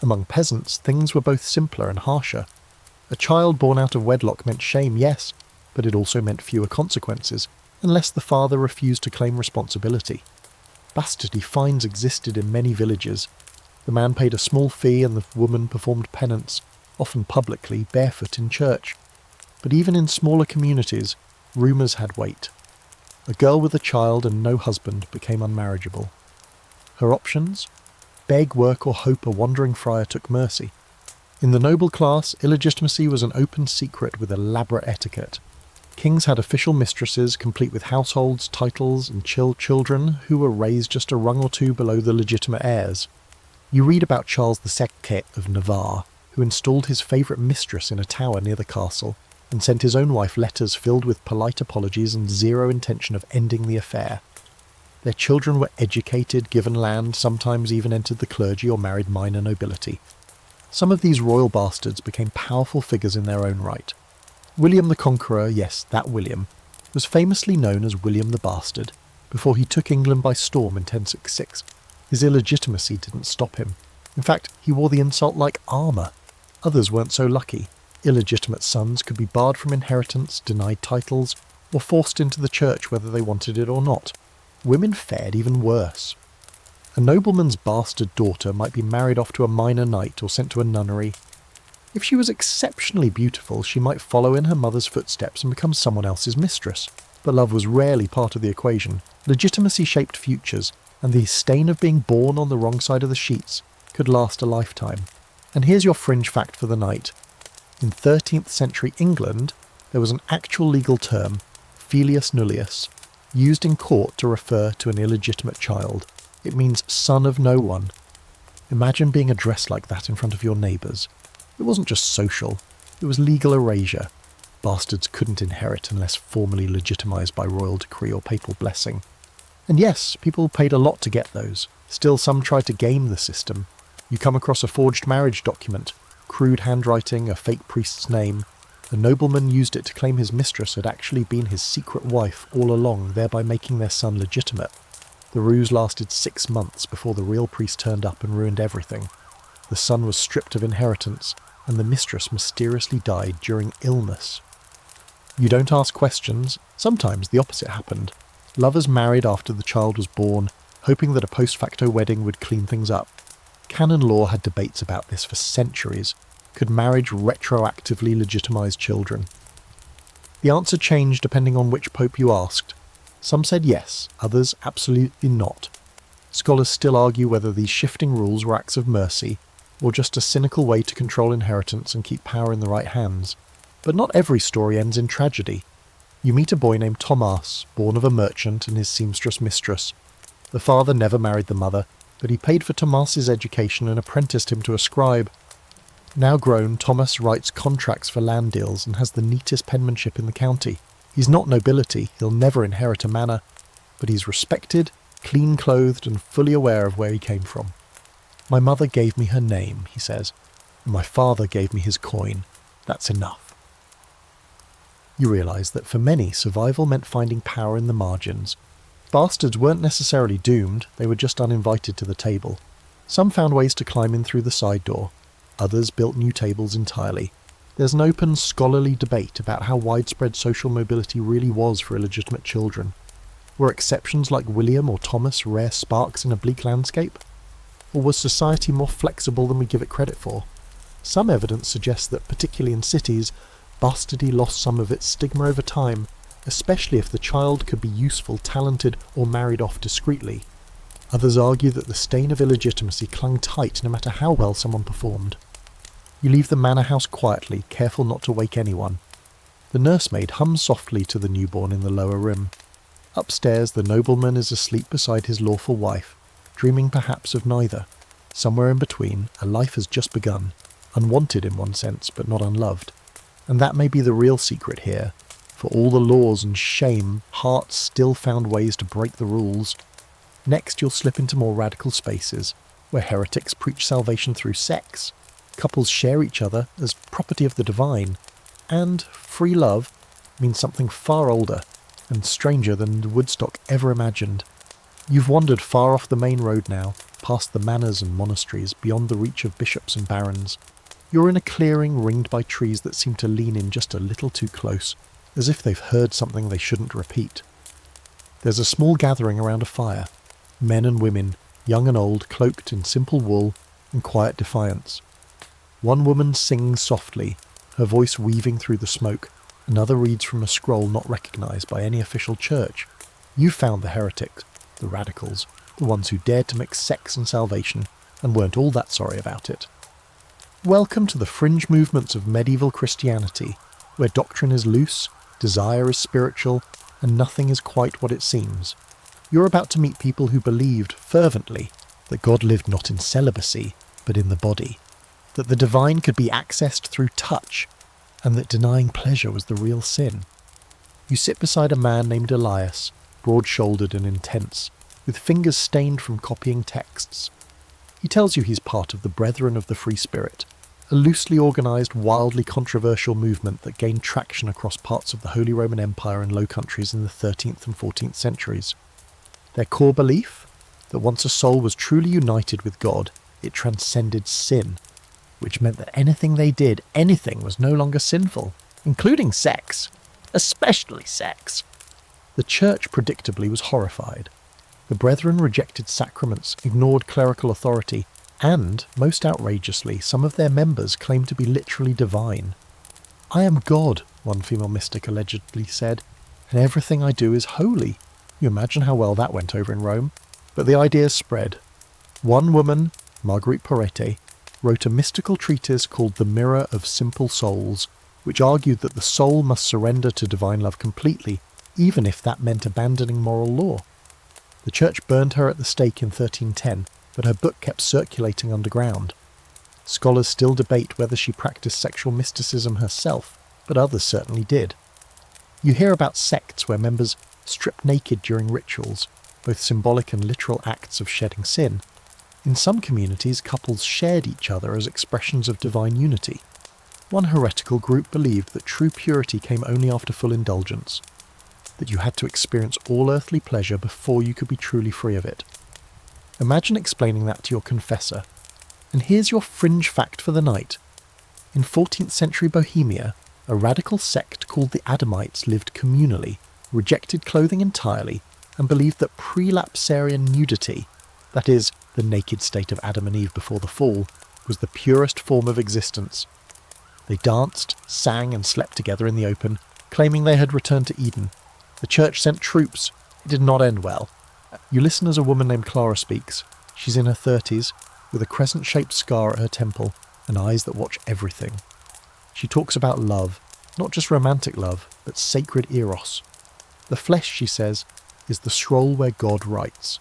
Among peasants, things were both simpler and harsher. A child born out of wedlock meant shame, yes, but it also meant fewer consequences, unless the father refused to claim responsibility. Bastardy fines existed in many villages. The man paid a small fee and the woman performed penance, often publicly, barefoot in church. But even in smaller communities, rumours had weight. A girl with a child and no husband became unmarriageable. Her options? Beg, work, or hope a wandering friar took mercy. In the noble class, illegitimacy was an open secret with elaborate etiquette. Kings had official mistresses, complete with households, titles, and children who were raised just a rung or two below the legitimate heirs. You read about Charles II of Navarre, who installed his favourite mistress in a tower near the castle, and sent his own wife letters filled with polite apologies and zero intention of ending the affair. Their children were educated, given land, sometimes even entered the clergy or married minor nobility. Some of these royal bastards became powerful figures in their own right. William the Conqueror, yes, that William, was famously known as William the Bastard, before he took England by storm in 1066. His illegitimacy didn't stop him. In fact, he wore the insult like armour. Others weren't so lucky. Illegitimate sons could be barred from inheritance, denied titles, or forced into the church whether they wanted it or not. Women fared even worse. A nobleman's bastard daughter might be married off to a minor knight or sent to a nunnery, If she was exceptionally beautiful, she might follow in her mother's footsteps and become someone else's mistress. But love was rarely part of the equation. Legitimacy shaped futures, and the stain of being born on the wrong side of the sheets could last a lifetime. And here's your fringe fact for the night. In 13th century England, there was an actual legal term, filius nullius, used in court to refer to an illegitimate child. It means son of no one. Imagine being addressed like that in front of your neighbours. It wasn't just social, it was legal erasure. Bastards couldn't inherit unless formally legitimised by royal decree or papal blessing. And yes, people paid a lot to get those. Still, some tried to game the system. You come across a forged marriage document, crude handwriting, a fake priest's name. The nobleman used it to claim his mistress had actually been his secret wife all along, thereby making their son legitimate. The ruse lasted 6 months before the real priest turned up and ruined everything. The son was stripped of inheritance, and the mistress mysteriously died during illness. You don't ask questions. Sometimes the opposite happened. Lovers married after the child was born, hoping that a post-facto wedding would clean things up. Canon law had debates about this for centuries. Could marriage retroactively legitimise children? The answer changed depending on which pope you asked. Some said yes, others absolutely not. Scholars still argue whether these shifting rules were acts of mercy, or just a cynical way to control inheritance and keep power in the right hands. But not every story ends in tragedy. You meet a boy named Thomas, born of a merchant and his seamstress mistress. The father never married the mother, but he paid for Thomas's education and apprenticed him to a scribe. Now grown, Thomas writes contracts for land deals and has the neatest penmanship in the county. He's not nobility, he'll never inherit a manor, but he's respected, clean-clothed and fully aware of where he came from. My mother gave me her name, he says, and my father gave me his coin. That's enough. You realise that for many, survival meant finding power in the margins. Bastards weren't necessarily doomed, they were just uninvited to the table. Some found ways to climb in through the side door, others built new tables entirely. There's an open, scholarly debate about how widespread social mobility really was for illegitimate children. Were exceptions like William or Thomas rare sparks in a bleak landscape? Or was society more flexible than we give it credit for? Some evidence suggests that, particularly in cities, bastardy lost some of its stigma over time, especially if the child could be useful, talented, or married off discreetly. Others argue that the stain of illegitimacy clung tight no matter how well someone performed. You leave the manor house quietly, careful not to wake anyone. The nursemaid hums softly to the newborn in the lower room. Upstairs, the nobleman is asleep beside his lawful wife, dreaming perhaps of neither. Somewhere in between, a life has just begun, unwanted in one sense, but not unloved. And that may be the real secret here. For all the laws and shame, hearts still found ways to break the rules. Next, you'll slip into more radical spaces, where heretics preach salvation through sex, couples share each other as property of the divine, and free love means something far older and stranger than Woodstock ever imagined. You've wandered far off the main road now, past the manors and monasteries, beyond the reach of bishops and barons. You're in a clearing ringed by trees that seem to lean in just a little too close, as if they've heard something they shouldn't repeat. There's a small gathering around a fire, men and women, young and old, cloaked in simple wool and quiet defiance. One woman sings softly, her voice weaving through the smoke. Another reads from a scroll not recognised by any official church. You found the heretics, the radicals, the ones who dared to mix sex and salvation, and weren't all that sorry about it. Welcome to the fringe movements of medieval Christianity, where doctrine is loose, desire is spiritual, and nothing is quite what it seems. You're about to meet people who believed, fervently, that God lived not in celibacy, but in the body, that the divine could be accessed through touch, and that denying pleasure was the real sin. You sit beside a man named Elias, broad-shouldered and intense, with fingers stained from copying texts. He tells you he's part of the Brethren of the Free Spirit, a loosely organised, wildly controversial movement that gained traction across parts of the Holy Roman Empire and Low Countries in the 13th and 14th centuries. Their core belief? That once a soul was truly united with God, it transcended sin, which meant that anything they did, anything, was no longer sinful, including sex, especially sex. The church, predictably, was horrified. The Brethren rejected sacraments, ignored clerical authority, And, most outrageously, some of their members claim to be literally divine. "I am God," one female mystic allegedly said, "and everything I do is holy." You imagine how well that went over in Rome? But the ideas spread. One woman, Marguerite Porete, wrote a mystical treatise called The Mirror of Simple Souls, which argued that the soul must surrender to divine love completely, even if that meant abandoning moral law. The church burned her at the stake in 1310, but her book kept circulating underground. Scholars still debate whether she practiced sexual mysticism herself, but others certainly did. You hear about sects where members strip naked during rituals, both symbolic and literal acts of shedding sin. In some communities, couples shared each other as expressions of divine unity. One heretical group believed that true purity came only after full indulgence, that you had to experience all earthly pleasure before you could be truly free of it. Imagine explaining that to your confessor. And here's your fringe fact for the night. In 14th century Bohemia, a radical sect called the Adamites lived communally, rejected clothing entirely, and believed that prelapsarian nudity, that is, the naked state of Adam and Eve before the fall, was the purest form of existence. They danced, sang and slept together in the open, claiming they had returned to Eden. The church sent troops. It did not end well. You listen as a woman named Clara speaks. She's in her 30s, with a crescent-shaped scar at her temple and eyes that watch everything. She talks about love, not just romantic love, but sacred eros. The flesh, she says, is the scroll where God writes.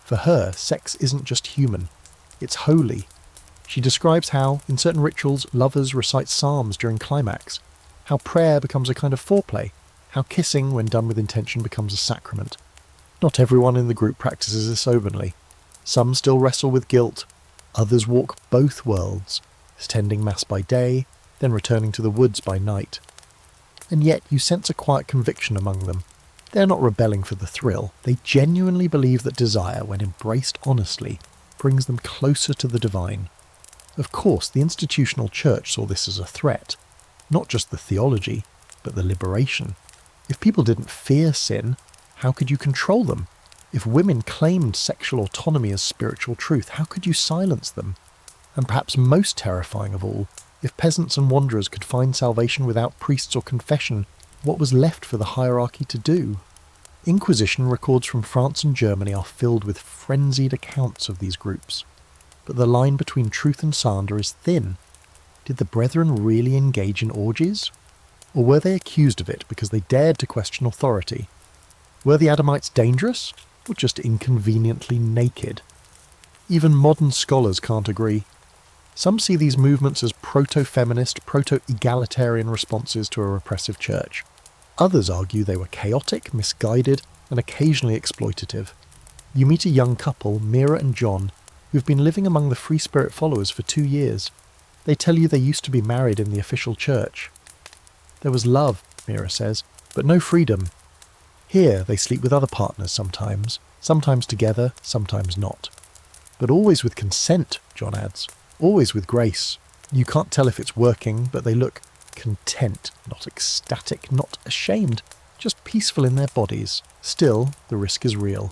For her, sex isn't just human, it's holy. She describes how, in certain rituals, lovers recite psalms during climax, how prayer becomes a kind of foreplay, how kissing, when done with intention, becomes a sacrament. Not everyone in the group practices this openly. Some still wrestle with guilt, others walk both worlds, attending mass by day, then returning to the woods by night. And yet you sense a quiet conviction among them. They're not rebelling for the thrill, they genuinely believe that desire, when embraced honestly, brings them closer to the divine. Of course, the institutional church saw this as a threat, not just the theology, but the liberation. If people didn't fear sin, how could you control them? If women claimed sexual autonomy as spiritual truth, how could you silence them? And perhaps most terrifying of all, if peasants and wanderers could find salvation without priests or confession, what was left for the hierarchy to do? Inquisition records from France and Germany are filled with frenzied accounts of these groups. But the line between truth and slander is thin. Did the brethren really engage in orgies? Or were they accused of it because they dared to question authority? Were the Adamites dangerous, or just inconveniently naked? Even modern scholars can't agree. Some see these movements as proto-feminist, proto-egalitarian responses to a repressive church. Others argue they were chaotic, misguided, and occasionally exploitative. You meet a young couple, Mira and John, who've been living among the Free Spirit followers for 2 years. They tell you they used to be married in the official church. There was love, Mira says, but no freedom. Here they sleep with other partners sometimes together, sometimes not. But always with consent, John adds. Always with grace. You can't tell if it's working, but they look content, not ecstatic, not ashamed, just peaceful in their bodies. Still, the risk is real.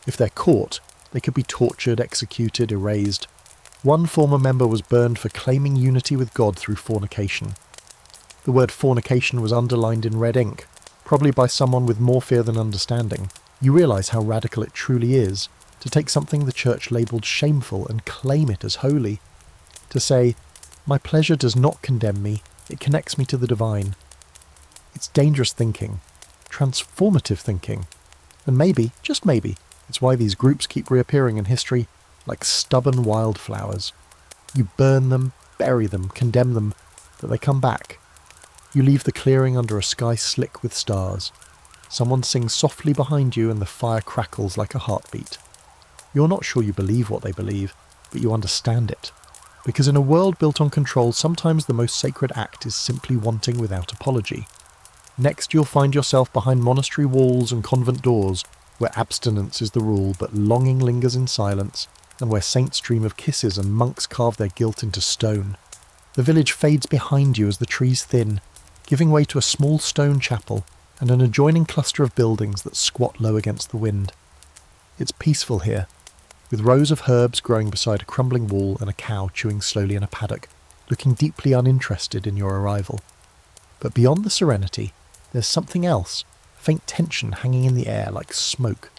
If they're caught, they could be tortured, executed, erased. One former member was burned for claiming unity with God through fornication. The word fornication was underlined in red ink, probably by someone with more fear than understanding. You realise how radical it truly is, to take something the church labelled shameful and claim it as holy. To say, my pleasure does not condemn me, it connects me to the divine. It's dangerous thinking, transformative thinking, and maybe, just maybe, it's why these groups keep reappearing in history like stubborn wildflowers. You burn them, bury them, condemn them, but they come back. You leave the clearing under a sky slick with stars. Someone sings softly behind you and the fire crackles like a heartbeat. You're not sure you believe what they believe, but you understand it. Because in a world built on control, sometimes the most sacred act is simply wanting without apology. Next, you'll find yourself behind monastery walls and convent doors, where abstinence is the rule but longing lingers in silence, and where saints dream of kisses and monks carve their guilt into stone. The village fades behind you as the trees thin, giving way to a small stone chapel and an adjoining cluster of buildings that squat low against the wind. It's peaceful here. with rows of herbs growing beside a crumbling wall and a cow chewing slowly in a paddock, looking deeply uninterested in your arrival. But beyond the serenity, there's something else, faint tension hanging in the air like smoke.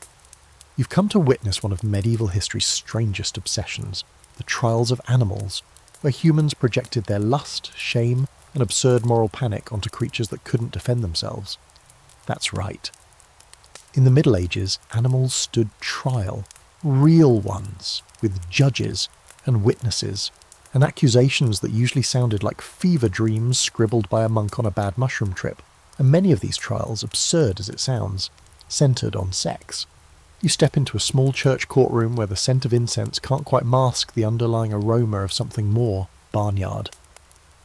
You've come to witness one of medieval history's strangest obsessions, the trials of animals, where humans projected their lust, shame, and absurd moral panic onto creatures that couldn't defend themselves. That's right. In the Middle Ages, animals stood trial, real ones, with judges and witnesses, and accusations that usually sounded like fever dreams scribbled by a monk on a bad mushroom trip, and many of these trials, absurd as it sounds, centred on sex. You step into a small church courtroom where the scent of incense can't quite mask the underlying aroma of something more, barnyard.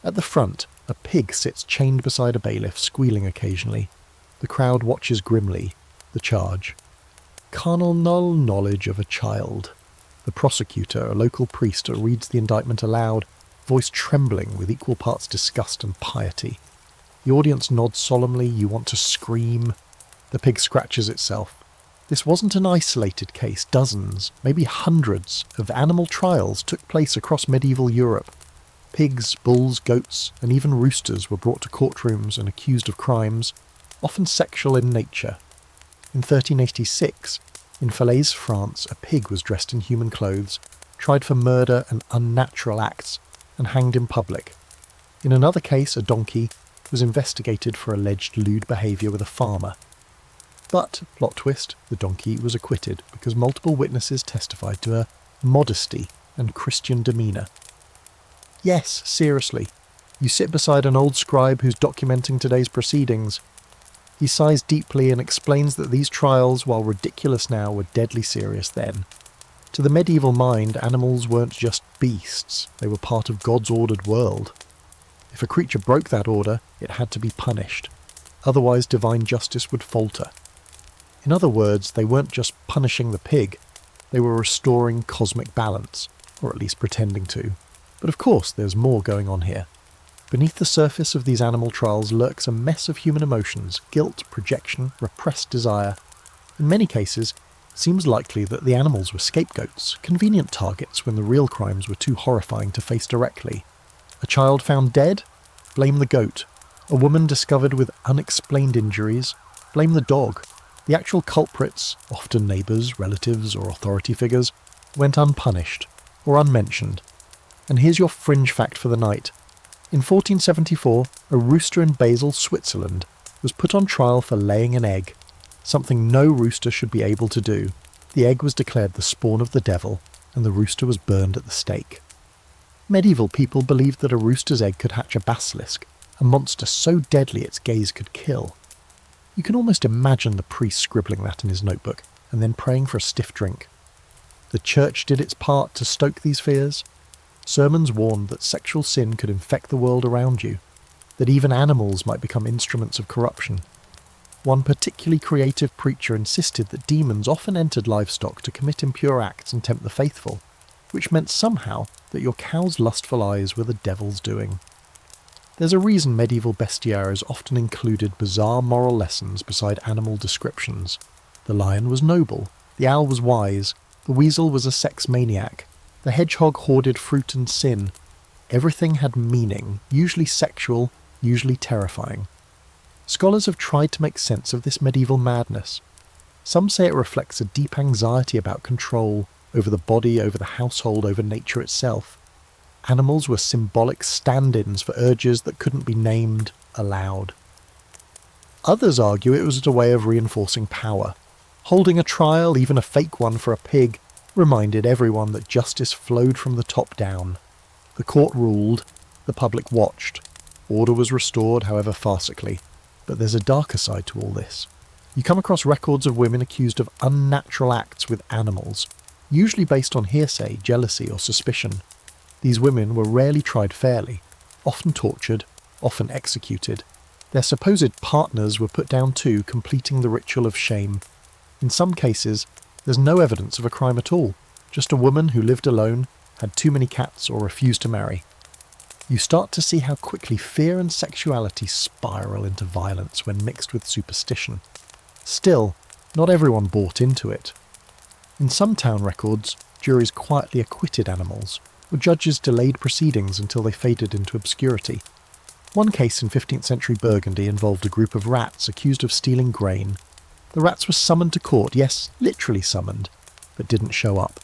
At the front, a pig sits chained beside a bailiff, squealing occasionally. The crowd watches grimly. The charge: carnal knowledge of a child. The prosecutor, a local priest, reads the indictment aloud, voice trembling with equal parts disgust and piety. The audience nods solemnly. You want to scream. The pig scratches itself. This wasn't an isolated case. Dozens, maybe hundreds, of animal trials took place across medieval Europe. Pigs, bulls, goats, and even roosters were brought to courtrooms and accused of crimes, often sexual in nature. In 1386, in Falaise, France, a pig was dressed in human clothes, tried for murder and unnatural acts, and hanged in public. In another case, a donkey was investigated for alleged lewd behaviour with a farmer. But, plot twist, the donkey was acquitted because multiple witnesses testified to her modesty and Christian demeanour. Yes, seriously, you sit beside an old scribe who's documenting today's proceedings. He sighs deeply and explains that these trials, while ridiculous now, were deadly serious then. To the medieval mind, animals weren't just beasts, they were part of God's ordered world. If a creature broke that order, it had to be punished. Otherwise, divine justice would falter. In other words, they weren't just punishing the pig, they were restoring cosmic balance, or at least pretending to. But of course, there's more going on here. Beneath the surface of these animal trials lurks a mess of human emotions, guilt, projection, repressed desire. In many cases, it seems likely that the animals were scapegoats, convenient targets when the real crimes were too horrifying to face directly. A child found dead? Blame the goat. A woman discovered with unexplained injuries? Blame the dog. The actual culprits, often neighbours, relatives, or authority figures, went unpunished, or unmentioned. And here's your fringe fact for the night. In 1474, a rooster in Basel, Switzerland, was put on trial for laying an egg, something no rooster should be able to do. The egg was declared the spawn of the devil, and the rooster was burned at the stake. Medieval people believed that a rooster's egg could hatch a basilisk, a monster so deadly its gaze could kill. You can almost imagine the priest scribbling that in his notebook, and then praying for a stiff drink. The church did its part to stoke these fears. Sermons warned that sexual sin could infect the world around you, that even animals might become instruments of corruption. One particularly creative preacher insisted that demons often entered livestock to commit impure acts and tempt the faithful, which meant somehow that your cow's lustful eyes were the devil's doing. There's a reason medieval bestiaries often included bizarre moral lessons beside animal descriptions. The lion was noble, the owl was wise, the weasel was a sex maniac, the hedgehog hoarded fruit and sin. Everything had meaning, usually sexual, usually terrifying. Scholars have tried to make sense of this medieval madness. Some say it reflects a deep anxiety about control, over the body, over the household, over nature itself. Animals were symbolic stand-ins for urges that couldn't be named aloud. Others argue it was a way of reinforcing power. Holding a trial, even a fake one for a pig, reminded everyone that justice flowed from the top down. The court ruled, the public watched. Order was restored, however farcically. But there's a darker side to all this. You come across records of women accused of unnatural acts with animals, usually based on hearsay, jealousy, or suspicion. These women were rarely tried fairly, often tortured, often executed. Their supposed partners were put down too, completing the ritual of shame. In some cases, there's no evidence of a crime at all, just a woman who lived alone, had too many cats, or refused to marry. You start to see how quickly fear and sexuality spiral into violence when mixed with superstition. Still, not everyone bought into it. In some town records, juries quietly acquitted animals, or judges delayed proceedings until they faded into obscurity. One case in 15th century Burgundy involved a group of rats accused of stealing grain. The rats were summoned to court, yes, literally summoned, but didn't show up.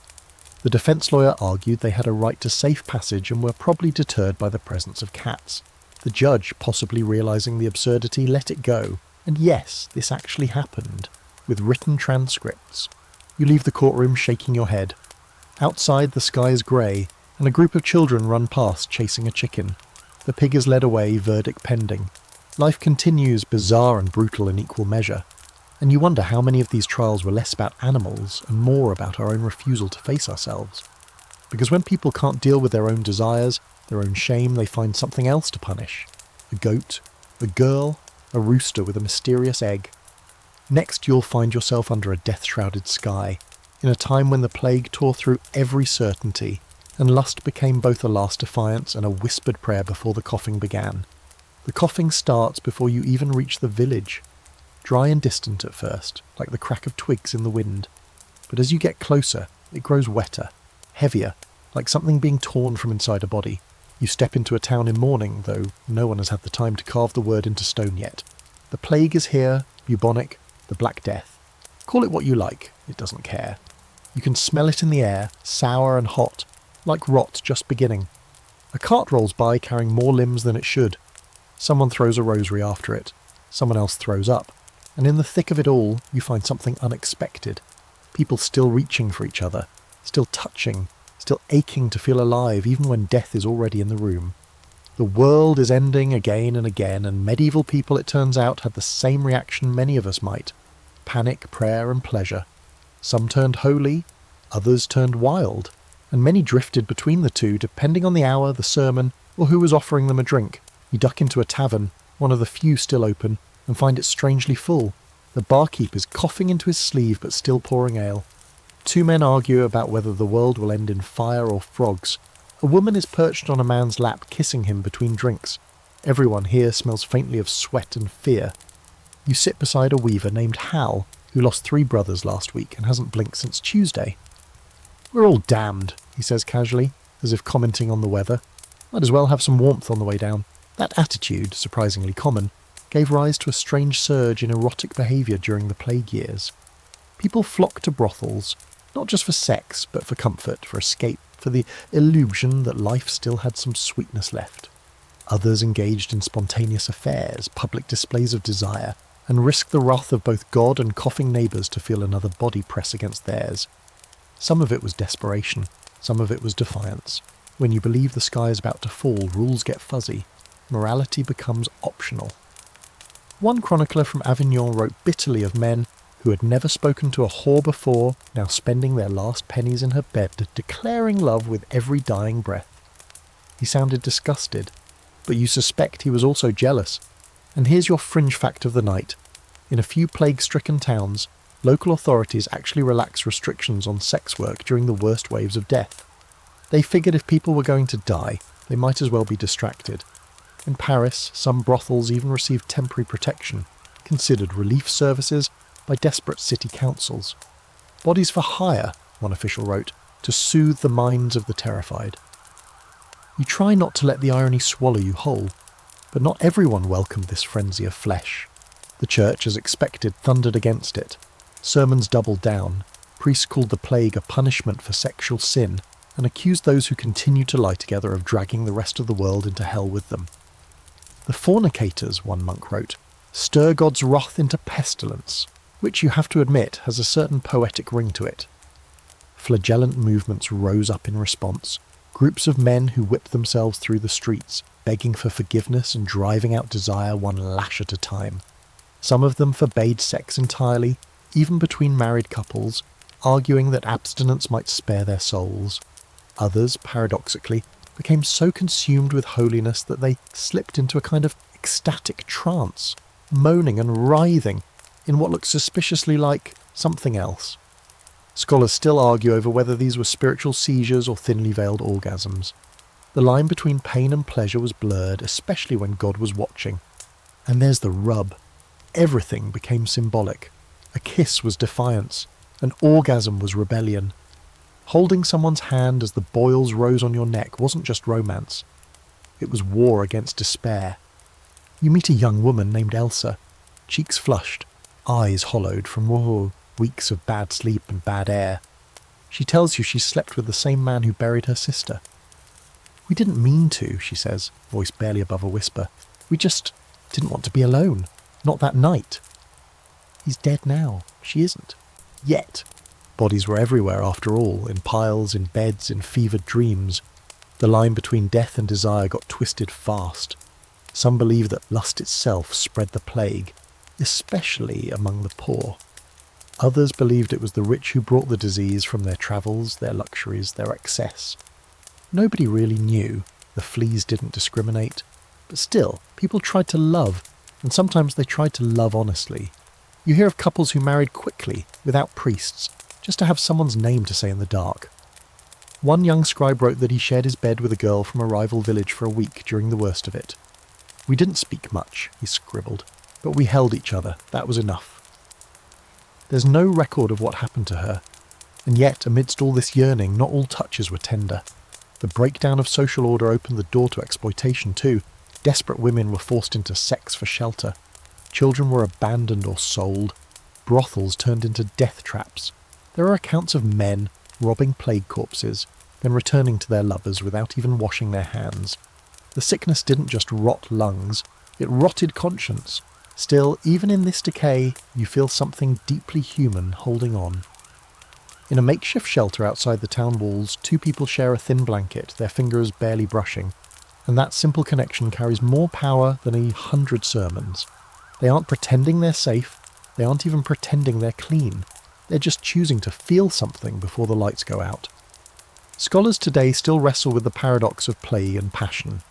The defence lawyer argued they had a right to safe passage and were probably deterred by the presence of cats. The judge, possibly realising the absurdity, let it go. And yes, this actually happened, with written transcripts. You leave the courtroom shaking your head. Outside, the sky is grey, and a group of children run past chasing a chicken. The pig is led away, verdict pending. Life continues, bizarre and brutal in equal measure. And you wonder how many of these trials were less about animals and more about our own refusal to face ourselves. Because when people can't deal with their own desires, their own shame, they find something else to punish. A goat, a girl, a rooster with a mysterious egg. Next you'll find yourself under a death-shrouded sky, in a time when the plague tore through every certainty, and lust became both a last defiance and a whispered prayer before the coughing began. The coughing starts before you even reach the village. Dry and distant at first, like the crack of twigs in the wind. But as you get closer, it grows wetter, heavier, like something being torn from inside a body. You step into a town in mourning, though no one has had the time to carve the word into stone yet. The plague is here, bubonic, the Black Death. Call it what you like, it doesn't care. You can smell it in the air, sour and hot, like rot just beginning. A cart rolls by carrying more limbs than it should. Someone throws a rosary after it. Someone else throws up. And in the thick of it all, you find something unexpected. People still reaching for each other, still touching, still aching to feel alive even when death is already in the room. The world is ending again and again, and medieval people, it turns out, had the same reaction many of us might. Panic, prayer and pleasure. Some turned holy, others turned wild, and many drifted between the two depending on the hour, the sermon, or who was offering them a drink. You duck into a tavern, one of the few still open, and find it strangely full. The barkeep is coughing into his sleeve but still pouring ale. Two men argue about whether the world will end in fire or frogs. A woman is perched on a man's lap kissing him between drinks. Everyone here smells faintly of sweat and fear. You sit beside a weaver named Hal, who lost 3 brothers last week and hasn't blinked since Tuesday. "We're all damned," he says casually, as if commenting on the weather. "Might as well have some warmth on the way down." That attitude, surprisingly common, gave rise to a strange surge in erotic behaviour during the plague years. People flocked to brothels, not just for sex, but for comfort, for escape, for the illusion that life still had some sweetness left. Others engaged in spontaneous affairs, public displays of desire, and risked the wrath of both God and coughing neighbours to feel another body press against theirs. Some of it was desperation, some of it was defiance. When you believe the sky is about to fall, rules get fuzzy. Morality becomes optional. One chronicler from Avignon wrote bitterly of men who had never spoken to a whore before, now spending their last pennies in her bed, declaring love with every dying breath. He sounded disgusted, but you suspect he was also jealous. And here's your fringe fact of the night. In a few plague-stricken towns, local authorities actually relaxed restrictions on sex work during the worst waves of death. They figured if people were going to die, they might as well be distracted. In Paris, some brothels even received temporary protection, considered relief services by desperate city councils. Bodies for hire, one official wrote, to soothe the minds of the terrified. You try not to let the irony swallow you whole, but not everyone welcomed this frenzy of flesh. The church, as expected, thundered against it. Sermons doubled down. Priests called the plague a punishment for sexual sin, and accused those who continued to lie together of dragging the rest of the world into hell with them. The fornicators, one monk wrote, stir God's wrath into pestilence, which you have to admit has a certain poetic ring to it. Flagellant movements rose up in response, groups of men who whipped themselves through the streets, begging for forgiveness and driving out desire one lash at a time. Some of them forbade sex entirely, even between married couples, arguing that abstinence might spare their souls. Others, paradoxically, became so consumed with holiness that they slipped into a kind of ecstatic trance, moaning and writhing in what looked suspiciously like something else. Scholars still argue over whether these were spiritual seizures or thinly veiled orgasms. The line between pain and pleasure was blurred, especially when God was watching. And there's the rub. Everything became symbolic. A kiss was defiance. An orgasm was rebellion. Holding someone's hand as the boils rose on your neck wasn't just romance. It was war against despair. You meet a young woman named Elsa, cheeks flushed, eyes hollowed from weeks of bad sleep and bad air. She tells you she slept with the same man who buried her sister. "We didn't mean to," she says, voice barely above a whisper. "We just didn't want to be alone. Not that night." He's dead now. She isn't. Yet. Bodies were everywhere after all, in piles, in beds, in fevered dreams. The line between death and desire got twisted fast. Some believe that lust itself spread the plague, especially among the poor. Others believed it was the rich who brought the disease from their travels, their luxuries, their excess. Nobody really knew. The fleas didn't discriminate. But still, people tried to love, and sometimes they tried to love honestly. You hear of couples who married quickly, without priests, just to have someone's name to say in the dark. One young scribe wrote that he shared his bed with a girl from a rival village for a week during the worst of it. "We didn't speak much," he scribbled, "but we held each other. That was enough." There's no record of what happened to her, and yet amidst all this yearning, not all touches were tender. The breakdown of social order opened the door to exploitation too. Desperate women were forced into sex for shelter. Children were abandoned or sold. Brothels turned into death traps. There are accounts of men robbing plague corpses, then returning to their lovers without even washing their hands. The sickness didn't just rot lungs, it rotted conscience. Still, even in this decay, you feel something deeply human holding on. In a makeshift shelter outside the town walls, two people share a thin blanket, their fingers barely brushing, and that simple connection carries more power than 100 sermons. They aren't pretending they're safe, they aren't even pretending they're clean. They're just choosing to feel something before the lights go out. Scholars today still wrestle with the paradox of play and passion.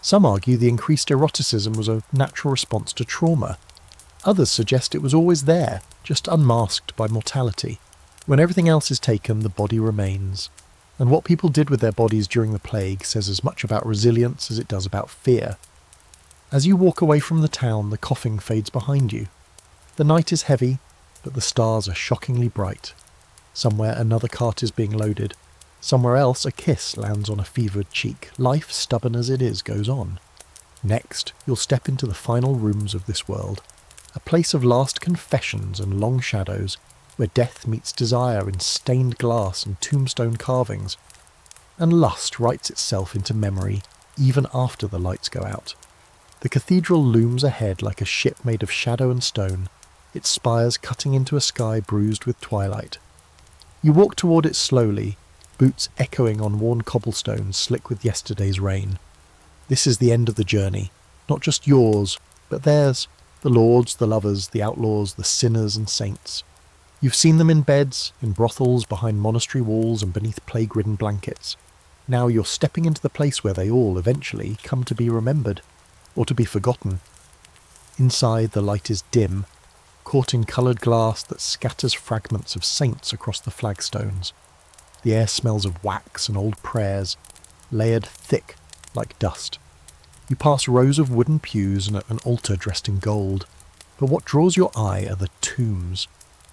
Some argue the increased eroticism was a natural response to trauma. Others suggest it was always there, just unmasked by mortality. When everything else is taken, the body remains. And what people did with their bodies during the plague says as much about resilience as it does about fear. As you walk away from the town, the coughing fades behind you. The night is heavy, but the stars are shockingly bright. Somewhere another cart is being loaded. Somewhere else a kiss lands on a fevered cheek. Life, stubborn as it is, goes on. Next, you'll step into the final rooms of this world. A place of last confessions and long shadows, where death meets desire in stained glass and tombstone carvings. And lust writes itself into memory, even after the lights go out. The cathedral looms ahead like a ship made of shadow and stone, its spires cutting into a sky bruised with twilight. You walk toward it slowly, boots echoing on worn cobblestones slick with yesterday's rain. This is the end of the journey, not just yours, but theirs, the lords, the lovers, the outlaws, the sinners and saints. You've seen them in beds, in brothels, behind monastery walls and beneath plague-ridden blankets. Now you're stepping into the place where they all eventually come to be remembered, or to be forgotten. Inside the light is dim, caught in coloured glass that scatters fragments of saints across the flagstones. The air smells of wax and old prayers, layered thick like dust. You pass rows of wooden pews and an altar dressed in gold, but what draws your eye are the tombs,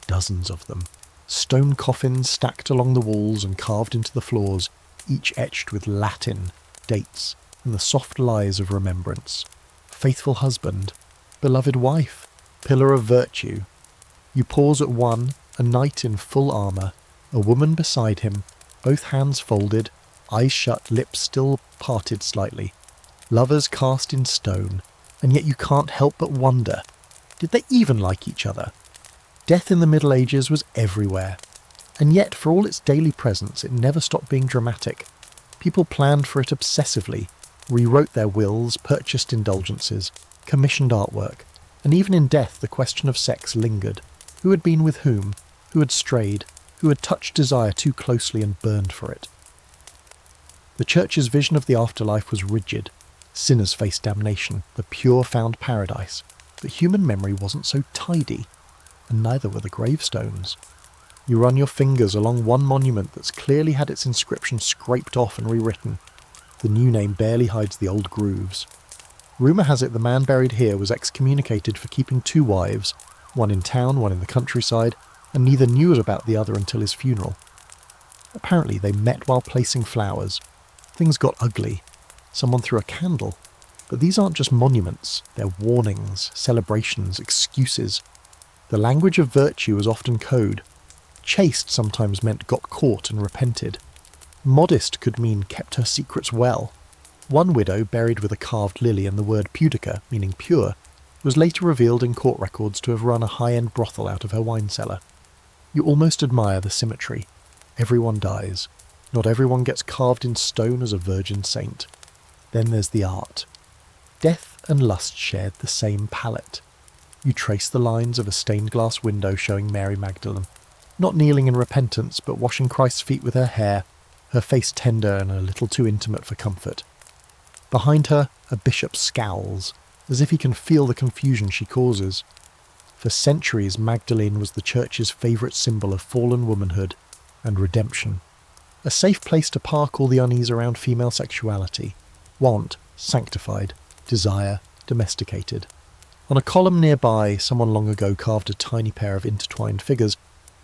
dozens of them. Stone coffins stacked along the walls and carved into the floors, each etched with Latin, dates, and the soft lies of remembrance. Faithful husband, beloved wife, pillar of virtue. You pause at one, a knight in full armour, a woman beside him, both hands folded, eyes shut, lips still parted slightly. Lovers cast in stone, and yet you can't help but wonder, did they even like each other? Death in the Middle Ages was everywhere, and yet for all its daily presence it never stopped being dramatic. People planned for it obsessively, rewrote their wills, purchased indulgences, commissioned artwork, and even in death the question of sex lingered. Who had been with whom? Who had strayed? Who had touched desire too closely and burned for it? The Church's vision of the afterlife was rigid. Sinners faced damnation, the pure found paradise. But human memory wasn't so tidy, and neither were the gravestones. You run your fingers along one monument that's clearly had its inscription scraped off and rewritten. The new name barely hides the old grooves. Rumour has it the man buried here was excommunicated for keeping 2 wives, one in town, one in the countryside, and neither knew about the other until his funeral. Apparently they met while placing flowers. Things got ugly. Someone threw a candle. But these aren't just monuments, they're warnings, celebrations, excuses. The language of virtue was often code. Chaste sometimes meant got caught and repented. Modest could mean kept her secrets well. One widow, buried with a carved lily and the word pudica, meaning pure, was later revealed in court records to have run a high-end brothel out of her wine cellar. You almost admire the symmetry. Everyone dies. Not everyone gets carved in stone as a virgin saint. Then there's the art. Death and lust shared the same palette. You trace the lines of a stained glass window showing Mary Magdalene, not kneeling in repentance, but washing Christ's feet with her hair, her face tender and a little too intimate for comfort. Behind her, a bishop scowls, as if he can feel the confusion she causes. For centuries, Magdalene was the church's favourite symbol of fallen womanhood and redemption. A safe place to park all the unease around female sexuality. Want, sanctified. Desire, domesticated. On a column nearby, someone long ago carved a tiny pair of intertwined figures,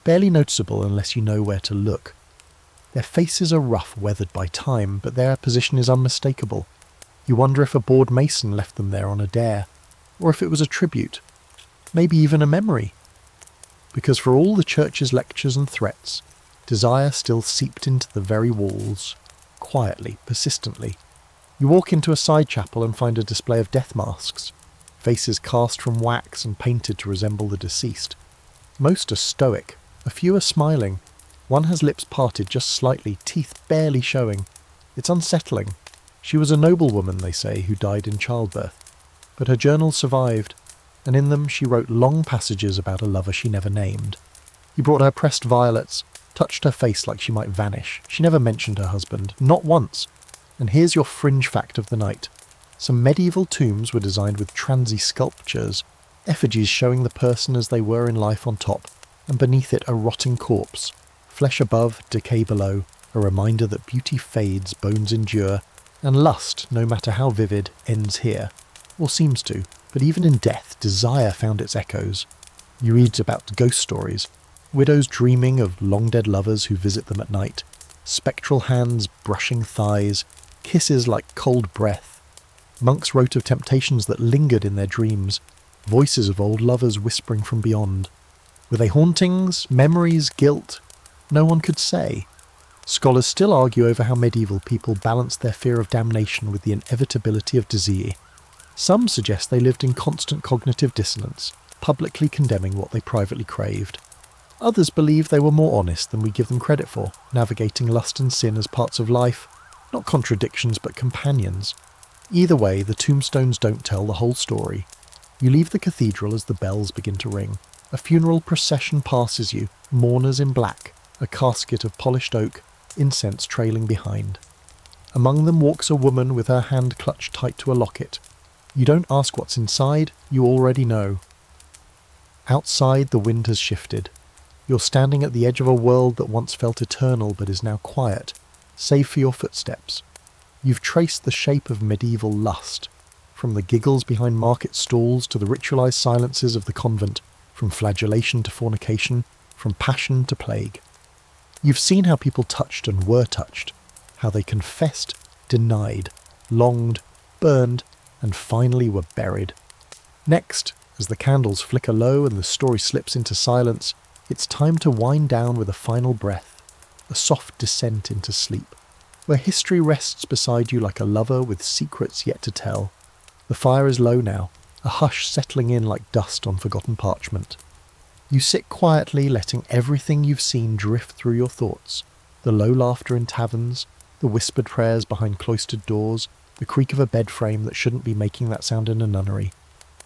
barely noticeable unless you know where to look. Their faces are rough, weathered by time, but their position is unmistakable. You wonder if a bored mason left them there on a dare, or if it was a tribute, maybe even a memory. Because for all the church's lectures and threats, desire still seeped into the very walls, quietly, persistently. You walk into a side chapel and find a display of death masks, faces cast from wax and painted to resemble the deceased. Most are stoic, a few are smiling. One has lips parted just slightly, teeth barely showing. It's unsettling. She was a noblewoman, they say, who died in childbirth. But her journals survived, and in them she wrote long passages about a lover she never named. He brought her pressed violets, touched her face like she might vanish. She never mentioned her husband, not once. And here's your fringe fact of the night. Some medieval tombs were designed with transy sculptures, effigies showing the person as they were in life on top, and beneath it a rotting corpse. Flesh above, decay below, a reminder that beauty fades, bones endure, and lust, no matter how vivid, ends here. Or seems to, but even in death, desire found its echoes. You read about ghost stories, widows dreaming of long-dead lovers who visit them at night, spectral hands brushing thighs, kisses like cold breath. Monks wrote of temptations that lingered in their dreams, voices of old lovers whispering from beyond. Were they hauntings, memories, guilt? No one could say. Scholars still argue over how medieval people balanced their fear of damnation with the inevitability of disease. Some suggest they lived in constant cognitive dissonance, publicly condemning what they privately craved. Others believe they were more honest than we give them credit for, navigating lust and sin as parts of life, not contradictions but companions. Either way, the tombstones don't tell the whole story. You leave the cathedral as the bells begin to ring. A funeral procession passes you, mourners in black, a casket of polished oak, incense trailing behind. Among them walks a woman with her hand clutched tight to a locket. You don't ask what's inside, you already know. Outside, the wind has shifted. You're standing at the edge of a world that once felt eternal but is now quiet, save for your footsteps. You've traced the shape of medieval lust, from the giggles behind market stalls to the ritualized silences of the convent, from flagellation to fornication, from passion to plague. You've seen how people touched and were touched, how they confessed, denied, longed, burned, and finally were buried. Next, as the candles flicker low and the story slips into silence, it's time to wind down with a final breath, a soft descent into sleep, where history rests beside you like a lover with secrets yet to tell. The fire is low now, a hush settling in like dust on forgotten parchment. You sit quietly, letting everything you've seen drift through your thoughts, the low laughter in taverns, the whispered prayers behind cloistered doors, the creak of a bed frame that shouldn't be making that sound in a nunnery,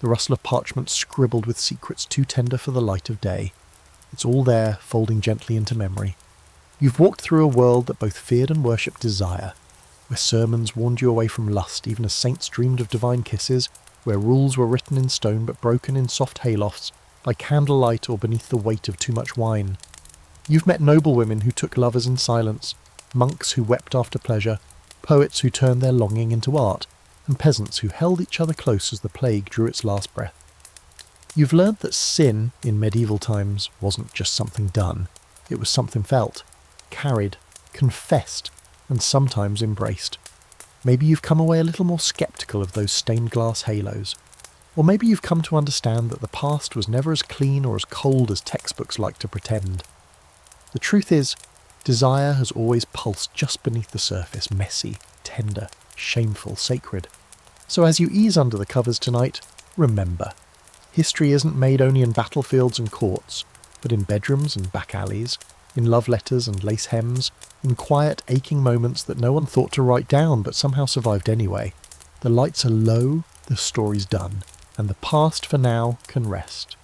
the rustle of parchment scribbled with secrets too tender for the light of day. It's all there, folding gently into memory. You've walked through a world that both feared and worshipped desire, where sermons warned you away from lust even as saints dreamed of divine kisses, where rules were written in stone but broken in soft haylofts, by candlelight or beneath the weight of too much wine. You've met noblewomen who took lovers in silence, monks who wept after pleasure, poets who turned their longing into art, and peasants who held each other close as the plague drew its last breath. You've learned that sin, in medieval times, wasn't just something done. It was something felt, carried, confessed, and sometimes embraced. Maybe you've come away a little more sceptical of those stained glass halos. Or maybe you've come to understand that the past was never as clean or as cold as textbooks like to pretend. The truth is, desire has always pulsed just beneath the surface, messy, tender, shameful, sacred. So as you ease under the covers tonight, remember, history isn't made only in battlefields and courts, but in bedrooms and back alleys, in love letters and lace hems, in quiet, aching moments that no one thought to write down but somehow survived anyway. The lights are low, the story's done, and the past for now can rest.